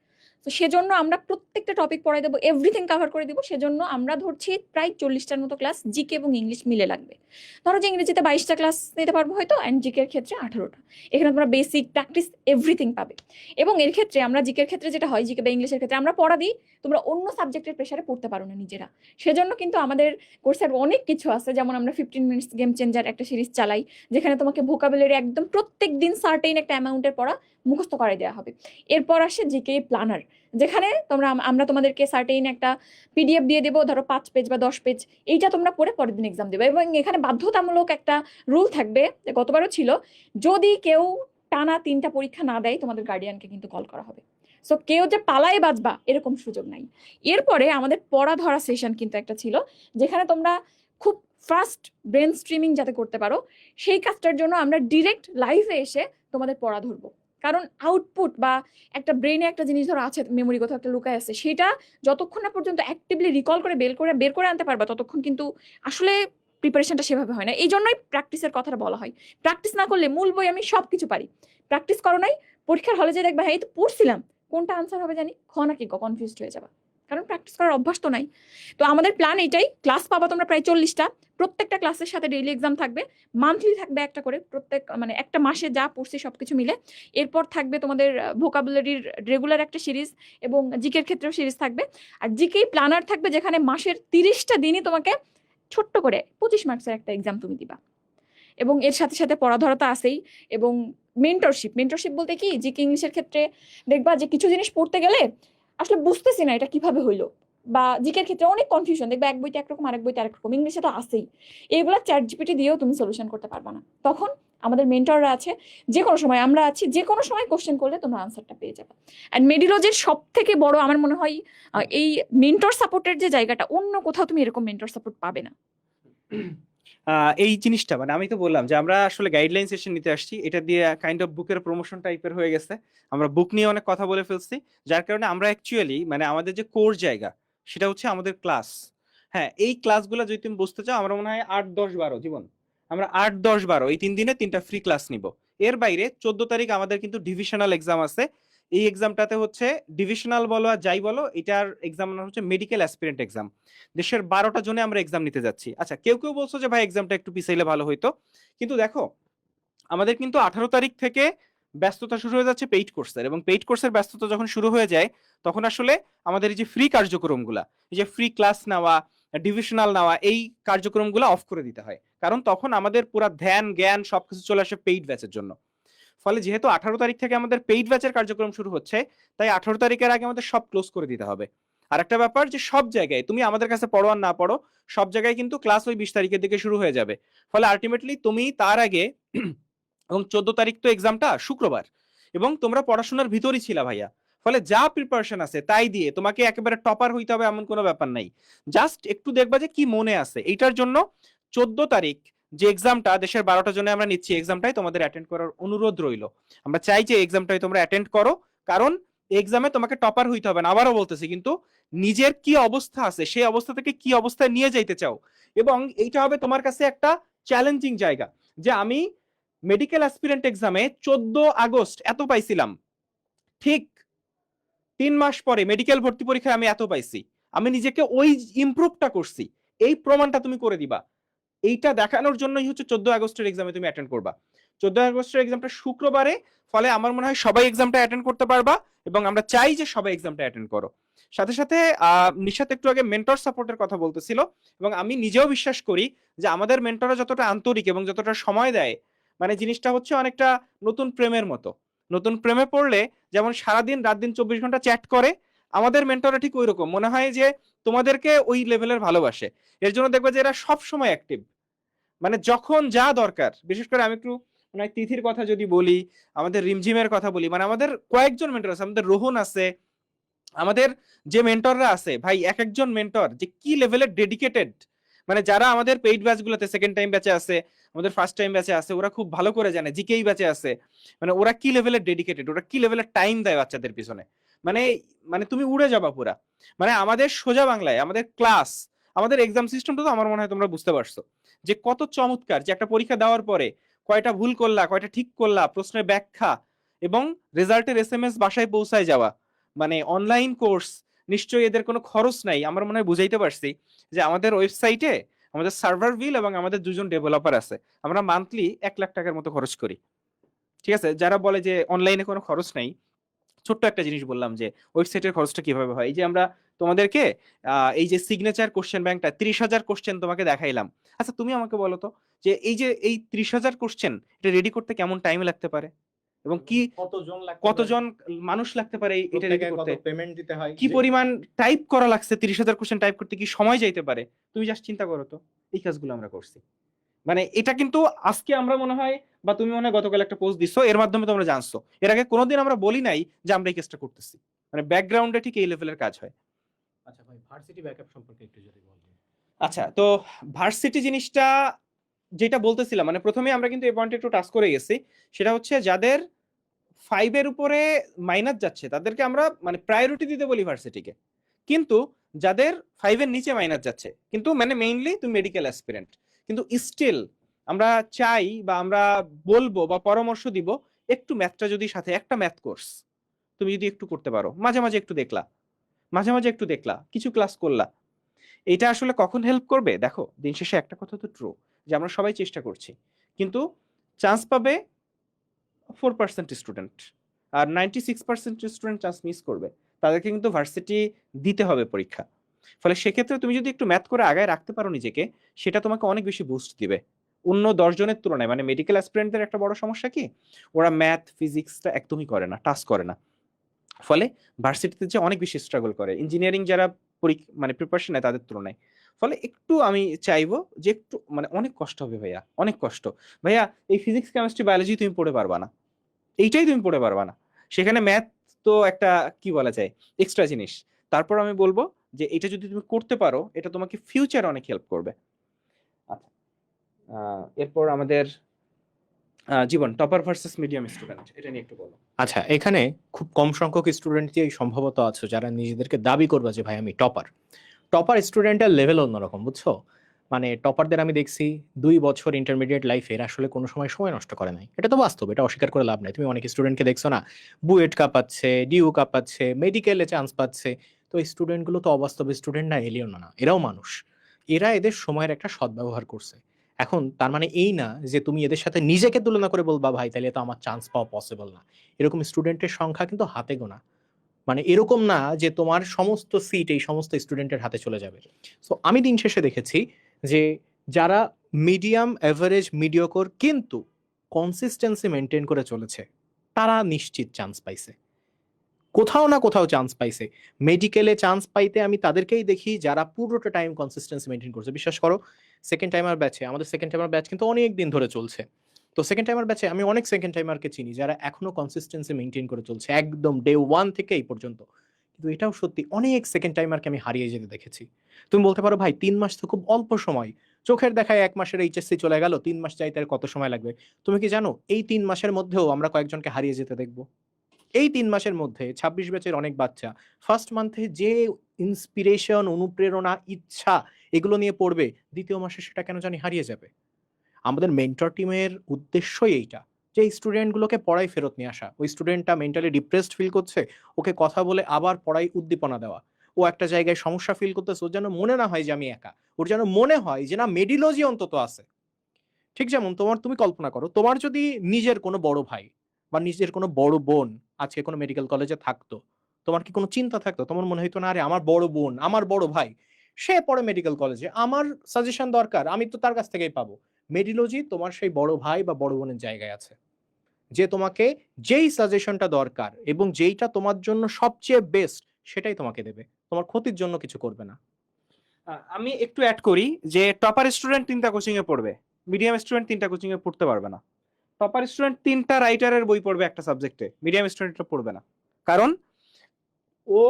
তো সেজন্য আমরা প্রত্যেকটা টপিক পড়াই দেবো, এভরিথিং কভার করে দিব। সেজন্য আমরা ধরছি প্রায় 40টার মতো ক্লাস জিকে এবং ইংলিশ মিলে লাগবে। ধরো যে ইংরেজিতে 22টা ক্লাস নিতে পারবো হয়তো, অ্যান্ড জিকের ক্ষেত্রে 18টা। এখানে তোমরা বেসিক, প্র্যাকটিস, এভরিথিং পাবে। এবং এর ক্ষেত্রে আমরা জিকের ক্ষেত্রে যেটা হয়, জিকে বা ইংলিশের ক্ষেত্রে আমরা পড়া দিই, তোমরা অন্য সাবজেক্টের প্রেসারে পড়তে পারো না নিজেরা। সেজন্য কিন্তু আমাদের কোর্সের অনেক কিছু আছে, যেমন আমরা 15 মিনিটস গেম চেঞ্জার একটা সিরিজ চালাই, যেখানে তোমাকে ভোকাবুলারি একদম প্রত্যেক দিন সার্টেইন একটা অ্যামাউন্টের পড়া মুখস্থ করে দেওয়া হবে। এরপর আসে জিকে প্ল্যানার, যেখানে আমরা তোমাদেরকে সার্টেইন একটা পিডিএফ দিয়ে দেবো, ধরো 5 পেজ বা 10 পেজ, এইটা তোমরা পড়ে পরের দিন এক্সাম দেবে। এবং এখানে বাধ্যতামূলক একটা রুল থাকবে, গতবারও ছিল, যদি কেউ টানা 3টা পরীক্ষা না দেয় তোমাদের গার্ডিয়ানকে কিন্তু কল করা হবে। সো কেউ যে পালায় বাঁচবা এরকম সুযোগ নাই। এরপরে আমাদের পড়া ধরা সেশন কিন্তু একটা ছিল, যেখানে তোমরা খুব ফাস্ট ব্রেন স্ট্রিমিং যাতে করতে পারো, সেই কাজটার জন্য আমরা ডিরেক্ট লাইভে এসে তোমাদের পড়া ধরবো। কারণ আউটপুট বা একটা ব্রেনে একটা জিনিস ধরো আছে, মেমোরি কোথাও একটা লুকায় আছে, সেটা যতক্ষণ না পর্যন্ত অ্যাক্টিভলি রিকল করে বের করে আনতে পারবা, ততক্ষণ কিন্তু আসলে প্রিপারেশনটা সেভাবে হয় না। এই জন্যই প্র্যাকটিসের কথাটা বলা হয়। প্র্যাকটিস না করলে, মূল বই আমি সব কিছু পারি, প্র্যাকটিস করো নাই, পরীক্ষার হলে যে দেখবা হ্যাঁ এই তো পড়ছিলাম, কোনটা আনসার হবে জানি, খ নাকি গ, কনফিউজড হয়ে যাবা, কারণ প্র্যাকটিস করার অভ্যাস তো নাই। তো আমাদের প্ল্যান এইটাই, ক্লাস পাবা তোমরা প্রায় 40টা, প্রত্যেকটা ক্লাসের সাথে ডেইলি এক্সাম থাকবে, মান্থলি থাকবে একটা করে, প্রত্যেক মানে একটা মাসে যা পড়ছি সবকিছু মিলে। এরপর থাকবে তোমাদের ভোকাবুলারির রেগুলার একটা সিরিজ, এবং জিকের ক্ষেত্রেও সিরিজ থাকবে। আর জিকেই প্ল্যানার থাকবে, যেখানে মাসের 30টা দিনই তোমাকে ছোট্ট করে 25 মার্কসের একটা এক্সাম তুমি দিবা। এবং এর সাথে সাথে পড়া ধরা তো আছেই। এবং মেন্টরশিপ বলতে কি, জিকে ইংলিশের ক্ষেত্রে দেখবা যে কিছু জিনিস পড়তে গেলে আসলে বুঝতেছি না এটা কিভাবে হইলো, বা জিকের ক্ষেত্রে অনেক কনফিউশন, দেখবা এক বইতে একরকম আরেক বইতে আরেক রকম, ইংলিশে তো আছেই, এইগুলা চ্যাট জিপিটি দিয়েও তুমি সলিউশন করতে পারবা না। তখন আমাদের মেন্টররা আছে, যে কোনো সময় আমরা আছি, যে কোনো সময় কোশ্চেন করলে তোমরা আনসারটা পেয়ে যাবে। অ্যান্ড মেডিলজের সব থেকে বড় আমার মনে হয় এই মেন্টর সাপোর্টের যে জায়গাটা, অন্য কোথাও তুমি এরকম মেন্টর সাপোর্ট পাবে না। এই জিনিসটা মানে আমি তো বললাম যে আমরা আসলে গাইডলাইন সেশন নিতে আসছি, এটা দিয়ে কাইন্ড অফ বুকের প্রমোশন টাইপের হয়ে গেছে। আমরা বুক নিয়ে অনেক কথা বলে ফেলছি, যার কারণে আমরা অ্যাকচুয়ালি মানে আমাদের যে কোর জায়গা সেটা হচ্ছে আমাদের ক্লাস। হ্যাঁ, এই ক্লাসগুলো যদি তুমি বুঝতে চাও, আমরা মনে হয় 8, 10, 12 জীবন, আমরা 8, 10, 12 এই 3 দিনে 3টা ফ্রি ক্লাস নিব। এর বাইরে 14 তারিখ আমাদের কিন্তু ডিভিশনাল এক্সাম আছে। এই এক্সামটাতে হচ্ছে ডিভিশনাল বলো আর যাই বলো, এটার এক্সাম হচ্ছে মেডিকেল অ্যাসপিরেন্ট এক্সাম। দেশের 12টা জনে আমরা এক্সাম নিতে যাচ্ছি। আচ্ছা, কেউ কেউ বলছো যে ভাই এক্সামটা একটু পিছাইলে ভালো হইতো, কিন্তু দেখো আমাদের কিন্তু 18 তারিখ থেকে ব্যস্ততা শুরু হয়ে যাচ্ছে পেইড কোর্সের, এবং পেইড কোর্সের ব্যস্ততা যখন শুরু হয়ে যায়, তখন আসলে আমাদের এই যে ফ্রি কার্যক্রমগুলা, এই যে ফ্রি ক্লাস নেওয়া, ডিভিশনাল নেওয়া, এই কার্যক্রমগুলো অফ করে দিতে হয়, কারণ তখন আমাদের পুরো ধ্যান জ্ঞান সবকিছু চলে আসে পেইড ব্যাচের জন্য। ফলে যেহেতু 18 তারিখ থেকে আমাদের পেইড ব্যাচের কার্যক্রম শুরু হচ্ছে, তাই 18 তারিখের আগে আমাদের সব ক্লোজ করে দিতে হবে। আর একটা ব্যাপার, যে সব জায়গায় তুমি আমাদের কাছে পড়ো আর না পড়ো, সব জায়গায় কিন্তু ক্লাস ওই 20 তারিখের দিকে শুরু হয়ে যাবে। ফলে আলটিমেটলি তুমি তার আগে এবং 14 তারিখ তো এক্সামটা শুক্রবার, এবং তোমরা পড়াশোনার ভিতরই ছিলা ভাইয়া। ফলে যা প্রিপারেশন আছে তাই দিয়ে, তোমাকে একেবারে টপার হইতে হবে এমন কোনো ব্যাপার নাই, জাস্ট একটু দেখবা যে কি মনে আছে। এইটার জন্য 14 তারিখ যে এক্সামটা দেশের 12টা জন্য আমরা নিচ্ছি, এক্সামটাই তোমাদের অ্যাটেন্ড করার অনুরোধ রইল। আমরা চাই যে এক্সামটাই তোমরা অ্যাটেন্ড করো, কারণ এক্সামে তোমাকে টপার হইতে হবে না, আবারও বলতেছি, কিন্তু নিজের কি অবস্থা আছে সেই অবস্থা থেকে কি অবস্থায় নিয়ে যাইতে চাও। এবং এইটা হবে তোমার কাছে একটা চ্যালেঞ্জিং জায়গা, যে আমি মেডিকেল অ্যাসপিরেন্ট এক্সামে 14 আগস্ট এত পাইছিলাম, ঠিক 3 মাস পরে মেডিকেল ভর্তি পরীক্ষায় আমি এত পাইছি, আমি নিজেকে ওই ইমপ্রুভটা করছি, এই প্রমাণটা তুমি করে দিবা। এইটা দেখানোর জন্যই হচ্ছে 14 আগস্টের এক্সামে তুমি অ্যাটেন্ড করবা। 14 আগস্টের এক্সামটা শুক্রবারে, ফলে আমার মনে হয় সবাই এক্সামটা অ্যাটেন্ড করতে পারবা, এবং আমরা চাই যে সবাই এক্সামটা অ্যাটেন্ড করো। সাথে সাথে নিশাত একটু আগে মেন্টর সাপোর্টের কথা বলতেছিল, এবং আমি নিজেও বিশ্বাস করি যে আমাদের মেন্টররা যতটা আন্তরিক এবং যতটা সময় দেয়, মানে জিনিসটা হচ্ছে অনেকটা নতুন প্রেমের মতো। নতুন প্রেমে পড়লে যেমন সারাদিন রাত দিন 24 ঘন্টা চ্যাট করে, আমাদের মেন্টররা ঠিক ওই রকম, মনে হয় যে তোমাদেরকে ওই লেভেলের ভালোবাসে। এর জন্য দেখবে যে এরা সব সময় অ্যাক্টিভ, মানে যখন যা দরকার। বিশেষ করে আমি একটু মানে তিথির কথা যদি বলি, আমাদের রিমঝিমের কথা বলি, মানে আমাদের কয়েকজন মেন্টর আছে, আমাদের রোহন আছে, আমাদের যে মেন্টররা আছে ভাই, এক একজন মেন্টর যে কি লেভেলের ডেডিকেটেড, মানে যারা আমাদের পেইড ব্যাচগুলোতে সেকেন্ড টাইম ব্যাচে আছে, আমাদের ফার্স্ট টাইম ব্যাচে আছে, ওরা খুব ভালো করে জানে জিকেই ব্যাচে আছে, মানে ওরা কি লেভেলের ডেডিকেটেড, ওরা কি লেভেলের টাইম দেয় বাচ্চাদের পিছনে, মানে মানে তুমি উড়ে যাবা পুরা। মানে আমাদের সোজা বাংলায় আমাদের ক্লাস, আমাদের এক্সাম সিস্টেমটা তো আমার মনে হয় তোমরা বুঝতে পারছো যে কত চমৎকার, যে একটা পরীক্ষা দেওয়ার পরে কয়টা ভুল করলা, কয়টা ঠিক করলা, প্রশ্নের ব্যাখ্যা এবং রেজাল্টের এসএমএস বাসায় পৌঁছায় যাওয়া, মানে অনলাইন কোর্স, নিশ্চয়ই এদের কোনো খরচ নাই। আমার মনে হয় বুঝাইতে পারছি যে আমাদের ওয়েবসাইটে আমাদের সার্ভার বিল এবং আমাদের দুজন ডেভেলপার আছে, আমরা মান্থলি 1 লাখ টাকার মতো খরচ করি। ঠিক আছে, যারা বলে যে অনলাইনে কোনো খরচ নাই, ছোট্ট একটা জিনিস বললাম যে ওয়েবসাইটের খরচটা কিভাবে হয়। এই যে আমরা তোমাদেরকে এই যে সিগনেচার কোশ্চেন ব্যাংকটা 30,000 কোশ্চেন তোমাকে দেখাইলাম। আচ্ছা তুমি আমাকে বলো তো যে এই 30,000 কোশ্চেন এটা রেডি করতে কেমন টাইম লাগতে পারে এবং কি কতজন মানুষ লাগতে পারে এটা রেডি করতে, পেমেন্ট দিতে হয়, কি পরিমাণ টাইপ করা লাগছে, 30,000 কোশ্চেন টাইপ করতে কি সময় যাইতে পারে, তুমি জাস্ট চিন্তা করো তো। এই কাজগুলো আমরা করছি, মানে এটা কিন্তু আজকে আমরা মনে হয়, বা তুমি মনে হয় গতকাল একটা পোস্ট দিছো, এর মাধ্যমে তোমরা জানছো। এর আগে কোনোদিন আমরা বলি নাই যে আমরা এই কাজটা করতেছি, মানে ব্যাকগ্রাউন্ডে ঠিক এই লেভেলের কাজ হয়। আচ্ছা ভাই, ভার্সিটি ব্যাকআপ সম্পর্কে একটু যদি বলেন। আচ্ছা, তো ভার্সিটি জিনিসটা যেটা বলতেছিলাম, মানে প্রথমে আমরা কিন্তু এই পয়েন্টে একটু টাচ করে গেছি, সেটা হচ্ছে যাদের 5 এর উপরে মাইনাস যাচ্ছে তাদেরকে আমরা মানে প্রায়োরিটি দিতে বলি ভার্সিটিকে, কিন্তু যাদের 5 এর নিচে মাইনাস যাচ্ছে, কিন্তু মানে মেইনলি তুমি মেডিকেল অ্যাসপিরেন্ট, কিন্তু স্টিল আমরা চাই বা আমরা বলবো বা পরামর্শ দিব, একটু ম্যাথটা যদি সাথে একটা ম্যাথ কোর্স তুমি যদি একটু করতে পারো, মাঝে মাঝে একটু দেখলা, মাঝে মাঝে একটু দেখলা, কিছু ক্লাস করলা, এটা আসলে কখন হেল্প করবে দেখো। দিন শেষে একটা কথা তো ট্রু যে আমরা সবাই চেষ্টা করছি, কিন্তু চান্স পাবে 4% স্টুডেন্ট, আর 96% স্টুডেন্ট চান্স মিস করবে, তাদেরকে কিন্তু ভার্সিটি দিতে হবে পরীক্ষা। ফলে সেক্ষেত্রে তুমি যদি একটু ম্যাথ করে আগায় রাখতে পারো নিজেকে, সেটা তোমাকে অনেক বেশি বুস্ট দিবে অন্য 10 জনের তুলনায়। মানে মেডিকেল অ্যাসপিরেন্টদের একটা বড় সমস্যা কি, ওরা ম্যাথ ফিজিক্সটা একদমই করে না, টাচ করে না, ফলে ভার্সিটিতে যে অনেক বেশি স্ট্রাগল করে ইঞ্জিনিয়ারিং যারা মানে প্রিপারেশন নেয় তাদের তুলনায়। ফলে একটু আমি চাইবো যে একটু মানে অনেক কষ্ট হবে ভাইয়া, অনেক কষ্ট ভাইয়া। এই ফিজিক্স কেমিস্ট্রি বায়োলজি তুমি পড়ে পারবা না, এইটাই তুমি পড়ে পারবা না, সেখানে ম্যাথ তো একটা কি বলা যায় এক্সট্রা জিনিস। তারপর আমি বলবো যে এটা যদি তুমি করতে পারো, এটা তোমাকে ফিউচারে অনেক হেল্প করবে। আচ্ছা, এরপর আমাদের জীবন, টপার ভার্সেস মিডিয়াম স্টুডেন্ট, এটা নিয়ে একটু বলো। আচ্ছা, এখানে খুব কম সংখ্যক স্টুডেন্টই সম্ভবত আছে যারা নিজেদেরকে দাবি করবে যে ভাই আমি টপার। টপার স্টুডেন্টের লেভেল অন্যরকম, বুঝছো? মানে টপারদের আমি দেখছি 2 বছর ইন্টারমিডিয়েট লাইফের আসলে কোনো সময় নষ্ট করে নাই, এটা তো বাস্তব, এটা অস্বীকার করে লাভ নাই। তুমি অনেক স্টুডেন্টকে দেখছো না, বুয়েট কাঁপাচ্ছে, ডিউ কাঁপাচ্ছে, মেডিকেলে চান্স পাচ্ছে। তো এই স্টুডেন্টগুলো তো অবাস্তব স্টুডেন্ট না, এলিয়ন না, এরাও মানুষ। এরা এদের সময়ের একটা সদ্ব্যবহার করছে। এখন তার মানে এই না যে তুমি এদের সাথে নিজেকে তুলনা করে বলবা ভাই তাহলে তো আমার চান্স পাওয়া পসিবল না। এরকম স্টুডেন্টের সংখ্যা কিন্তু হাতে গোনা। মানে এরকম না যে তোমার সমস্ত সিট এই সমস্ত স্টুডেন্টের হাতে চলে যাবে। সো আমি দিন শেষে দেখেছি যে যারা মিডিয়াম এভারেজ মিডিয়কর কিন্তু কনসিস্টেন্সি মেনটেন করে চলেছে, তারা নিশ্চিত চান্স পাইছে, কোথাও না কোথাও চান্স পাইছে। মেডিকেলে চান্স পাইতে আমি তাদেরকেই দেখি যারা পুরোটা টাইম কনসিস্টেন্সি মেনটেন করছে। বিশ্বাস করো, সেকেন্ড টাইমার ব্যাচে, আমাদের সেকেন্ড টাইমার ব্যাচ কিন্তু অনেক দিন ধরে চলছে। তো সেকেন্ড টাইমার ব্যাচে আমি অনেক সেকেন্ড টাইমারকে চিনি যারা এখনো কনসিস্টেন্সি মেনটেন করে চলছে একদম ডে 1 থেকে এই পর্যন্ত। কিন্তু এটাও সত্যি, অনেক সেকেন্ড টাইমারকে আমি হারিয়ে যেতে দেখেছি। তুমি বলতে পারো ভাই 3 মাস তো খুব অল্প সময়, চোখের দেখায় 1 মাসের এইচএসসি চলে গেল, 3 মাস যাইতে আর কত সময় লাগবে? তুমি কি জানো এই 3 মাসের মধ্যেও আমরা কয়েকজনকে হারিয়ে যেতে দেখবো? এই 3 মাসের মধ্যে 26 ব্যাচের অনেক বাচ্চা ফার্স্ট মান্থে যে ইন্সপিরেশন, অনুপ্রেরণা, ইচ্ছা এগুলো নিয়ে পড়বে, দ্বিতীয় মাসে সেটা কেন জানি হারিয়ে যাবে। আমাদের মেন্টর টিমের উদ্দেশ্যই এইটা, যে এই স্টুডেন্টগুলোকে পড়ায় ফেরত নিয়ে আসা। ওই স্টুডেন্টটা মেন্টালি ডিপ্রেসড ফিল করছে, ওকে কথা বলে আবার পড়ায় উদ্দীপনা দেওয়া। ও একটা জায়গায় সমস্যা ফিল করতেছে, ওর যেন মনে না হয় যে আমি একা, ওর যেন মনে হয় যে না মেডিলজি অন্তত আছে। ঠিক যেমন তুমি কল্পনা করো, তোমার যদি নিজের কোনো বড় ভাই বা নিজের কোনো বড় বোন আজকে কোনো মেডিকেল কলেজে থাকতো, তোমার কি কোনো চিন্তা থাকতো? তোমার মনে হইতো না আরে আমার বড় বোন, আমার বড় ভাই সে পড়ে মেডিকেল কলেজে, আমার সাজেশন দরকার, আমি তো তার কাছ থেকেই পাবো। মেডিলজি তোমার সেই বড় ভাই বা বড় বোনের জায়গায় আছে, যে তোমাকে যেই সাজেশনটা দরকার এবং যেইটা তোমার জন্য সবচেয়ে বেস্ট সেটাই তোমাকে দেবে, তোমার ক্ষতির জন্য কিছু করবে না। আমি একটু অ্যাড করি যে টপার স্টুডেন্ট 3টা কোচিং এ পড়বে, মিডিয়াম স্টুডেন্ট 3টা কোচিং এ পড়তে পারবে না। টপার স্টুডেন্ট 3টা রাইটারের বই পড়বে একটা সাবজেক্টে, মিডিয়াম স্টুডেন্টটা পড়বে না, কারণ ও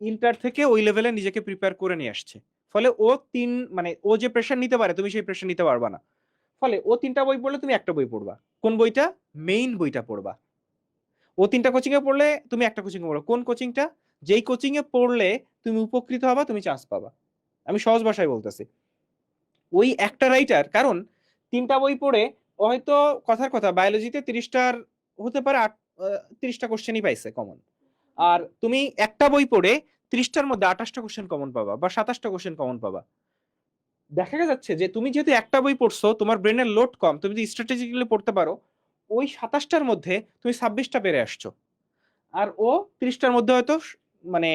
ইন্টার থেকে ওই লেভেলে নিজেকে প্রিপেয়ার করে নিয়ে আসছে। ফলে ও যে প্রেশার নিতে পারে তুমি সেই প্রেশার নিতে পারবা না। ফলে ও 3টা বই পড়লে তুমি একটা বই পড়বা। কোন বইটা? মেইন বইটা পড়বা। ও 3টা কোচিং এ পড়লে তুমি একটা কোচিং এ পড়ো। কোন কোচিংটা? যেই কোচিং এ পড়লে তুমি উপকৃত হবা, তুমি চান্স পাবা। আমি সহজ ভাষায় বলতেছি, ওই একটা রাইটার, কারণ 3টা বই পড়ে ও হয়তো কথার কথা বায়োলজিতে 30টার হতে পারে 30টা কোশ্চেনই পাইছে কমন, আর তুমি একটা বই পড়ে 30টার মধ্যে 28টা কোশ্চেন কমন পাবা বা 27টা কোশ্চেন কমন পাবা। দেখা যাচ্ছে যে তুমি যেহেতু একটা বই পড়ছো, তোমার ব্রেনের লোড কম, তুমি যদি স্ট্র্যাটেজিক্যালি পড়তে পারো, ওই 27টার মধ্যে তুমি 26টা পেরে আসছো, আর ও 30টার মধ্যে হয়তো মানে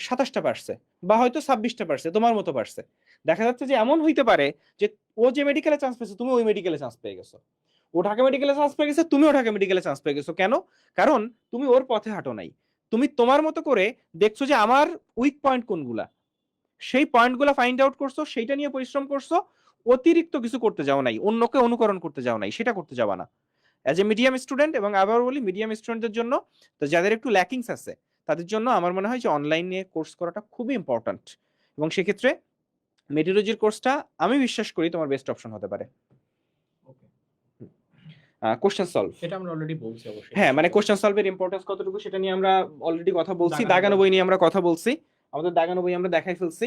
27টা পারছে বা হয়তো 26টা পারছে, তোমার মতো পারছে। দেখা যাচ্ছে যে এমন হইতে পারে যে ও যে মেডিকেলে চান্স পেয়েছে তুমি ওই মেডিকেলে চান্স পেয়ে গেছো, ও ঢাকা মেডিকেলে চান্স পেয়ে গেছে তুমিও ঢাকা মেডিকেলে চান্স পেয়ে গেছো। কেন? কারণ তুমি ওর পথে হাঁটো নাই, তুমি তোমার মতো করে দেখছো যে আমার উইক পয়েন্ট কোনগুলা, সেই পয়েন্টগুলো ফাইন্ড আউট করছো, সেইটা নিয়ে পরিশ্রম করছো, অতিরিক্ত কিছু করতে যাও নাই, অন্যকে অনুকরণ করতে যাও নাই, সেটা করতে যাবা না। অ্যাজ এ মিডিয়াম স্টুডেন্ট, এবং আবার বলি মিডিয়াম স্টুডেন্টদের জন্য, তো যাদের একটু ল্যাকিংস আছে তাদের জন্য আমার মনে হয় যে অনলাইনে কোর্স করাটা খুবই ইম্পর্ট্যান্ট, এবং সেক্ষেত্রে মেডিওলজির কোর্সটা আমি বিশ্বাস করি তোমার বেস্ট অপশন হতে পারে। কোশ্চেন সলভ, সেটা আমরা অলরেডি বলছি অবশ্যই। হ্যাঁ মানে কোশ্চেন সলভের ইম্পর্টেন্স কতটুকু সেটা নিয়ে আমরা অলরেডি কথা বলছি, দাগানো দাগানো বই। বই নিয়ে আমরা কথা বলছি, আমাদের দাগানো বই আমরা দেখাই ফেলছি।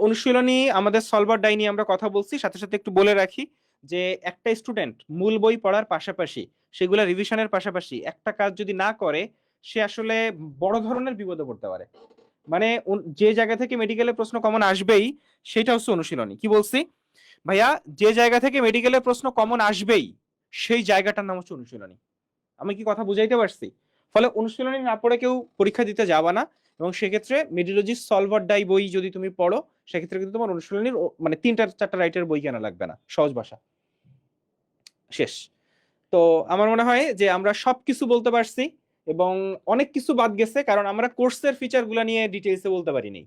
অনুশীলনী আমাদের সলভার ডাই নিয়ে আমরা কথা বলছি। সাথে সাথে একটু বলে রাখি যে একটা স্টুডেন্ট মূল বই পড়ার পাশাপাশি, সেগুলা রিভিশনের পাশাপাশি একটা কাজ যদি না করে, সে আসলে বড় ধরনের বিপদে পড়তে পারে। মানে যে জায়গা থেকে মেডিকেলের প্রশ্ন কমন আসবেই সেটা হচ্ছে অনুশীলনী। কি বলছি ভাইয়া? যে জায়গা থেকে মেডিকেলের প্রশ্ন কমন আসবেই সেই জায়গাটার নাম হচ্ছে অনুশীলনী। আমি কি কথা বুঝাইতে পারছি? ফলে অনুশীলনী না পড়ে কেউ পরীক্ষা দিতে যাবা না, এবং সেক্ষেত্রে মেডিওলজি সলভার ডাই বই যদি তুমি পড়ো, সেক্ষেত্রে কিন্তু তোমার অনুশীলনীর মানে 3টা 4টা রাইটের বই কেনা লাগবে না, সহজ ভাষা শেষ। তো আমার মনে হয় যে আমরা সবকিছু বলতে পারছি, এবং অনেক কিছু বাদ গেছে কারণ আমরা কোর্সের ফিচার গুলা নিয়ে ডিটেইলসে বলতে পারিনি,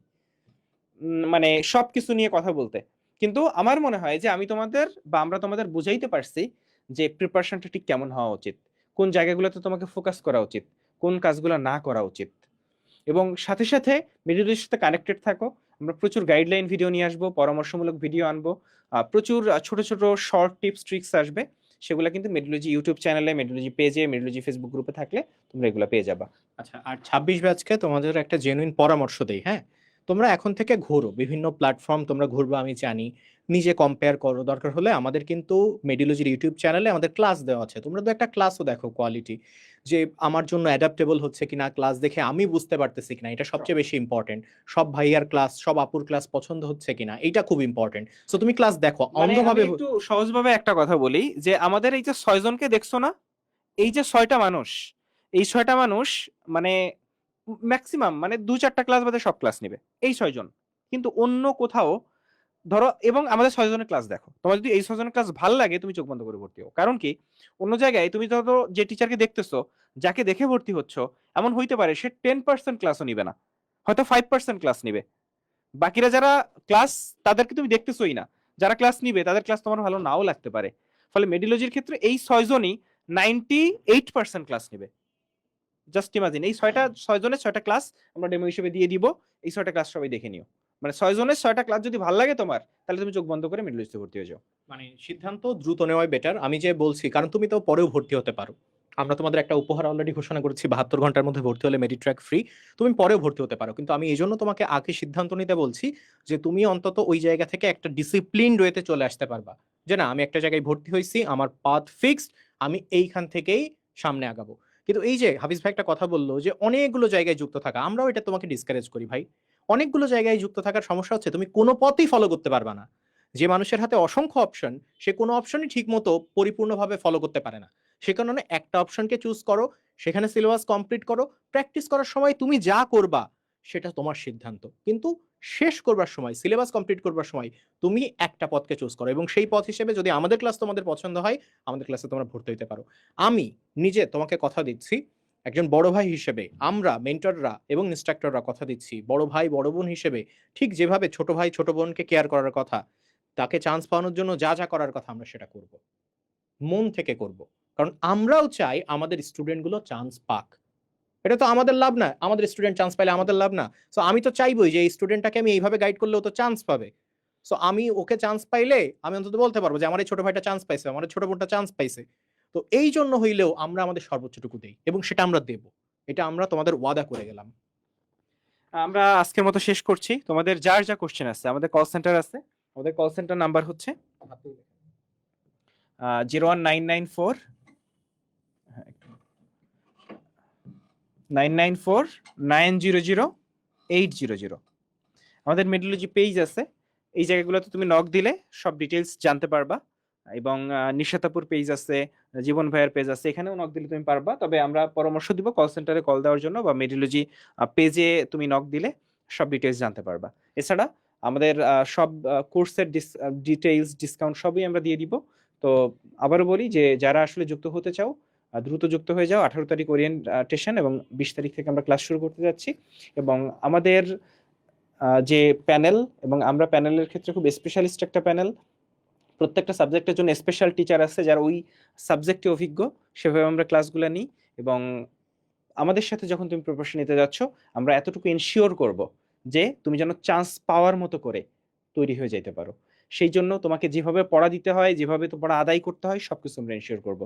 মানে সবকিছু নিয়ে কথা বলতে। কিন্তু আমার মনে হয় যে আমি তোমাদের বা আমরা তোমাদের বুঝাইতে পারছি যে প্রিপারেশনটা ঠিক কেমন হওয়া উচিত, কোন জায়গাগুলোতে তোমাকে ফোকাস করা উচিত, কোন কাজগুলো না করা উচিত। এবং সাথে সাথে ভিডিওটির সাথে কানেক্টেড থাকো, আমরা প্রচুর গাইডলাইন ভিডিও নিয়ে আসবো, পরামর্শমূলক ভিডিও আনবো, প্রচুর ছোট ছোট শর্ট টিপস ট্রিক্স আসবে, সেগুলো কিন্তু মেডিওলজি ইউটিউব চ্যানেলে, মেডিওলজি পেজে, মেডিওলজি ফেসবুক গ্রুপে থাকলে তোমরা এগুলো পেয়ে যাবা। আচ্ছা, আর 26 ব্যাচকে তোমাদের একটা জেনুইন পরামর্শ দেই, হ্যাঁ? তোমরা এখন থেকে ঘোরো, বিভিন্ন প্ল্যাটফর্ম তোমরা ঘুরবা আমি জানি, নিজে কম্পেয়ার করো, দরকার হলে আমাদের কিন্তু মেডিওলজির ইউটিউব চ্যানেলে আমাদের ক্লাস দেওয়া আছে, তোমরা তো একটা ক্লাসও দেখো কোয়ালিটি, যে আমার জন্য অ্যাডাপ্টেবল হচ্ছে কিনা, ক্লাস দেখে আমি বুঝতে পারতেছি কিনা, এটা সবচেয়ে বেশি ইম্পর্টেন্ট। সব ভাইয়ার ক্লাস, সব আপুর ক্লাস পছন্দ হচ্ছে কিনা, এটা খুব ইম্পর্টেন্ট। সো তুমি ক্লাস দেখো, মানে আমি অন্ধভাবে একটু সহজভাবে একটা কথা বলি যে আমাদের এই যে 6 জনকে দেখছো না, এই যে 6টা মানুষ, এই 6টা মানুষ মানে ম্যাক্সিমাম মানে 2-4টা ক্লাস বাদে সব ক্লাস নেবে এই 6 জন। কিন্তু অন্য কোথাও ধরো, এবং আমাদের 6 জনের ক্লাস দেখো, তোমার যদি এই 6 জনের ক্লাস ভাল লাগে তুমি চোখ বন্ধ করে ভর্তি হও। কারণ কি, অন্য জায়গায় তুমি ধরো যে টিচারকে দেখতেছো, যাকে দেখে ভর্তি হচ্ছ, এমন হইতে পারে সে 10% ক্লাসও নিবে না, হয়তো 5% ক্লাস নিবে। বাকিরা যারা ক্লাস, তাদেরকে তুমি দেখতেছোই না, যারা ক্লাস নিবে তাদের ক্লাস তোমার ভালো নাও লাগতে পারে। ফলে মেডিওলজির ক্ষেত্রে এই 6জনই 98% ক্লাস নিবে। জাস্ট ইমাজিন, এই 6জনের 6টা ক্লাস আমরা ডেমো হিসেবে দিয়ে দিব, এই 6টা ক্লাস সবাই দেখে নিও। মানে 6জনের 6টা ক্লাস যদি ভালো লাগে তোমার, তাহলে তুমি চোখ বন্ধ করে মেডিওলজিতে ভর্তি হয়ে যাও। মানে সিদ্ধান্ত দ্রুত নেওয়াই বেটার, আমি যে বলছি, কারণ তুমি তো পরেও ভর্তি হতে পারো। আমরা তোমাদের একটা উপহার অলরেডি ঘোষণা করেছি, 72 ঘন্টার মধ্যে ভর্তি হলে মেডিট্র্যাক ফ্রি, তুমি পরেও ভর্তি হতে পারো। কিন্তু আমি এই জন্য তোমাকে আগে সিদ্ধান্ত নিতে বলছি যে তুমি অন্তত ওই জায়গা থেকে একটা ডিসিপ্লিন ওয়েতে চলে আসতে পারবা, যে না আমি একটা জায়গায় ভর্তি হয়েছি, আমার পাথ ফিক্সড, আমি এইখান থেকেই সামনে আগাবো। কিন্তু এই যে হাফিজ ভাই একটা কথা বললো যে অনেকগুলো জায়গায় যুক্ত থাকা, আমরাও এটা তোমাকে ডিসকারেজ করি ভাই। অনেকগুলো জায়গায় যুক্ত থাকার সমস্যা হচ্ছে তুমি কোনো পথই ফলো করতে পারবা না। যে মানুষের হাতে অসংখ্য অপশন, সে কোনো অপশনই ঠিক মতো পরিপূর্ণভাবে ফলো করতে পারে না। সে কারণে একটা অপশনকে চুজ করো, সেখানে সিলেবাস কমপ্লিট করো, প্র্যাকটিস করার সময় তুমি যা করবা সেটা তোমার সিদ্ধান্ত, কিন্তু শেষ করবার সময়, সিলেবাস কমপ্লিট করবার সময় তুমি একটা পথকে চুজ করো, এবং সেই পথ হিসেবে যদি আমাদের ক্লাস তোমাদের পছন্দ হয়, আমাদের ক্লাসে তোমরা ভর্তি হতে পারো। আমি নিজে তোমাকে কথা দিচ্ছি, একজন বড় ভাই হিসেবে, আমরা মেন্টররা এবং ইনস্ট্রাক্টররা কথা দিচ্ছি, বড় ভাই বড় বোন হিসেবে ঠিক যেভাবে ছোট ভাই ছোট বোনকে কেয়ার করার কথা, তাকে চান্স পাওয়ানোর জন্য যা যা করার কথা আমরা সেটা করব, মন থেকে করব। কারণ আমরাও চাই আমাদের স্টুডেন্টগুলো চান্স পাক। এটা তো আমাদের লাভ না, আমাদের স্টুডেন্ট চান্স পাইলে আমাদের লাভ না। সো আমি তো চাইবই যে এই স্টুডেন্টটাকে আমি এইভাবে গাইড করলে ও তো চান্স পাবে। সো আমি ওকে চান্স পাইলে আমি অন্তত বলতে পারবো যে আমার এই ছোট ভাইটা চান্স পাইছে, আমার এই ছোট বোনটা চান্স পাইছে। তো এই জন্য হইলেও আমরা আমাদের সর্বোচ্চটুকু দেই এবং সেটা আমরা দেব। এটা আমরা তোমাদের ওয়াদা করে গেলাম। আমরা আজকের মতো শেষ করছি। তোমাদের যার যা কোশ্চেন আছে, আমাদের কল সেন্টার আছে, আমাদের কল সেন্টার নাম্বার হচ্ছে 01994 900 আমাদের মেডোলজি পেজ আছে, এই জায়গাগুলোতে তুমি নক দিলে সব ডিটেলস জানতে পারবা। এবং নিশাতাপুর পেজ আছে, জীবন ভাইয়ের পেজ আছে, এখানেও নক দিলে তুমি পারবা। তবে আমরা পরামর্শ দিব কল সেন্টারে কল দেওয়ার জন্য, বা মেডোলজি পেজে তুমি নক দিলে সব ডিটেলস জানতে পারবা। এছাড়া আমাদের সব কোর্সের ডিটেলস, ডিসকাউন্ট সবই আমরা দিয়ে দিব। তো আবারও বলি যে যারা আসলে যুক্ত হতে চাও দ্রুত যুক্ত হয়ে যাও। 18 তারিখ ওরিয়েন্টেশন এবং 20 তারিখ থেকে আমরা ক্লাস শুরু করতে যাচ্ছি। এবং আমাদের যে প্যানেল, এবং আমরা প্যানেলের ক্ষেত্রে খুব স্পেশালিস্ট একটা প্যানেল, প্রত্যেকটা সাবজেক্টের জন্য স্পেশাল টিচার আছে যারা ওই সাবজেক্টে অভিজ্ঞ, সেভাবে আমরা ক্লাসগুলো নিই। এবং আমাদের সাথে যখন তুমি প্রিপারেশন নিতে যাচ্ছ, আমরা এতটুকু এনশিওর করব যে তুমি যেন চান্স পাওয়ার মতো করে তৈরি হয়ে যেতে পারো। সেই জন্য তোমাকে যেভাবে পড়া দিতে হয়, যেভাবে তো পড়া আদায় করতে হয়, সবকিছু আমরা এনশিওর করব।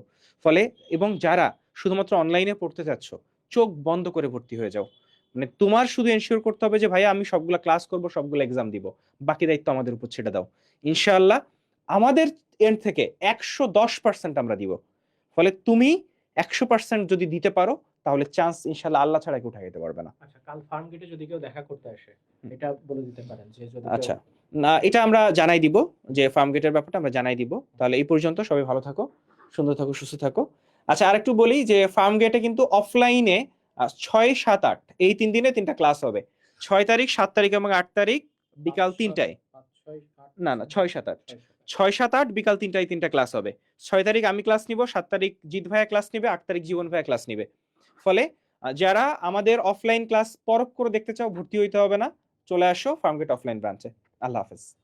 ফলে এবং যারা শুধুমাত্র অনলাইনে পড়তে যাচ্ছ, চোখ বন্ধ করে ভর্তি হয়ে যাও। মানে তোমার শুধু এনশিওর করতে হবে যে ভাইয়া আমি সবগুলা ক্লাস করব, সবগুলো এক্সাম দিব, বাকি দায়িত্ব আমাদের উপর ছেড়ে দাও। ইনশাআল্লাহ আমাদের এন্ড থেকে 110% আমরা দিব। ফলে তুমি 100% যদি দিতে পারো, তাহলে চান্স ইনশাআল্লাহ আল্লাহ ছাড়া কেউ উঠাইতে পারবে না। আচ্ছা, কাল ফার্ম গেটে যদি কেউ দেখা করতে আসে, এটা বলে দিতে পারেন যে যদি আচ্ছা, না এটা আমরা জানাই দিব, যে ফার্ম গেটের ব্যাপারটা আমরা জানাই দিব। তাহলে এই পর্যন্ত সবাই ভালো থাকো, সুন্দর থাকো, সুস্থ থাকো। আচ্ছা, আরেকটু বলি যে ফার্ম গেটে কিন্তু অফলাইনে 6, 7, 8 এই 3 দিনে 3টা ক্লাস হবে। 6 তারিখ, 7 তারিখ এবং 8 তারিখ বিকাল 3টায়। না 6, 7, 8 6, 7, 8 বিকাল 3টায় 3টা ক্লাস হবে। 6 তারিখ আমি ক্লাস নিব, 7 তারিখ জিৎ ভাইয়া ক্লাস নিবে, 8 তারিখ জীবন ভাইয়া ক্লাস নিবে। ফলে যারা আমাদের অফলাইন ক্লাস পরখ করে দেখতে চাও, ভর্তি হইতে হবে না, চলে আসো ফার্মগেট অফলাইন ব্রাঞ্চে। আল্লাহ হাফেজ।